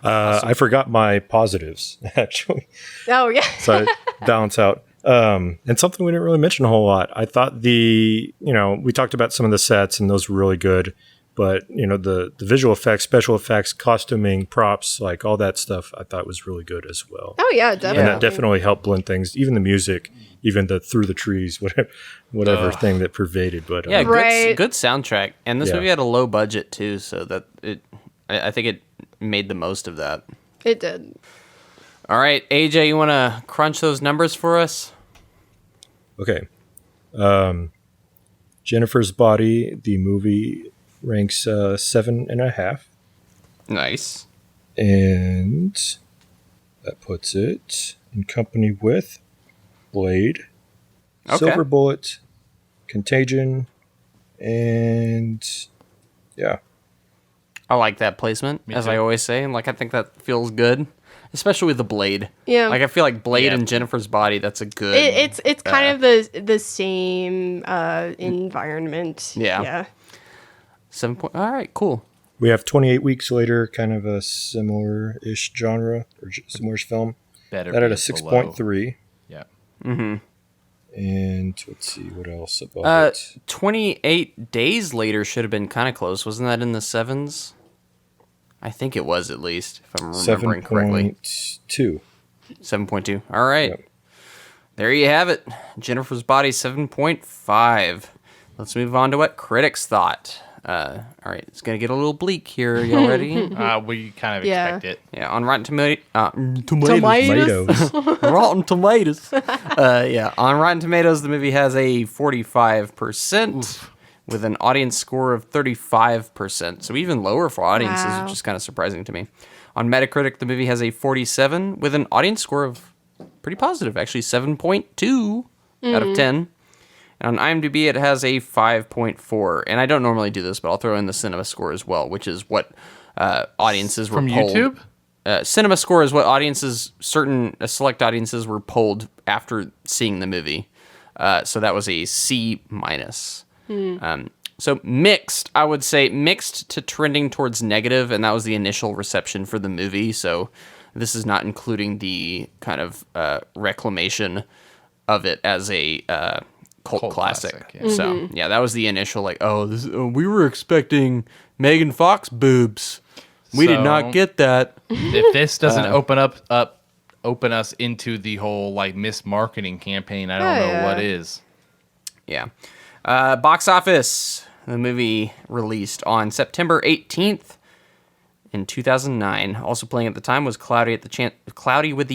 I forgot my positives, actually. Oh, yeah. So I balance out. And something we didn't really mention a whole lot. I thought we talked about some of the sets and those were really good, but the visual effects, special effects, costuming, props, like all that stuff, I thought was really good as well. Oh, yeah, definitely. And that definitely helped blend things, even the music, even the through the trees, whatever thing that pervaded. But Yeah, Right. good soundtrack. And this Yeah. movie had a low budget too, so that I think it made the most of that. It did. All right, AJ, you want to crunch those numbers for us? okay. Jennifer's Body, the movie, ranks 7.5. Nice. And that puts it in company with Blade, Okay. Silver Bullet, Contagion, and yeah. I like that placement, as too. I always say. And I think that feels good, especially with the Blade. Yeah. I feel like Blade Yeah. and Jennifer's Body, that's a good. It's kind of the same environment. Yeah. Yeah. 7 point. All right, cool. We have 28 Weeks Later, kind of a similar-ish genre, or similar-ish film. Better That had be a 6.3. Yeah. And let's see, what else about it? 28 Days Later should have been kind of close. Wasn't that in the sevens? I think it was, at least, if I'm remembering correctly. 7.2. 7.2. All right. Yep. There you have it. Jennifer's Body 7.5. Let's move on to what critics thought. All right, it's going to get a little bleak here. You ready? We kind of Yeah. expect it. Yeah, on Rotten Tomatoes. Tomatoes. Rotten Tomatoes. Yeah, on Rotten Tomatoes, the movie has a 45% with an audience score of 35%. So even lower for audiences, Wow. which is kind of surprising to me. On Metacritic, the movie has a 47 with an audience score of pretty positive, actually 7.2 out of 10. And on IMDb, it has a 5.4. And I don't normally do this, but I'll throw in the cinema score as well, which is what audiences were From polled. YouTube? Cinema score is what audiences, certain select audiences were polled after seeing the movie. So that was a C minus. So mixed, I would say mixed to trending towards negative, and that was the initial reception for the movie. So this is not including the kind of reclamation of it as a cult classic. yeah. So yeah, that was the initial we were expecting Megan Fox boobs. We did not So- get that. If this doesn't open us into the whole mismarketing campaign, I don't know yeah. what is. Yeah. Box office. The movie released on September 18th in 2009. Also playing at the time was Cloudy with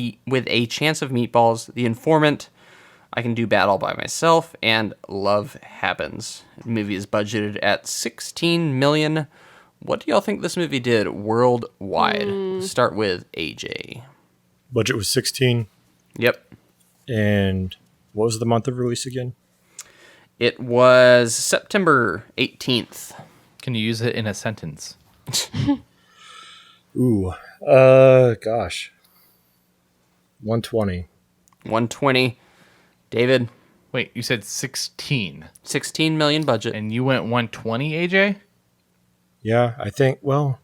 a Chance of Meatballs, The Informant, I Can Do Bad All by Myself, and Love Happens. The movie is budgeted at $16 million. What do y'all think this movie did worldwide? Let's start with AJ. Budget was 16. Yep. And what was the month of release again? It was September 18th. Can you use it in a sentence? Ooh, gosh. 120. 120. David, Wait, you said 16, 16 million budget. and you went 120, AJ? Yeah, I think, well,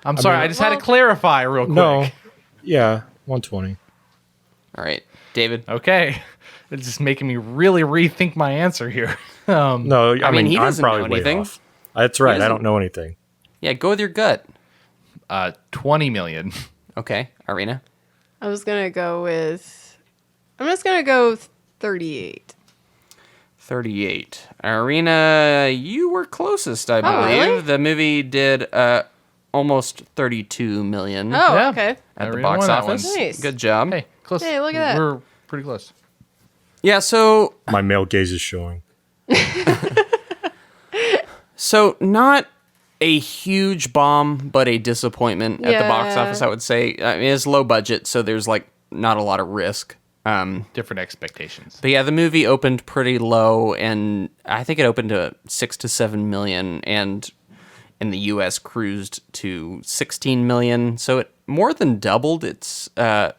I'm sorry, I just had to clarify real quick. no. Yeah, 120. All right, David. Okay. It's just making me really rethink my answer here. No, I mean he I'm doesn't probably know way anything. off. That's right. I doesn't- don't know anything. Yeah, go with your gut. 20 million. Okay, Irina. I'm just gonna go 38. 38. Irina, you were closest, I believe. really? The movie did almost 32 million Oh, Yeah. okay. at the Irina box won that office. one. Nice. Good job. Hey, close. Hey, look at that. We're pretty close. Yeah, so My male gaze is showing. not a huge bomb, but a disappointment at the box Yeah. office, I would say. I mean, it's low budget, so there's like not a lot of risk. Different expectations. But yeah, the movie opened pretty low, and I think it opened to 6 to 7 million, and in the U.S. cruised to 16 million. So it more than doubled its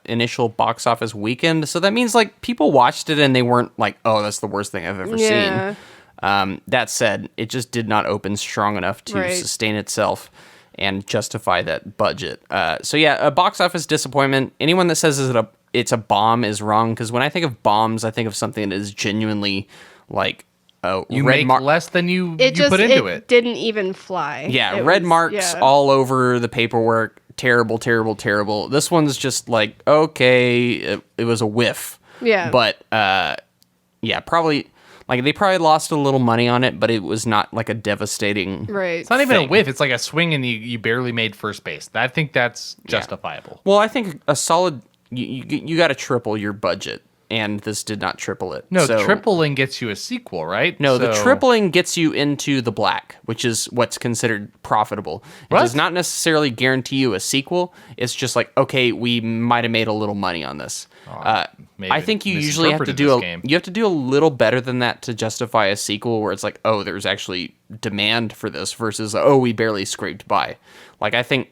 initial box office weekend. So that means like people watched it and they weren't like, "Oh, that's the worst thing I've ever Yeah. seen." That said, it just did not open strong enough to Right. sustain itself and justify that budget. So yeah, a box office disappointment. Anyone that says it's a bomb is wrong, because when I think of bombs, I think of something that is genuinely like You red make mar- less than you It just put into it. didn't even fly. Yeah, It red was- marks yeah. all over the paperwork. Terrible, terrible, terrible. This one's just like, okay, it was a whiff. Yeah. But yeah, probably like they probably lost a little money on it, but it was not like a devastating. Right. It's not even thing. a whiff. It's like a swing and you barely made first base. I think that's justifiable. Well, I think a solid. You got to triple your budget, and this did not triple it. No, So- tripling gets you a sequel, right? No, the So- tripling gets you into the black, which is what's considered profitable. It What? does not necessarily guarantee you a sequel. It's just like, okay, we might have made a little money on this. maybe I think you usually have to misinterpreted do this a game. you have to do a little better than that to justify a sequel, where it's like, oh, there's actually demand for this versus, oh, we barely scraped by. Like I think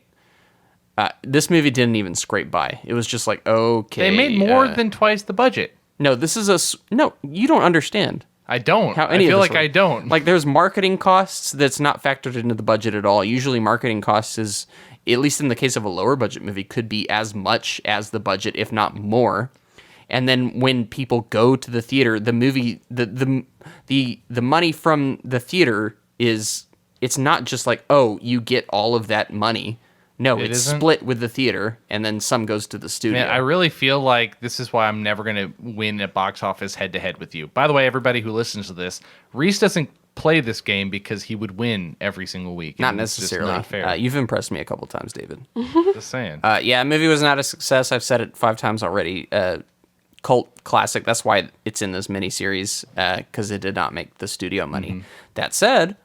this movie didn't even scrape by. It was just like, okay, They made more than twice the budget. no. This is no. You don't understand. I don't. How I any of feel this like works. I don't. Like there's marketing costs that's not factored into the budget at all. Usually marketing costs is, at least in the case of a lower budget movie, could be as much as the budget, if not more. And then when people go to the theater, the movie, the money from the theater is, it's not just like, oh, you get all of that money. No, It it's isn't? split with the theater, and then some goes to the studio. Man, I really feel like this is why I'm never going to win at box office head to head with you. By the way, everybody who listens to this, Reese doesn't play this game because he would win every single week. Not and it's just necessarily. not fair. You've impressed me a couple times, David. Just saying. Yeah, movie was not a success. I've said it 5 times already. Cult classic. That's why it's in this miniseries, because it did not make the studio money. That said,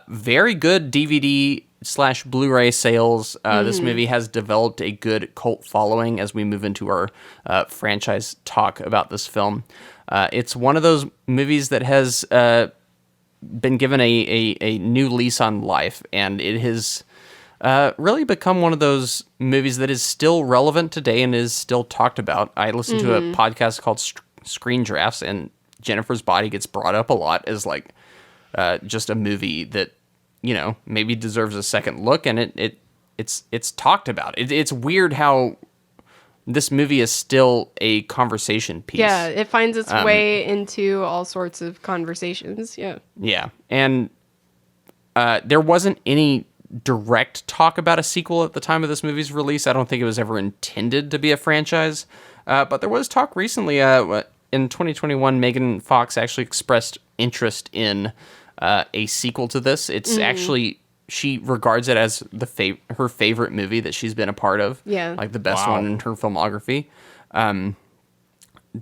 very good DVD/Blu-ray sales. This movie has developed a good cult following as we move into our franchise talk about this film. It's one of those movies that has been given a new lease on life, and it has really become one of those movies that is still relevant today and is still talked about. I listened to a podcast called Screen Drafts, and Jennifer's Body gets brought up a lot as like just a movie that, you know, maybe deserves a second look, and it's talked about. It's weird how this movie is still a conversation piece. Yeah, it finds its way into all sorts of conversations. Yeah. Yeah, and there wasn't any direct talk about a sequel at the time of this movie's release. I don't think it was ever intended to be a franchise, but there was talk recently. In 2021, Megan Fox actually expressed interest in a sequel to this. It's actually, she regards it as her favorite movie that she's been a part of. Yeah. Like the best Wow. one in her filmography.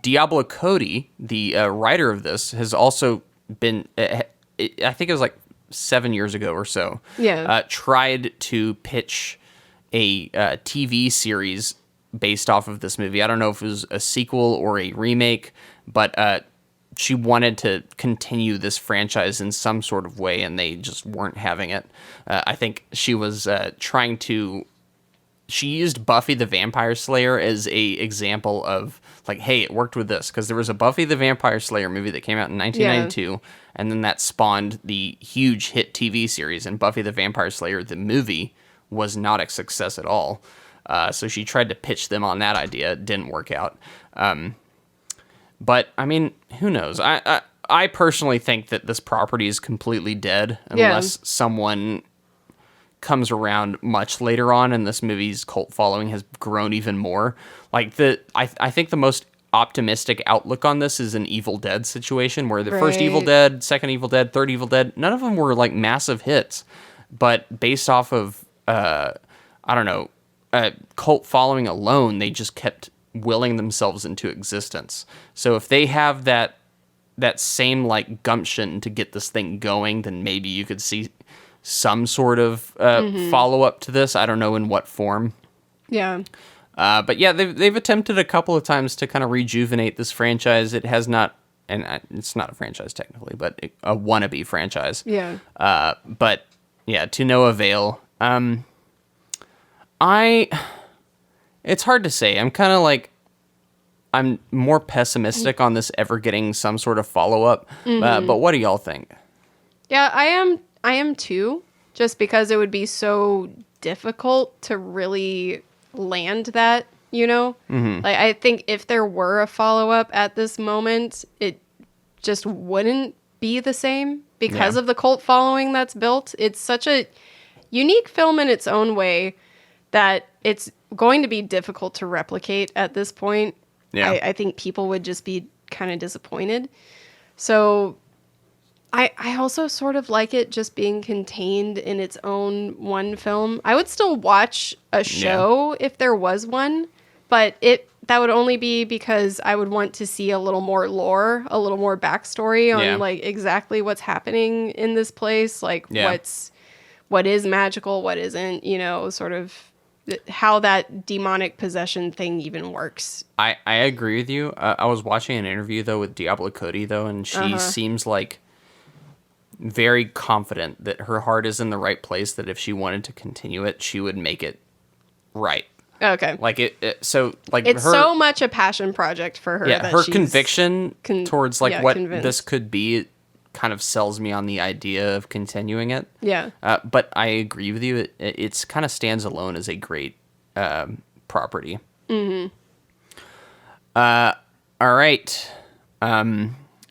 Diablo Cody, the writer of this, has also been, I think it was like 7 years ago or so, Yeah. tried to pitch a TV series based off of this movie. I don't know if it was a sequel or a remake, but she wanted to continue this franchise in some sort of way, and they just weren't having it. I think she was trying to... She used Buffy the Vampire Slayer as a example of like, hey, it worked with this, because there was a Buffy the Vampire Slayer movie that came out in 1992, and then that spawned the huge hit TV series, and Buffy the Vampire Slayer, the movie, was not a success at all. So she tried to pitch them on that idea. It didn't work out. But I mean, who knows? I personally think that this property is completely dead unless someone comes around much later on and this movie's cult following has grown even more. Like I think the most optimistic outlook on this is an Evil Dead situation where the first Evil Dead, second Evil Dead, third Evil Dead, none of them were like massive hits, but based off of cult following alone, they just kept willing themselves into existence. So if they have that same like gumption to get this thing going, then maybe you could see some sort of follow up to this. I don't know in what form. Yeah. But yeah, they've attempted a couple of times to kind of rejuvenate this franchise. It has not, and it's not a franchise technically, but a wannabe franchise. Yeah. But yeah, to no avail. It's hard to say. I'm more pessimistic on this ever getting some sort of follow up. But what do y'all think? Yeah, I am too. Just because it would be so difficult to really land that, Like, I think if there were a follow-up at this moment, it just wouldn't be the same because of the cult following that's built. It's such a unique film in its own way that it's going to be difficult to replicate at this point. Yeah. I think people would just be kind of disappointed. So I also sort of like it just being contained in its own one film. I would still watch a show if there was one, but that would only be because I would want to see a little more lore, a little more backstory on like exactly what's happening in this place, like what is magical, what isn't, sort of how that demonic possession thing even works. I agree with you. I was watching an interview though with Diablo Cody though, and she seems like very confident that her heart is in the right place, that if she wanted to continue it, she would make it right. Okay. Like it's so much a passion project for her. Yeah, that her conviction towards what convinced. This could be kind of sells me on the idea of continuing it. Yeah. But I agree with you. It's kind of stands alone as a great property. Mm-hmm. All right.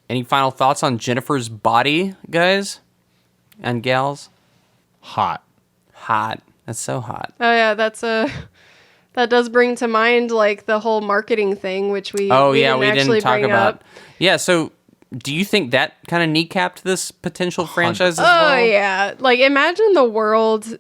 Any final thoughts on Jennifer's body, guys and gals? Hot. That's so hot. Oh yeah, that does bring to mind like the whole marketing thing, which we didn't talk about. Yeah, so do you think that kind of kneecapped this potential franchise as well? Oh yeah, like imagine the world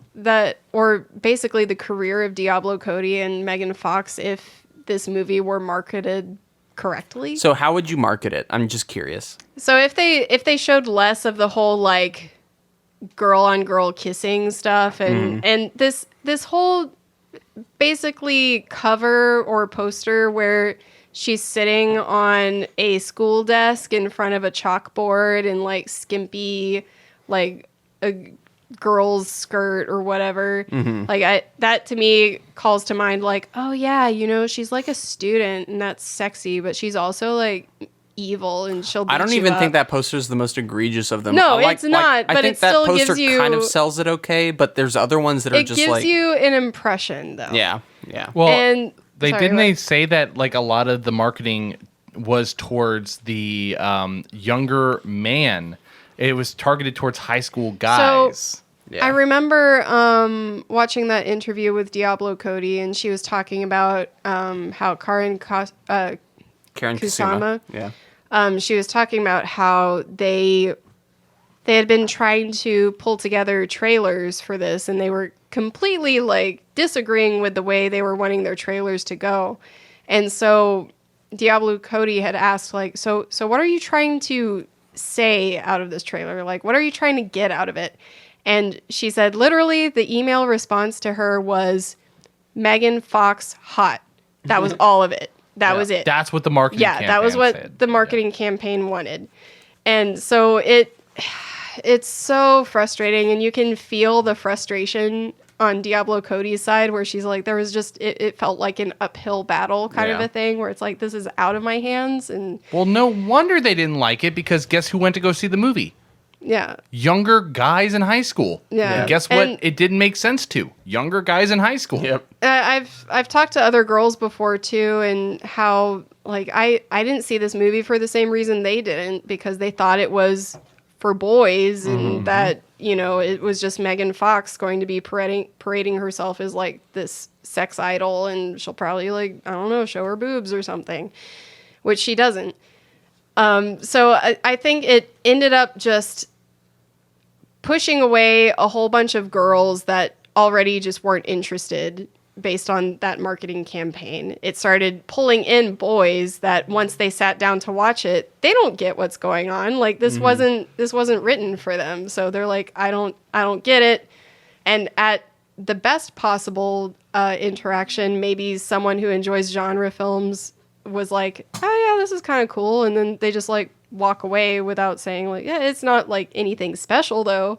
or basically the career of Diablo Cody and Megan Fox if this movie were marketed correctly. So how would you market it? I'm just curious. So if they showed less of the whole like girl on girl kissing stuff and this whole basically cover or poster where she's sitting on a school desk in front of a chalkboard and like skimpy like a girl's skirt or whatever. Like that to me calls to mind like, oh yeah, she's like a student and that's sexy, but she's also like evil and she'll beat I don't you even up. think that poster is the most egregious of them. No, it's not, but I think it still that poster gives you kind of sells it okay, but there's other ones that are just like... It gives you an impression, though. Yeah. Well, and they say that like a lot of the marketing was towards the younger man. It was targeted towards high school guys. So, I remember watching that interview with Diablo Cody, and she was talking about how Karen Kusama. Yeah. She was talking about how they had been trying to pull together trailers for this, and they were completely like disagreeing with the way they were wanting their trailers to go. And so Diablo Cody had asked like, so what are you trying to say out of this trailer? Like, what are you trying to get out of it? And she said, literally, the email response to her was, Megan Fox hot. That was all of it. That was it. That's what the marketing campaign that was what said. the marketing campaign wanted. And so it's so frustrating, and you can feel the frustration on Diablo Cody's side where she's like, there was just, it felt like an uphill battle kind of a thing where it's like, this is out of my hands. And well, no wonder they didn't like it, because guess who went to go see the movie? Yeah. Younger guys in high school. Yeah. And guess what? And- It didn't make sense to. Younger guys in high school. Yep. I've talked to other girls before too, and how like I didn't see this movie for the same reason they didn't, because they thought it was for boys, and that it was just Megan Fox going to be parading herself as like this sex idol, and she'll probably like, I don't know, show her boobs or something, which she doesn't. So I think it ended up just pushing away a whole bunch of girls that already just weren't interested based on that marketing campaign. It started pulling in boys that once they sat down to watch it, they don't get what's going on. Like this wasn't written for them. So they're like, I don't get it. And at the best possible interaction, maybe someone who enjoys genre films was like, oh yeah, this is kind of cool. And then they just like walk away without saying like, yeah, it's not like anything special though.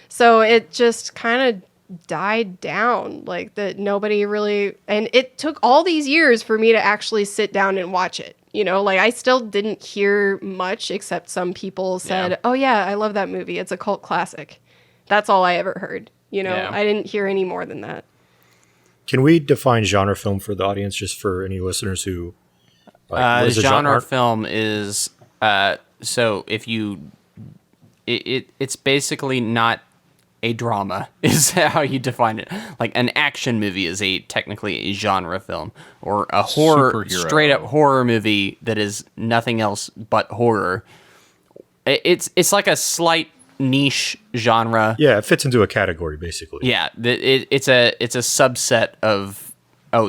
So it just kind of died down, like that nobody really, and it took all these years for me to actually sit down and watch it. Like I still didn't hear much except some people said, oh yeah, I love that movie. It's a cult classic. That's all I ever heard. I didn't hear any more than that. Can we define genre film for the audience, just for any listeners who what is a genre film is so if you it's basically not a drama is how you define it. Like an action movie is technically a genre film, or a straight up horror movie that is nothing else but horror. It's like a slight niche genre. Yeah, it fits into a category basically. Yeah, it's a subset of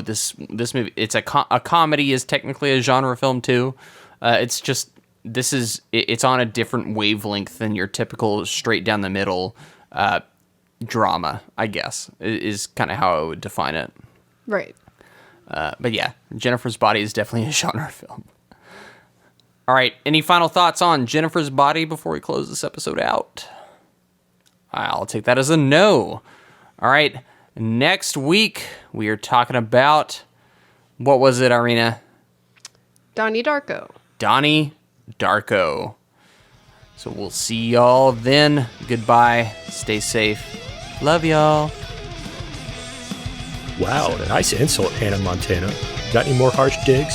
this movie. It's a comedy is technically a genre film too. It's just it's on a different wavelength than your typical straight down the middle drama, I guess, is kind of how I would define it. Right. But yeah, Jennifer's Body is definitely a genre film. All right, any final thoughts on Jennifer's Body before we close this episode out? I'll take that as a no. All right, next week we are talking about, what was it, Irina? Donnie Darko. Donnie Darko. So we'll see y'all then. Goodbye. Stay safe. Love y'all. Wow, nice insult, Hannah Montana. Got any more harsh digs?